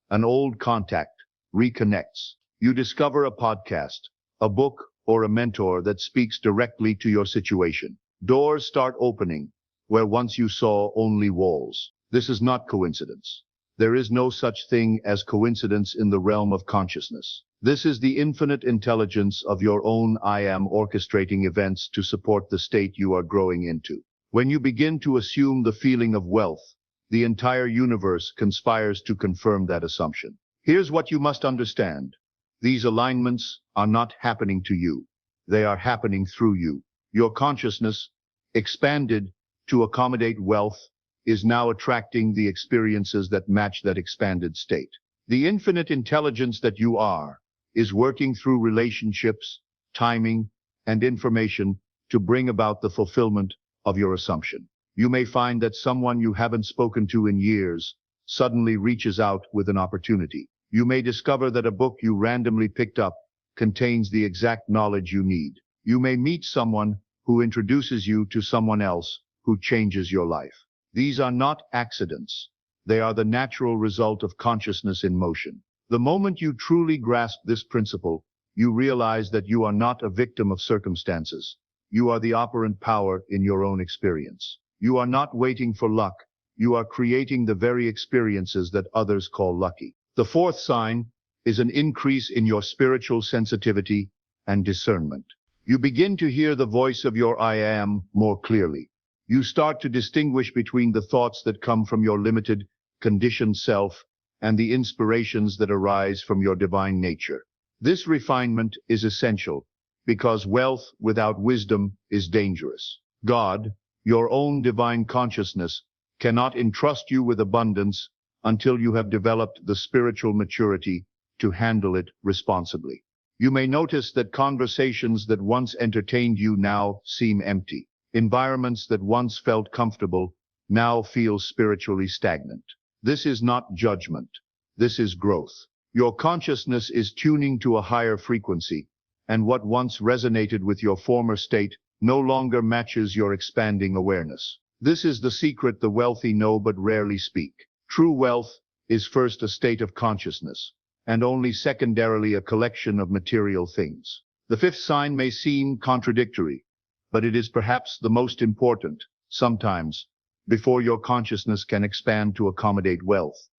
An old contact reconnects. You discover a podcast, a book, or a mentor that speaks directly to your situation. Doors start opening where once you saw only walls. This is not coincidence. There is no such thing as coincidence in the realm of consciousness. This is the infinite intelligence of your own I Am orchestrating events to support the state you are growing into. When you begin to assume the feeling of wealth, the entire universe conspires to confirm that assumption. Here's what you must understand. These alignments are not happening to you. They are happening through you. Your consciousness, expanded to accommodate wealth, is now attracting the experiences that match that expanded state. The infinite intelligence that you are is working through relationships, timing, and information to bring about the fulfillment of your assumption. You may find that someone you haven't spoken to in years suddenly reaches out with an opportunity. You may discover that a book you randomly picked up contains the exact knowledge you need. You may meet someone who introduces you to someone else who changes your life. These are not accidents. They are the natural result of consciousness in motion. The moment you truly grasp this principle, you realize that you are not a victim of circumstances. You are the operant power in your own experience. You are not waiting for luck. You are creating the very experiences that others call lucky. The fourth sign is an increase in your spiritual sensitivity and discernment. You begin to hear the voice of your I Am more clearly. You start to distinguish between the thoughts that come from your limited, conditioned self and the inspirations that arise from your divine nature. This refinement is essential because wealth without wisdom is dangerous. God, your own divine consciousness, cannot entrust you with abundance until you have developed the spiritual maturity to handle it responsibly. You may notice that conversations that once entertained you now seem empty. Environments that once felt comfortable now feel spiritually stagnant. This is not judgment. This is growth. Your consciousness is tuning to a higher frequency, and what once resonated with your former state no longer matches your expanding awareness. This is the secret the wealthy know but rarely speak. True wealth is first a state of consciousness, and only secondarily a collection of material things. The fifth sign may seem contradictory, but it is perhaps the most important. Sometimes, before your consciousness can expand to accommodate wealth.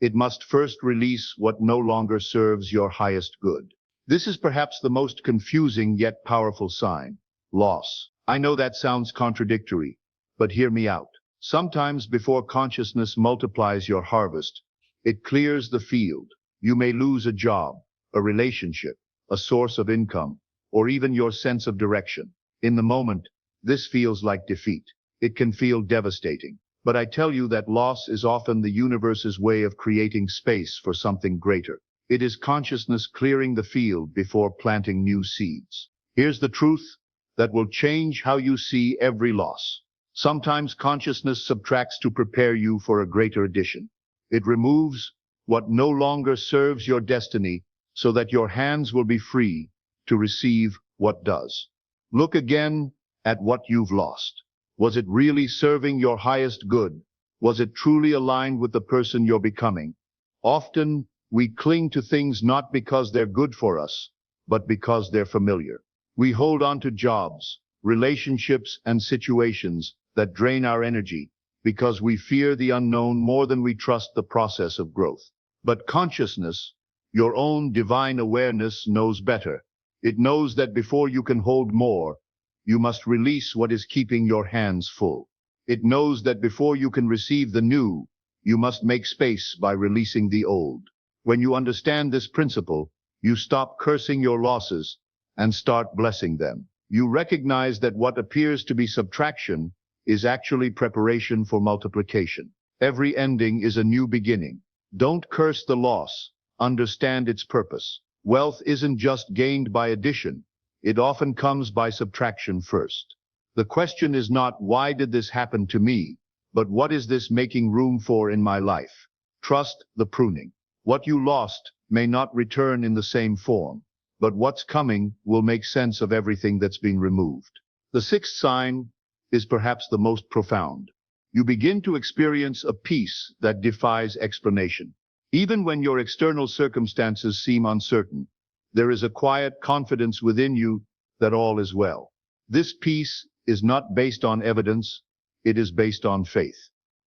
It must first release what no longer serves your highest good. This is perhaps the most confusing yet powerful sign: loss. I know that sounds contradictory, but hear me out. Sometimes before consciousness multiplies your harvest, it clears the field. You may lose a job, a relationship, a source of income, or even your sense of direction. In the moment, this feels like defeat. It can feel devastating. But I tell you that loss is often the universe's way of creating space for something greater. It is consciousness clearing the field before planting new seeds. Here's the truth that will change how you see every loss. Sometimes consciousness subtracts to prepare you for a greater addition. It removes what no longer serves your destiny so that your hands will be free to receive what does. Look again at what you've lost. Was it really serving your highest good? Was it truly aligned with the person you're becoming? Often, we cling to things not because they're good for us, but because they're familiar. We hold on to jobs, relationships, and situations that drain our energy because we fear the unknown more than we trust the process of growth. But consciousness, your own divine awareness, knows better. It knows that before you can hold more, you must release what is keeping your hands full. It knows that before you can receive the new, you must make space by releasing the old. When you understand this principle, you stop cursing your losses and start blessing them. You recognize that what appears to be subtraction is actually preparation for multiplication. Every ending is a new beginning. Don't curse the loss. Understand its purpose. Wealth isn't just gained by addition. It often comes by subtraction first. The question is not, why did this happen to me? But what is this making room for in my life? Trust the pruning. What you lost may not return in the same form, but what's coming will make sense of everything that's been removed. The sixth sign is perhaps the most profound. You begin to experience a peace that defies explanation. Even when your external circumstances seem uncertain, there is a quiet confidence within you that all is well. This peace is not based on evidence, it is based on faith.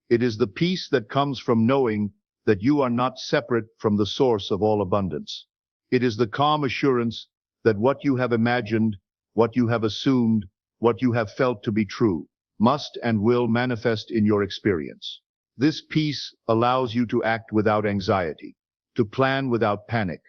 It is the peace that comes from knowing that you are not separate from the source of all abundance. It is the calm assurance that what you have imagined, what you have assumed, what you have felt to be true, must and will manifest in your experience. This peace allows you to act without anxiety, to plan without panic,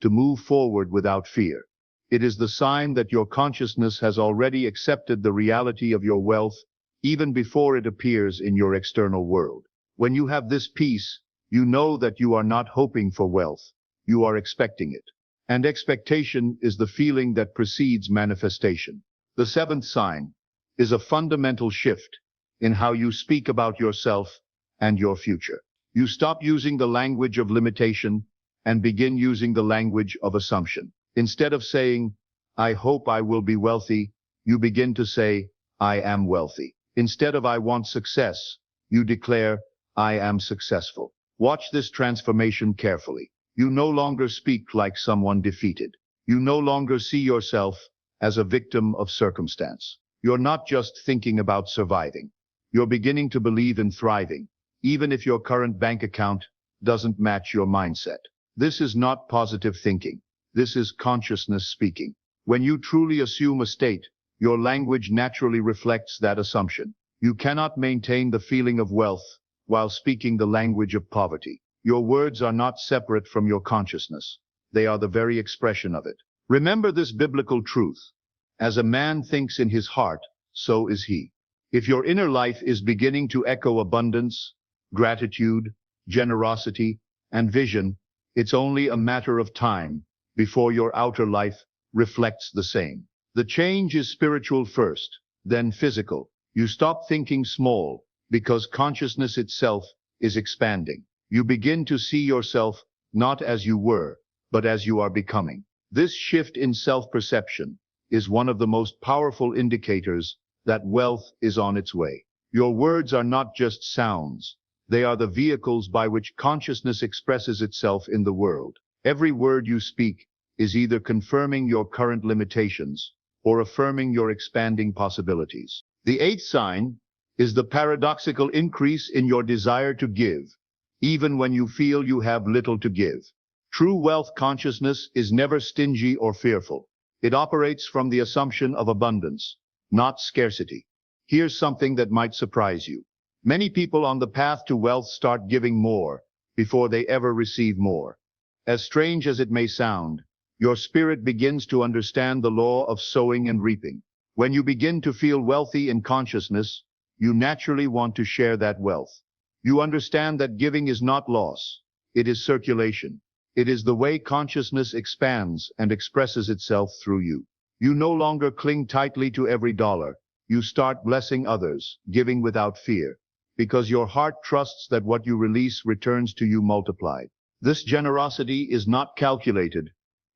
to move forward without fear. It is the sign that your consciousness has already accepted the reality of your wealth even before it appears in your external world. When you have this peace, you know that you are not hoping for wealth, you are expecting it. And expectation is the feeling that precedes manifestation. The seventh sign is a fundamental shift in how you speak about yourself and your future. You stop using the language of limitation and begin using the language of assumption. Instead of saying, "I hope I will be wealthy," you begin to say, "I am wealthy." Instead of "I want success," you declare, "I am successful." Watch this transformation carefully. You no longer speak like someone defeated. You no longer see yourself as a victim of circumstance. You're not just thinking about surviving. You're beginning to believe in thriving, even if your current bank account doesn't match your mindset. This is not positive thinking. This is consciousness speaking. When you truly assume a state, your language naturally reflects that assumption. You cannot maintain the feeling of wealth while speaking the language of poverty. Your words are not separate from your consciousness. They are the very expression of it. Remember this biblical truth. As a man thinks in his heart, so is he. If your inner life is beginning to echo abundance, gratitude, generosity, and vision, it's only a matter of time before your outer life reflects the same. The change is spiritual first, then physical. You stop thinking small because consciousness itself is expanding. You begin to see yourself not as you were, but as you are becoming. This shift in self-perception is one of the most powerful indicators that wealth is on its way. Your words are not just sounds. They are the vehicles by which consciousness expresses itself in the world. Every word you speak is either confirming your current limitations or affirming your expanding possibilities. The eighth sign is the paradoxical increase in your desire to give, even when you feel you have little to give. True wealth consciousness is never stingy or fearful. It operates from the assumption of abundance, not scarcity. Here's something that might surprise you. Many people on the path to wealth start giving more before they ever receive more. As strange as it may sound, your spirit begins to understand the law of sowing and reaping. When you begin to feel wealthy in consciousness, you naturally want to share that wealth. You understand that giving is not loss, it is circulation. It is the way consciousness expands and expresses itself through you. You no longer cling tightly to every dollar. You start blessing others, giving without fear, because your heart trusts that what you release returns to you multiplied. This generosity is not calculated.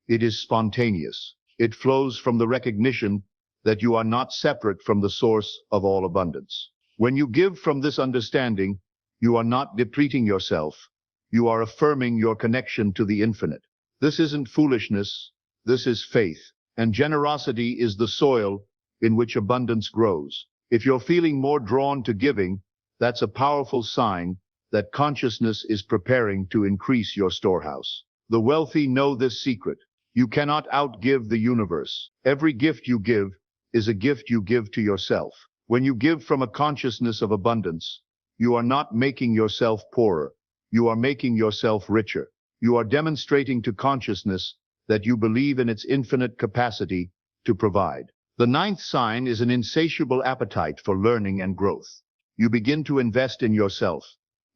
It is spontaneous. It flows from the recognition that you are not separate from the source of all abundance. When you give from this understanding, you are not depleting yourself. You are affirming your connection to the infinite. This isn't foolishness. This is faith. And generosity is the soil in which abundance grows. If you're feeling more drawn to giving, that's a powerful sign that consciousness is preparing to increase your storehouse. The wealthy know this secret. You cannot outgive the universe. Every gift you give is a gift you give to yourself. When you give from a consciousness of abundance, you are not making yourself poorer. You are making yourself richer. You are demonstrating to consciousness that you believe in its infinite capacity to provide. The ninth sign is an insatiable appetite for learning and growth. You begin to invest in yourself,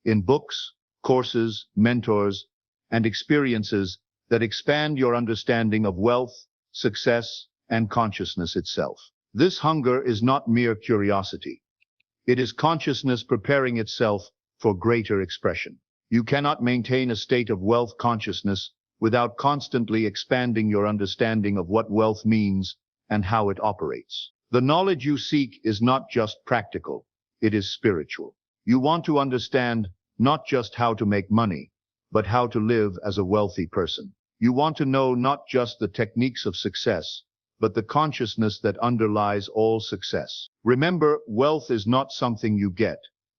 in books, courses, mentors, and experiences that expand your understanding of wealth, success, and consciousness itself. This hunger is not mere curiosity. It is consciousness preparing itself for greater expression. You cannot maintain a state of wealth consciousness without constantly expanding your understanding of what wealth means and how it operates. The knowledge you seek is not just practical, it is spiritual. You want to understand not just how to make money, but how to live as a wealthy person. You want to know not just the techniques of success, but the consciousness that underlies all success. Remember, wealth is not something you get,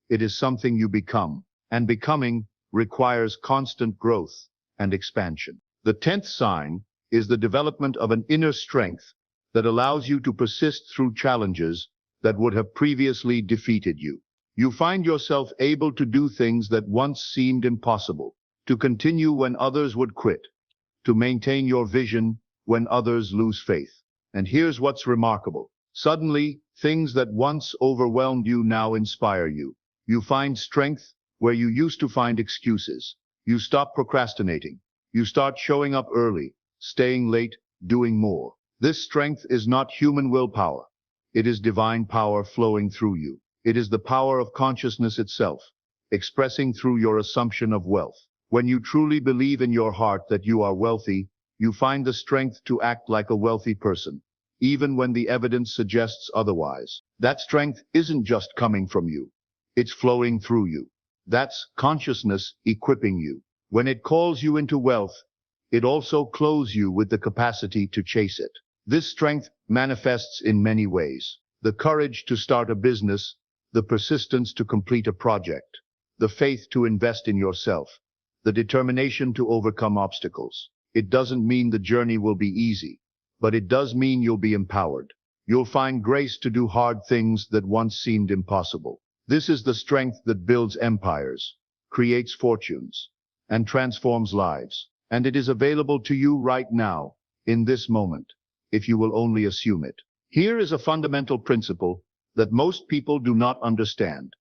it is something you become, and becoming requires constant growth and expansion. The 10th sign is the development of an inner strength that allows you to persist through challenges that would have previously defeated you. You find yourself able to do things that once seemed impossible, to continue when others would quit, to maintain your vision when others lose faith. And here's what's remarkable. Suddenly, things that once overwhelmed you now inspire you. You find strength where you used to find excuses. You stop procrastinating. You start showing up early, staying late, doing more. This strength is not human willpower. It is divine power flowing through you. It is the power of consciousness itself, expressing through your assumption of wealth. When you truly believe in your heart that you are wealthy, you find the strength to act like a wealthy person, even when the evidence suggests otherwise. That strength isn't just coming from you. It's flowing through you. That's consciousness equipping you. When it calls you into wealth, it also clothes you with the capacity to chase it. This strength manifests in many ways. The courage to start a business, the persistence to complete a project, the faith to invest in yourself, the determination to overcome obstacles. It doesn't mean the journey will be easy, but it does mean you'll be empowered. You'll find grace to do hard things that once seemed impossible. This is the strength that builds empires, creates fortunes, and transforms lives. And it is available to you right now, in this moment, if you will only assume it. Here is a fundamental principle that most people do not understand.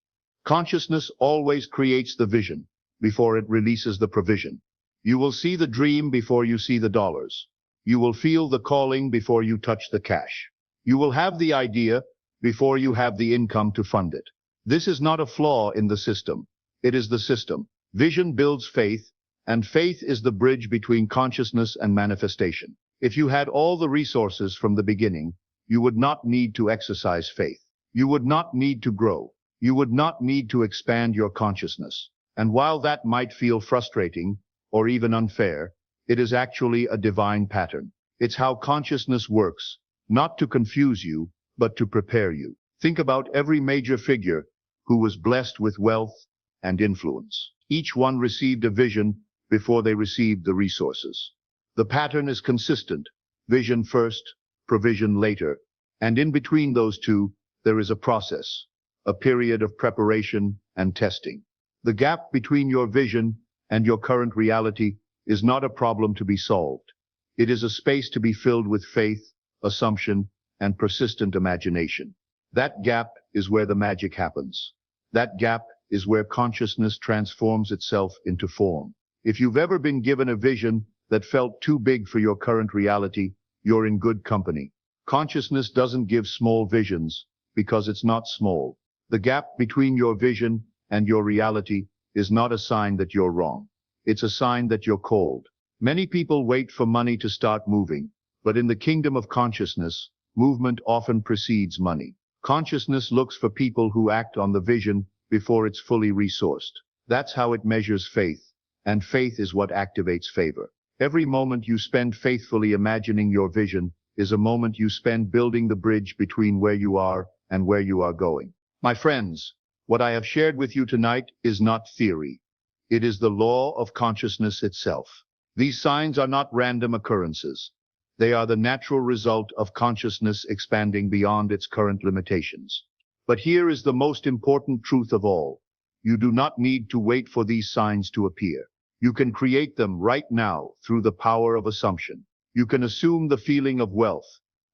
Consciousness always creates the vision before it releases the provision. You will see the dream before you see the dollars. You will feel the calling before you touch the cash. You will have the idea before you have the income to fund it. This is not a flaw in the system. It is the system. Vision builds faith, and faith is the bridge between consciousness and manifestation. If you had all the resources from the beginning, you would not need to exercise faith. You would not need to grow. You would not need to expand your consciousness. And while that might feel frustrating or even unfair, it is actually a divine pattern. It's how consciousness works, not to confuse you, but to prepare you. Think about every major figure who was blessed with wealth and influence. Each one received a vision before they received the resources. The pattern is consistent: vision first, provision later, and in between those two, there is a process, a period of preparation and testing. The gap between your vision and your current reality is not a problem to be solved. It is a space to be filled with faith, assumption, and persistent imagination. That gap is where the magic happens. That gap is where consciousness transforms itself into form. If you've ever been given a vision that felt too big for your current reality, you're in good company. Consciousness doesn't give small visions because it's not small. The gap between your vision and your reality is not a sign that you're wrong. It's a sign that you're called. Many people wait for money to start moving, but in the kingdom of consciousness, movement often precedes money. Consciousness looks for people who act on the vision before it's fully resourced. That's how it measures faith, and faith is what activates favor. Every moment you spend faithfully imagining your vision is a moment you spend building the bridge between where you are and where you are going. My friends, what I have shared with you tonight is not theory. It is the law of consciousness itself. These signs are not random occurrences. They are the natural result of consciousness expanding beyond its current limitations. But here is the most important truth of all. You do not need to wait for these signs to appear. You can create them right now through the power of assumption. You can assume the feeling of wealth,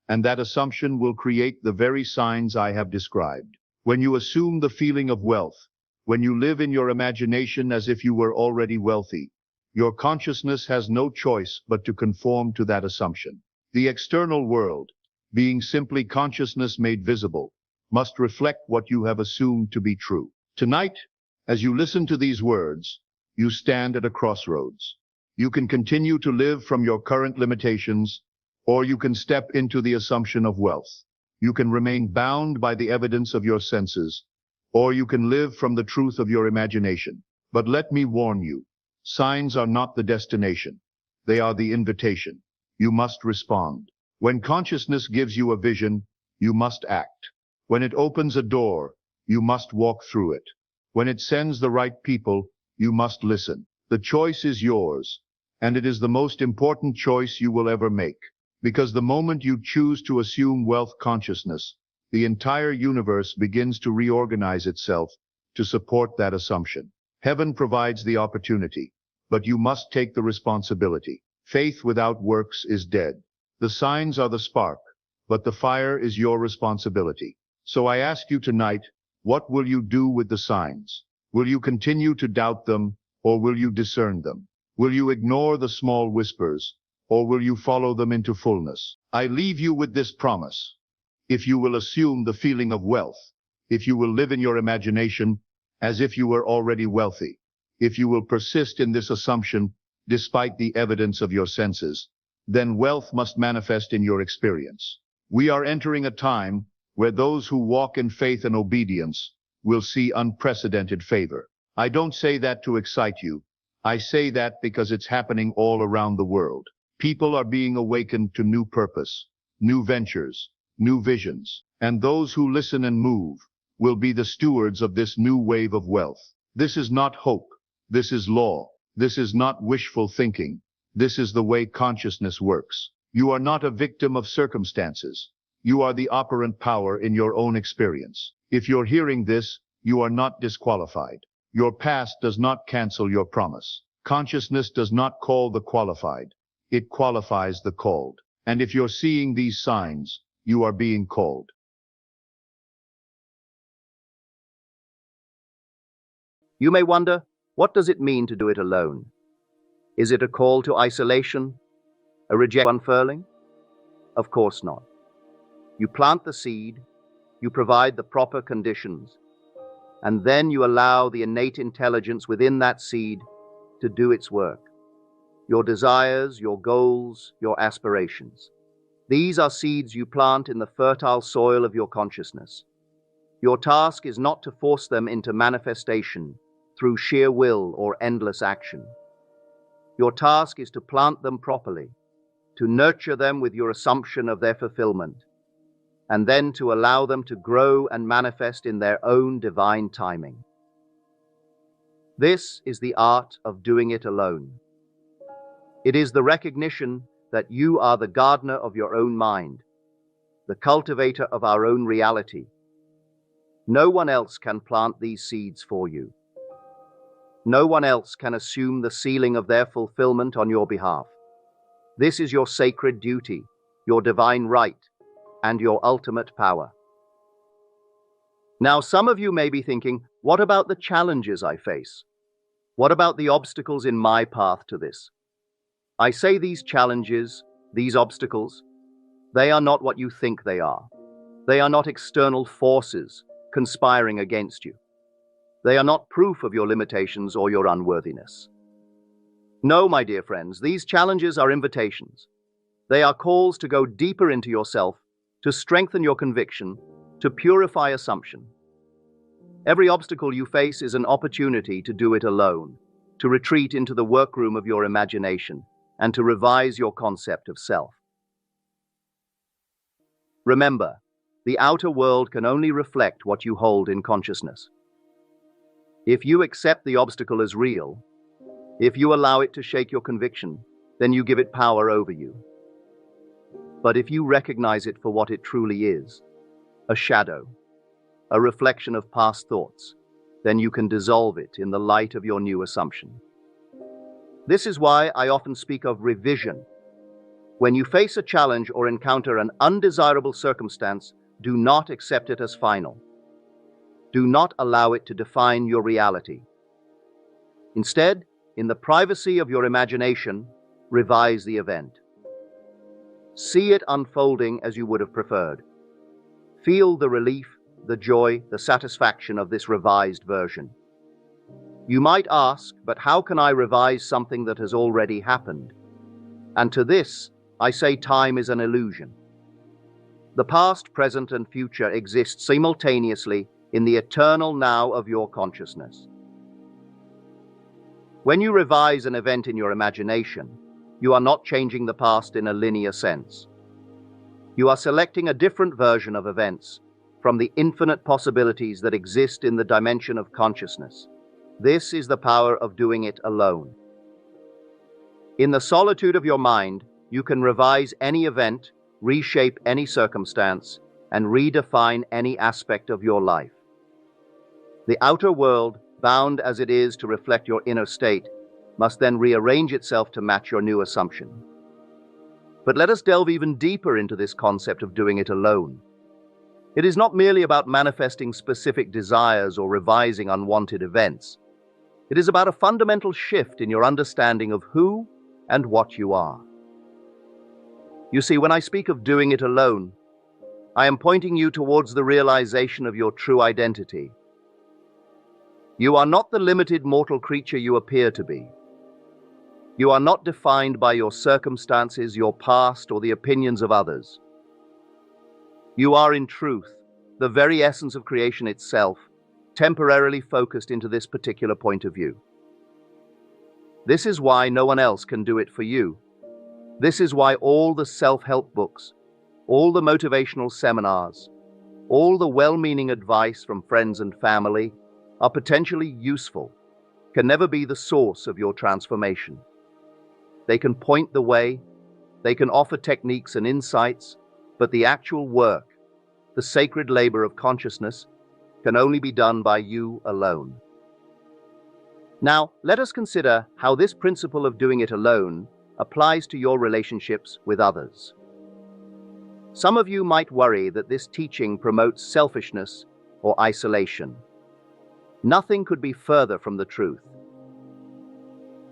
and that assumption will create the very signs I have described. When you assume the feeling of wealth, when you live in your imagination as if you were already wealthy, your consciousness has no choice but to conform to that assumption. The external world, being simply consciousness made visible, must reflect what you have assumed to be true. Tonight, as you listen to these words, you stand at a crossroads. You can continue to live from your current limitations, or you can step into the assumption of wealth. You can remain bound by the evidence of your senses, or you can live from the truth of your imagination. But let me warn you, signs are not the destination. They are the invitation. You must respond. When consciousness gives you a vision, you must act. When it opens a door, you must walk through it. When it sends the right people, you must listen. The choice is yours, and it is the most important choice you will ever make. Because the moment you choose to assume wealth consciousness, the entire universe begins to reorganize itself to support that assumption. Heaven provides the opportunity, but you must take the responsibility. Faith without works is dead. The signs are the spark, but the fire is your responsibility. So I ask you tonight, what will you do with the signs? Will you continue to doubt them, or will you discern them? Will you ignore the small whispers, or will you follow them into fullness? I leave you with this promise. If you will assume the feeling of wealth, if you will live in your imagination as if you were already wealthy, if you will persist in this assumption despite the evidence of your senses, then wealth must manifest in your experience. We are entering a time where those who walk in faith and obedience will see unprecedented favor. I don't say that to excite you. I say that because it's happening all around the world. People are being awakened to new purpose, new ventures, new visions, and those who listen and move will be the stewards of this new wave of wealth. This is not hope. This is law. This is not wishful thinking. This is the way consciousness works. You are not a victim of circumstances. You are the operant power in your own experience. If you're hearing this, you are not disqualified. Your past does not cancel your promise. Consciousness does not call the qualified. It qualifies the called. And if you're seeing these signs, you are being called. You may wonder, what does it mean to do it alone? Is it a call to isolation? A reject unfurling? Of course not. You plant the seed, you provide the proper conditions, and then you allow the innate intelligence within that seed to do its work. Your desires, your goals, your aspirations. These are seeds you plant in the fertile soil of your consciousness. Your task is not to force them into manifestation through sheer will or endless action. Your task is to plant them properly, to nurture them with your assumption of their fulfillment, and then to allow them to grow and manifest in their own divine timing. This is the art of doing it alone. It is the recognition that you are the gardener of your own mind, the cultivator of our own reality. No one else can plant these seeds for you. No one else can assume the sealing of their fulfillment on your behalf. This is your sacred duty, your divine right, and your ultimate power. Now, some of you may be thinking, what about the challenges I face? What about the obstacles in my path to this? I say these challenges, these obstacles, they are not what you think they are. They are not external forces conspiring against you. They are not proof of your limitations or your unworthiness. No, my dear friends, these challenges are invitations. They are calls to go deeper into yourself, to strengthen your conviction, to purify assumption. Every obstacle you face is an opportunity to do it alone, to retreat into the workroom of your imagination, and to revise your concept of self. Remember, the outer world can only reflect what you hold in consciousness. If you accept the obstacle as real, if you allow it to shake your conviction, then you give it power over you. But if you recognize it for what it truly is, a shadow, a reflection of past thoughts, then you can dissolve it in the light of your new assumption. This is why I often speak of revision. When you face a challenge or encounter an undesirable circumstance, do not accept it as final. Do not allow it to define your reality. Instead, in the privacy of your imagination, revise the event. See it unfolding as you would have preferred. Feel the relief, the joy, the satisfaction of this revised version. You might ask, but how can I revise something that has already happened? And to this, I say time is an illusion. The past, present, and future exist simultaneously in the eternal now of your consciousness. When you revise an event in your imagination, you are not changing the past in a linear sense. You are selecting a different version of events from the infinite possibilities that exist in the dimension of consciousness. This is the power of doing it alone. In the solitude of your mind, you can revise any event, reshape any circumstance, and redefine any aspect of your life. The outer world, bound as it is to reflect your inner state, must then rearrange itself to match your new assumption. But let us delve even deeper into this concept of doing it alone. It is not merely about manifesting specific desires or revising unwanted events. It is about a fundamental shift in your understanding of who and what you are. You see, when I speak of doing it alone, I am pointing you towards the realization of your true identity. You are not the limited mortal creature you appear to be. You are not defined by your circumstances, your past, or the opinions of others. You are, in truth, the very essence of creation itself, temporarily focused into this particular point of view. This is why no one else can do it for you. This is why all the self-help books, all the motivational seminars, all the well-meaning advice from friends and family are potentially useful, can never be the source of your transformation. They can point the way, they can offer techniques and insights, but the actual work, the sacred labor of consciousness, can only be done by you alone. Now, let us consider how this principle of doing it alone applies to your relationships with others. Some of you might worry that this teaching promotes selfishness or isolation. Nothing could be further from the truth.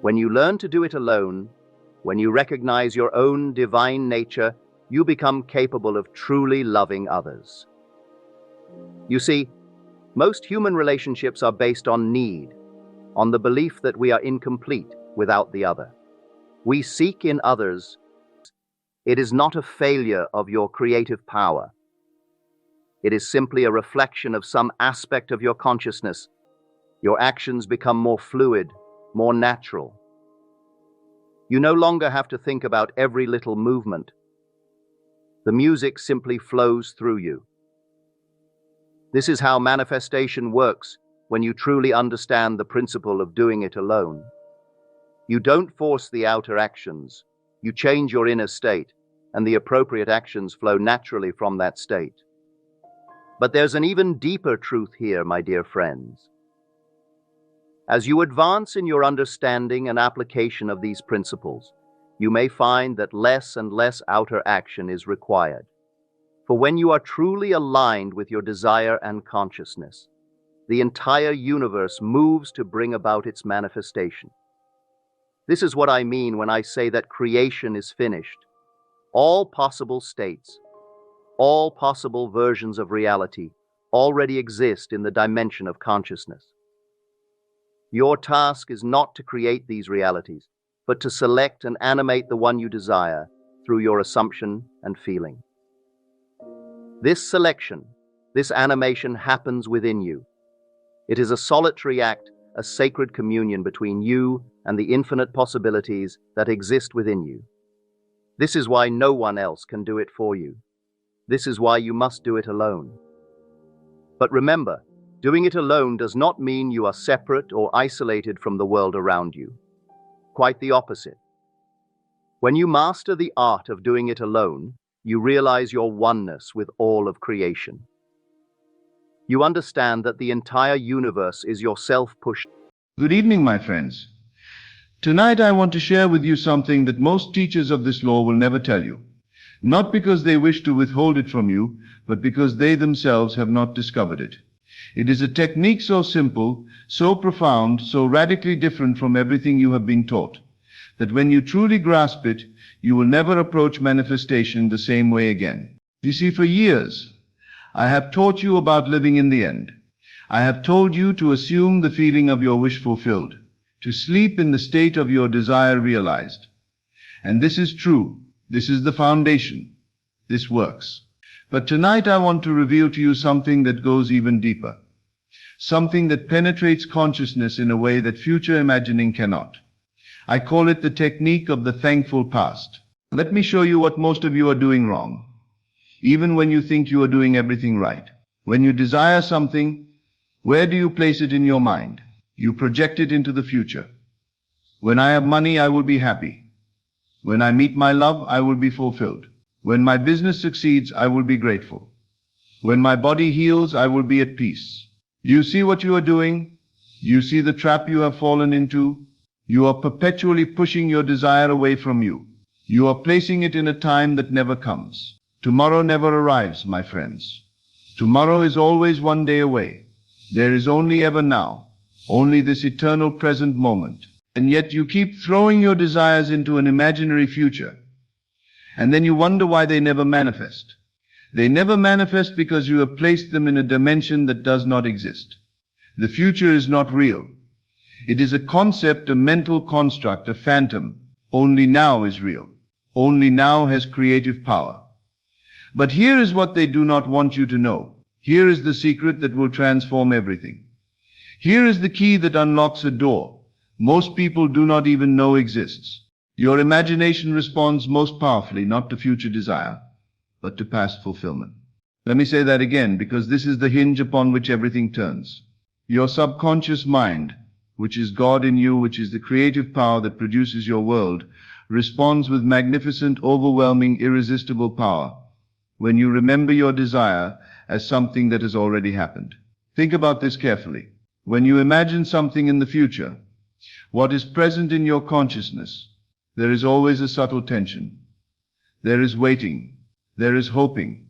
When you learn to do it alone, when you recognize your own divine nature, you become capable of truly loving others. You see, most human relationships are based on need, on the belief that we are incomplete without the other. We seek in others. It is not a failure of your creative power. It is simply a reflection of some aspect of your consciousness. Your actions become more fluid, more natural. You no longer have to think about every little movement. The music simply flows through you. This is how manifestation works when you truly understand the principle of doing it alone. You don't force the outer actions. You change your inner state, and the appropriate actions flow naturally from that state. But there's an even deeper truth here, my dear friends. As you advance in your understanding and application of these principles, you may find that less and less outer action is required. For when you are truly aligned with your desire and consciousness, the entire universe moves to bring about its manifestation. This is what I mean when I say that creation is finished. All possible states, all possible versions of reality already exist in the dimension of consciousness. Your task is not to create these realities, but to select and animate the one you desire through your assumption and feeling. This selection, this animation happens within you. It is a solitary act, a sacred communion between you and the infinite possibilities that exist within you. This is why no one else can do it for you. This is why you must do it alone. But remember, doing it alone does not mean you are separate or isolated from the world around you. Quite the opposite. When you master the art of doing it alone, you realize your oneness with all of creation. You understand that the entire universe is yourself pushed. Good evening, my friends. Tonight I want to share with you something that most teachers of this law will never tell you. Not because they wish to withhold it from you, but because they themselves have not discovered it. It is a technique so simple, so profound, so radically different from everything you have been taught, that when you truly grasp it, you will never approach manifestation the same way again. You see, for years, I have taught you about living in the end. I have told you to assume the feeling of your wish fulfilled, to sleep in the state of your desire realized. And this is true. This is the foundation. This works. But tonight I want to reveal to you something that goes even deeper. Something that penetrates consciousness in a way that future imagining cannot. I call it the technique of the thankful past. Let me show you what most of you are doing wrong. Even when you think you are doing everything right. When you desire something, where do you place it in your mind? You project it into the future. When I have money, I will be happy. When I meet my love, I will be fulfilled. When my business succeeds, I will be grateful. When my body heals, I will be at peace. You see what you are doing? You see the trap you have fallen into? You are perpetually pushing your desire away from you. You are placing it in a time that never comes. Tomorrow never arrives, my friends. Tomorrow is always one day away. There is only ever now, only this eternal present moment. And yet you keep throwing your desires into an imaginary future. And then you wonder why they never manifest. They never manifest because you have placed them in a dimension that does not exist. The future is not real. It is a concept, a mental construct, a phantom. Only now is real. Only now has creative power. But here is what they do not want you to know. Here is the secret that will transform everything. Here is the key that unlocks a door most people do not even know exists. Your imagination responds most powerfully not to future desire, but to past fulfillment. Let me say that again, because this is the hinge upon which everything turns. Your subconscious mind, which is God in you, which is the creative power that produces your world, responds with magnificent, overwhelming, irresistible power when you remember your desire as something that has already happened. Think about this carefully. When you imagine something in the future, what is present in your consciousness, there is always a subtle tension. There is waiting. There is hoping.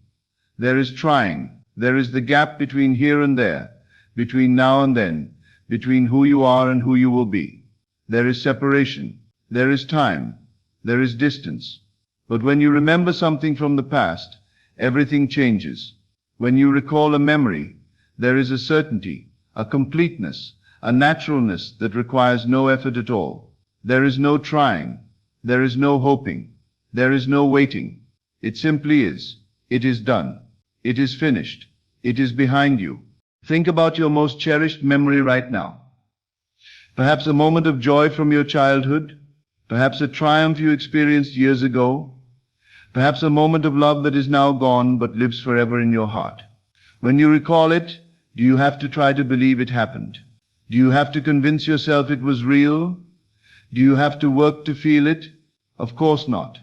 There is trying. There is the gap between here and there, between now and then, between who you are and who you will be. There is separation. There is time. There is distance. But when you remember something from the past, everything changes. When you recall a memory, there is a certainty, a completeness, a naturalness that requires no effort at all. There is no trying. There is no hoping. There is no waiting. It simply is. It is done. It is finished. It is behind you. Think about your most cherished memory right now. Perhaps a moment of joy from your childhood. Perhaps a triumph you experienced years ago. Perhaps a moment of love that is now gone but lives forever in your heart. When you recall it, do you have to try to believe it happened? Do you have to convince yourself it was real? Do you have to work to feel it? Of course not.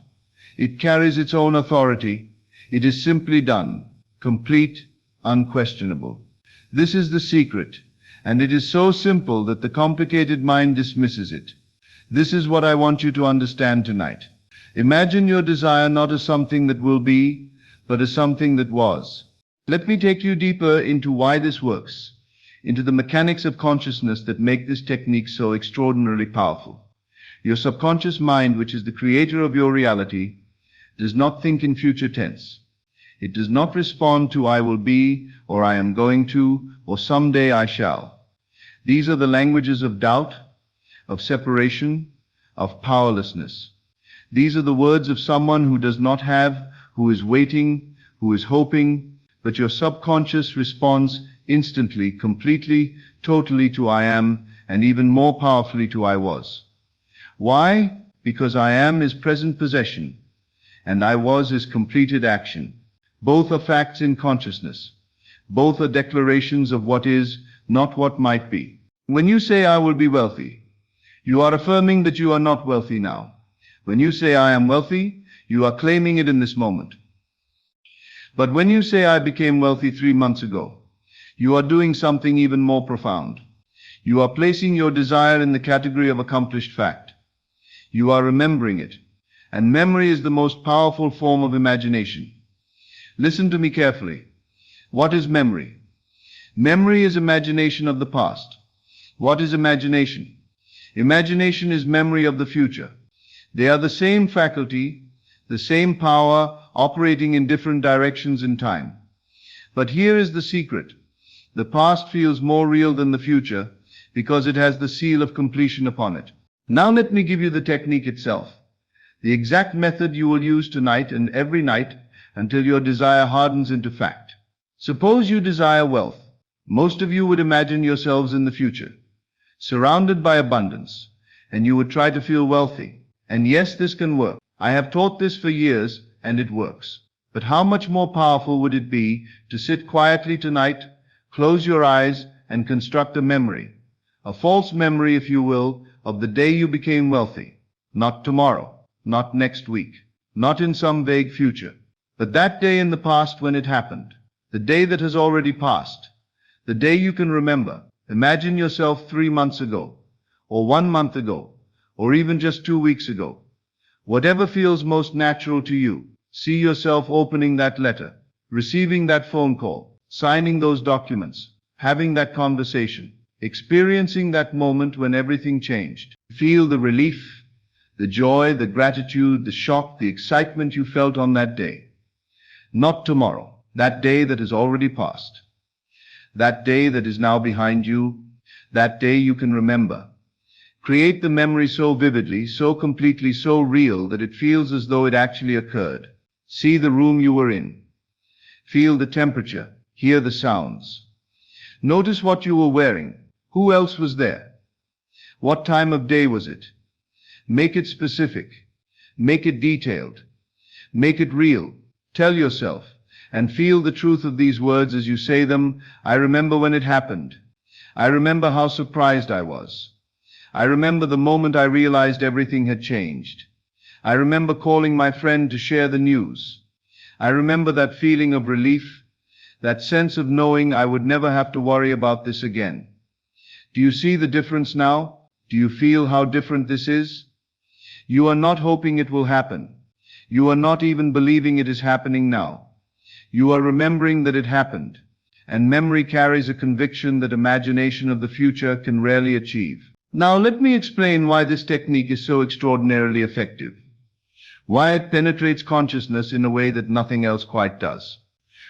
It carries its own authority. It is simply done, complete, unquestionable. This is the secret, and it is so simple that the complicated mind dismisses it. This is what I want you to understand tonight. Imagine your desire not as something that will be, but as something that was. Let me take you deeper into why this works, into the mechanics of consciousness that make this technique so extraordinarily powerful. Your subconscious mind, which is the creator of your reality, does not think in future tense. It does not respond to I will be, or I am going to, or someday I shall. These are the languages of doubt, of separation, of powerlessness. These are the words of someone who does not have, who is waiting, who is hoping, but your subconscious responds instantly, completely, totally to I am, and even more powerfully to I was. Why? Because I am is present possession, and I was is completed action. Both are facts in consciousness. Both are declarations of what is, not what might be. When you say I will be wealthy, you are affirming that you are not wealthy now. When you say I am wealthy, you are claiming it in this moment. But when you say I became wealthy 3 months ago, you are doing something even more profound. You are placing your desire in the category of accomplished fact. You are remembering it. And memory is the most powerful form of imagination. Listen to me carefully. What is memory? Memory is imagination of the past. What is imagination? Imagination is memory of the future. They are the same faculty, the same power, operating in different directions in time. But here is the secret. The past feels more real than the future because it has the seal of completion upon it. Now let me give you the technique itself, the exact method you will use tonight and every night until your desire hardens into fact. Suppose you desire wealth. Most of you would imagine yourselves in the future, surrounded by abundance, and you would try to feel wealthy. And yes, this can work. I have taught this for years, and it works. But how much more powerful would it be to sit quietly tonight, close your eyes, and construct a memory, a false memory, if you will, of the day you became wealthy. Not tomorrow, not next week, not in some vague future, but that day in the past when it happened, the day that has already passed, the day you can remember. Imagine yourself 3 months ago, or 1 month ago, or even just 2 weeks ago. Whatever feels most natural to you, see yourself opening that letter, receiving that phone call, signing those documents, having that conversation, experiencing that moment when everything changed. Feel the relief, the joy, the gratitude, the shock, the excitement you felt on that day. Not tomorrow, that day that has already passed. That day that is now behind you, that day you can remember. Create the memory so vividly, so completely, so real that it feels as though it actually occurred. See the room you were in. Feel the temperature, hear the sounds. Notice what you were wearing. Who else was there? What time of day was it? Make it specific. Make it detailed. Make it real. Tell yourself and feel the truth of these words as you say them. I remember when it happened. I remember how surprised I was. I remember the moment I realized everything had changed. I remember calling my friend to share the news. I remember that feeling of relief, that sense of knowing I would never have to worry about this again. Do you see the difference now? Do you feel how different this is? You are not hoping it will happen. You are not even believing it is happening now. You are remembering that it happened, and memory carries a conviction that imagination of the future can rarely achieve. Now let me explain why this technique is so extraordinarily effective, why it penetrates consciousness in a way that nothing else quite does.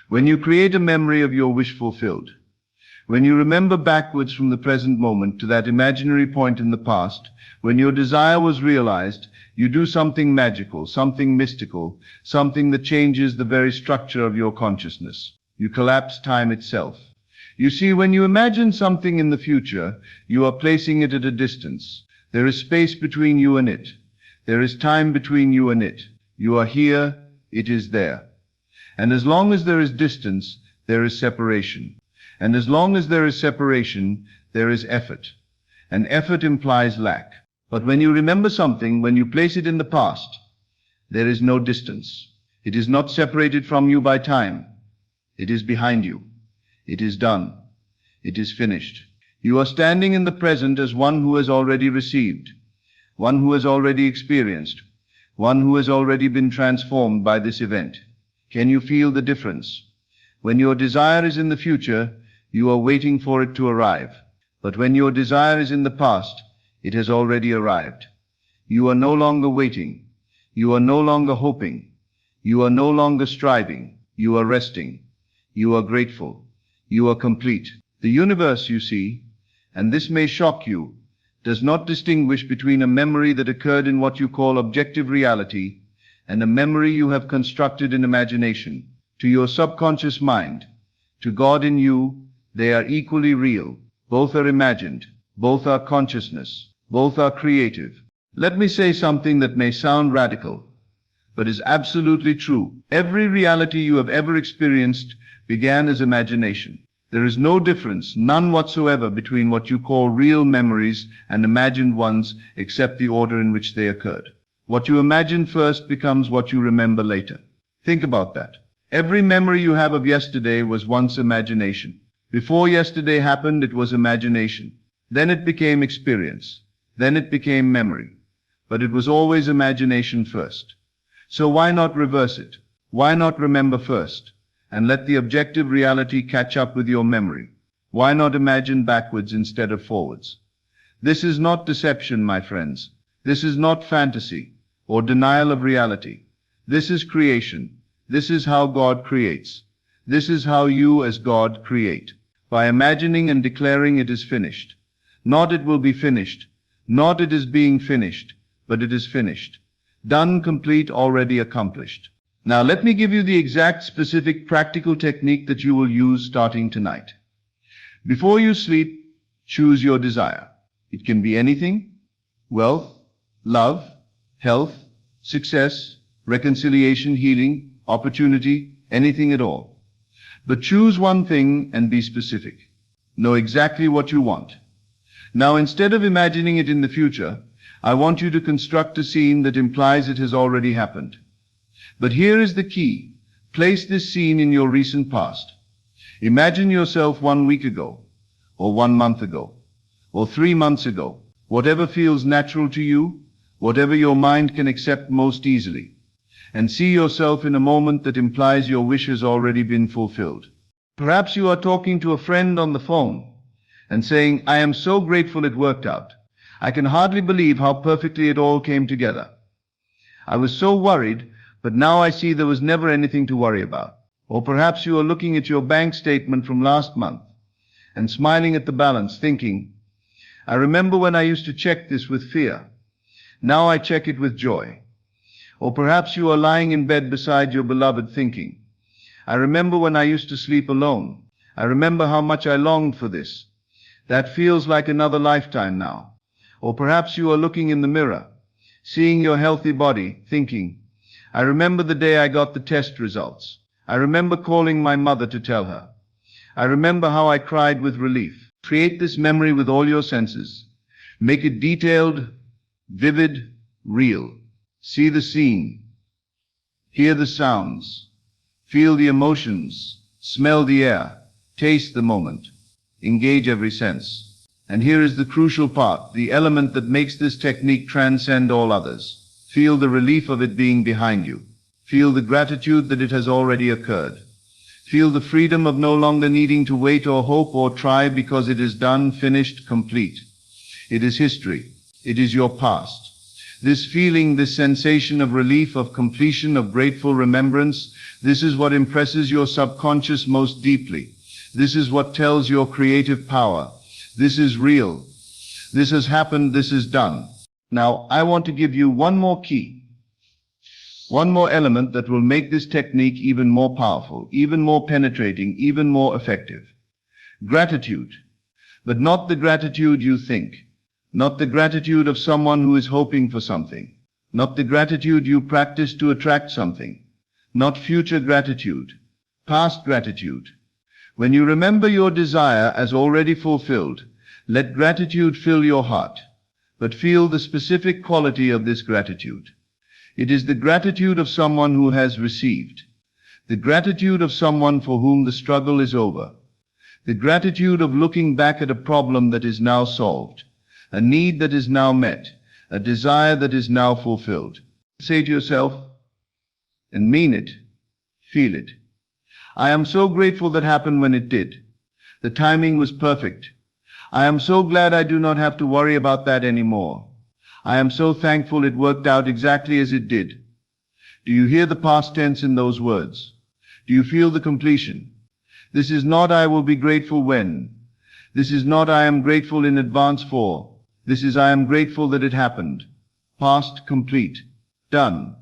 When you create a memory of your wish fulfilled, when you remember backwards from the present moment to that imaginary point in the past, when your desire was realized, you do something magical, something mystical, something that changes the very structure of your consciousness. You collapse time itself. You see, when you imagine something in the future, you are placing it at a distance. There is space between you and it. There is time between you and it. You are here, It is there. And as long as there is distance, there is separation. And as long as there is separation, there is effort. And effort implies lack. But when you remember something, when you place it in the past, there is no distance. It is not separated from you by time. It is behind you. It is done. It is finished. You are standing in the present as one who has already received, one who has already experienced, one who has already been transformed by this event. Can you feel the difference? When your desire is in the future, you are waiting for it to arrive. But when your desire is in the past, it has already arrived. You are no longer waiting. You are no longer hoping. You are no longer striving. You are resting. You are grateful. You are complete. The universe, you see, and this may shock you, does not distinguish between a memory that occurred in what you call objective reality and a memory you have constructed in imagination. To your subconscious mind, to God in you, they are equally real. Both are imagined. Both are consciousness. Both are creative. Let me say something that may sound radical, but is absolutely true. Every reality you have ever experienced began as imagination. There is no difference, none whatsoever, between what you call real memories and imagined ones, except the order in which they occurred. What you imagine first becomes what you remember later. Think about that. Every memory you have of yesterday was once imagination. Before yesterday happened, it was imagination. Then it became experience. Then it became memory. But it was always imagination first. So why not reverse it? Why not remember first and let the objective reality catch up with your memory? Why not imagine backwards instead of forwards? This is not deception, my friends. This is not fantasy or denial of reality. This is creation. This is how God creates. This is how you as God create. By imagining and declaring it is finished. Not it will be finished. Not it is being finished, but it is finished. Done, complete, already accomplished. Now let me give you the exact, specific, practical technique that you will use starting tonight. Before you sleep, choose your desire. It can be anything: wealth, love, health, success, reconciliation, healing, opportunity, anything at all. But choose one thing and be specific. Know exactly what you want. Now, instead of imagining it in the future, I want you to construct a scene that implies it has already happened. But here is the key. Place this scene in your recent past. Imagine yourself 1 week ago, or 1 month ago, or 3 months ago, whatever feels natural to you, whatever your mind can accept most easily, and see yourself in a moment that implies your wish has already been fulfilled. Perhaps you are talking to a friend on the phone and saying, "I am so grateful it worked out. I can hardly believe how perfectly it all came together. I was so worried, but now I see there was never anything to worry about." Or perhaps you are looking at your bank statement from last month and smiling at the balance, thinking, "I remember when I used to check this with fear. Now I check it with joy." Or perhaps you are lying in bed beside your beloved thinking, "I remember when I used to sleep alone. I remember how much I longed for this. That feels like another lifetime now." Or perhaps you are looking in the mirror, seeing your healthy body, thinking, "I remember the day I got the test results. I remember calling my mother to tell her. I remember how I cried with relief." Create this memory with all your senses. Make it detailed, vivid, real. See the scene. Hear the sounds. Feel the emotions. Smell the air. Taste the moment. Engage every sense. And here is the crucial part, the element that makes this technique transcend all others. Feel the relief of it being behind you. Feel the gratitude that it has already occurred. Feel the freedom of no longer needing to wait or hope or try, because it is done, finished, complete. It is history. It is your past. This feeling, this sensation of relief, of completion, of grateful remembrance, this is what impresses your subconscious most deeply. This is what tells your creative power. This is real. This has happened. This is done. Now, I want to give you one more key, one more element that will make this technique even more powerful, even more penetrating, even more effective. Gratitude. But not the gratitude you think. Not the gratitude of someone who is hoping for something. Not the gratitude you practice to attract something. not future gratitude, past gratitude. When you remember your desire as already fulfilled, let gratitude fill your heart, but feel the specific quality of this gratitude. It is the gratitude of someone who has received, the gratitude of someone for whom the struggle is over, the gratitude of looking back at a problem that is now solved, a need that is now met, a desire that is now fulfilled. Say to yourself, and mean it, feel it. I am so grateful that happened when it did. The timing was perfect. I am so glad I do not have to worry about that anymore. I am so thankful it worked out exactly as it did. Do you hear the past tense in those words? Do you feel the completion? This is not I will be grateful when. This is not I am grateful in advance for. This is I am grateful that it happened. Past complete. Done.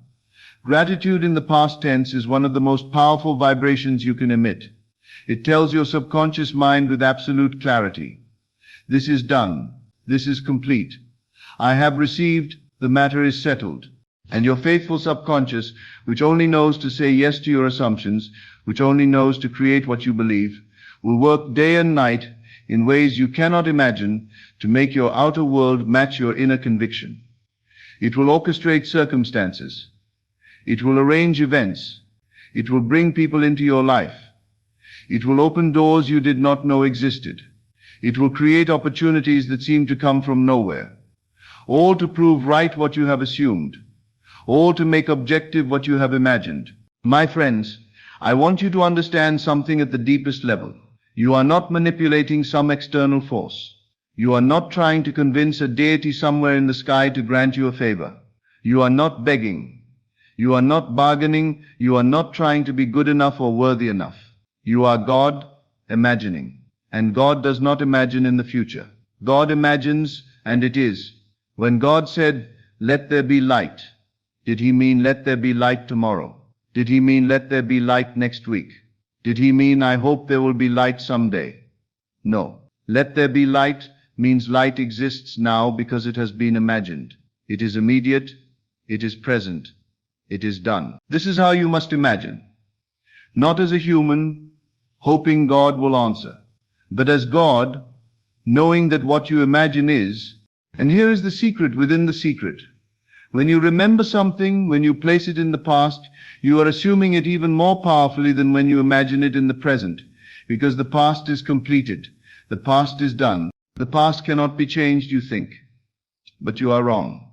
Gratitude in the past tense is one of the most powerful vibrations you can emit. It tells your subconscious mind with absolute clarity. This is done. This is complete. I have received. The matter is settled. And your faithful subconscious, which only knows to say yes to your assumptions, which only knows to create what you believe, will work day and night in ways you cannot imagine to make your outer world match your inner conviction. It will orchestrate circumstances. It will arrange events. It will bring people into your life. It will open doors you did not know existed. It will create opportunities that seem to come from nowhere. All to prove right what you have assumed. All to make objective what you have imagined. My friends, I want you to understand something at the deepest level. You are not manipulating some external force. You are not trying to convince a deity somewhere in the sky to grant you a favor. You are not begging. You are not bargaining. You are not trying to be good enough or worthy enough. You are God imagining. And God does not imagine in the future. God imagines, and it is. When God said, "Let there be light," did he mean let there be light tomorrow? Did he mean let there be light next week? Did he mean I hope there will be light someday? No. Let there be light means light exists now because it has been imagined. It is immediate. It is present. It is done. This is how you must imagine. Not as a human, hoping God will answer, but as God, knowing that what you imagine is. And here is the secret within the secret. When you remember something, when you place it in the past, you are assuming it even more powerfully than when you imagine it in the present, because the past is completed. The past is done. The past cannot be changed, you think. But you are wrong.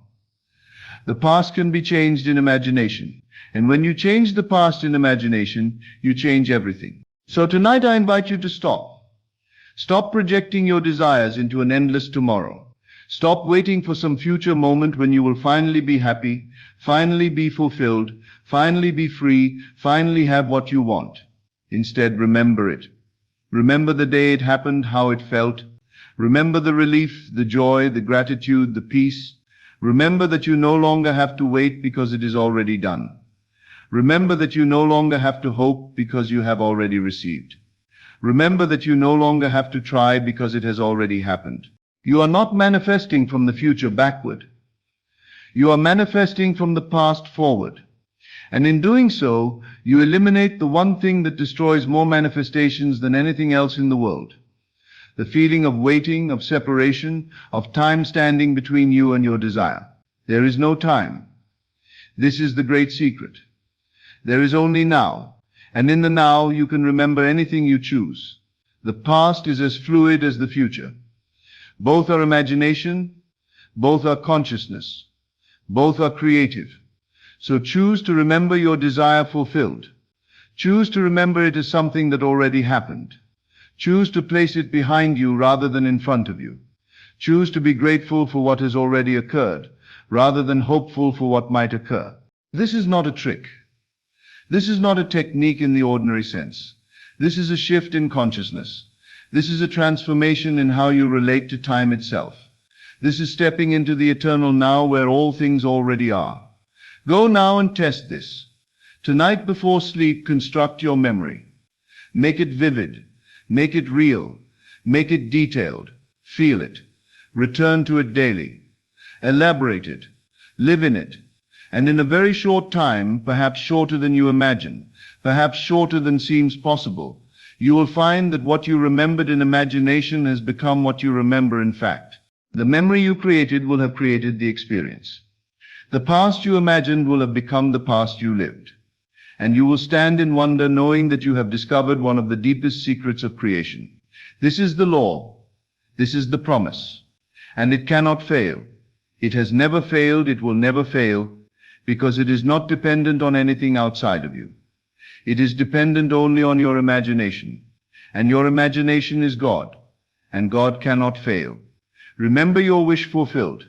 The past can be changed in imagination. And when you change the past in imagination, you change everything. So tonight I invite you to stop. Stop projecting your desires into an endless tomorrow. Stop waiting for some future moment when you will finally be happy, finally be fulfilled, finally be free, finally have what you want. Instead, remember it. Remember the day it happened, how it felt. Remember the relief, the joy, the gratitude, the peace. Remember that you no longer have to wait because it is already done. Remember that you no longer have to hope because you have already received. Remember that you no longer have to try because it has already happened. You are not manifesting from the future backward. You are manifesting from the past forward. And in doing so, you eliminate the one thing that destroys more manifestations than anything else in the world. The feeling of waiting, of separation, of time standing between you and your desire. There is no time. This is the great secret. There is only now. And in the now, you can remember anything you choose. The past is as fluid as the future. Both are imagination, both are consciousness, both are creative. So choose to remember your desire fulfilled. Choose to remember it as something that already happened. Choose to place it behind you rather than in front of you. Choose to be grateful for what has already occurred, rather than hopeful for what might occur. This is not a trick. This is not a technique in the ordinary sense. This is a shift in consciousness. This is a transformation in how you relate to time itself. This is stepping into the eternal now where all things already are. Go now and test this. Tonight before sleep, construct your memory. Make it vivid. Make it real. Make it detailed. Feel it. Return to it daily. Elaborate it. Live in it. And in a very short time, perhaps shorter than you imagine, perhaps shorter than seems possible, you will find that what you remembered in imagination has become what you remember in fact. The memory you created will have created the experience. The past you imagined will have become the past you lived. And you will stand in wonder knowing that you have discovered one of the deepest secrets of creation. This is the law. This is the promise. And it cannot fail. It has never failed. It will never fail, because it is not dependent on anything outside of you. It is dependent only on your imagination. And your imagination is God. And God cannot fail. Remember your wish fulfilled.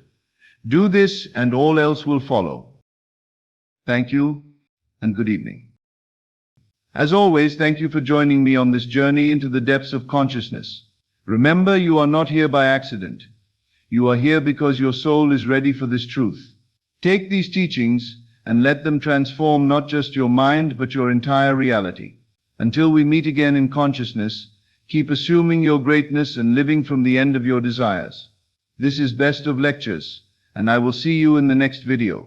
Do this and all else will follow. Thank you and good evening. As always, thank you for joining me on this journey into the depths of consciousness. Remember, you are not here by accident. You are here because your soul is ready for this truth. Take these teachings and let them transform not just your mind, but your entire reality. Until we meet again in consciousness, keep assuming your greatness and living from the end of your desires. This is Best of Lectures, and I will see you in the next video.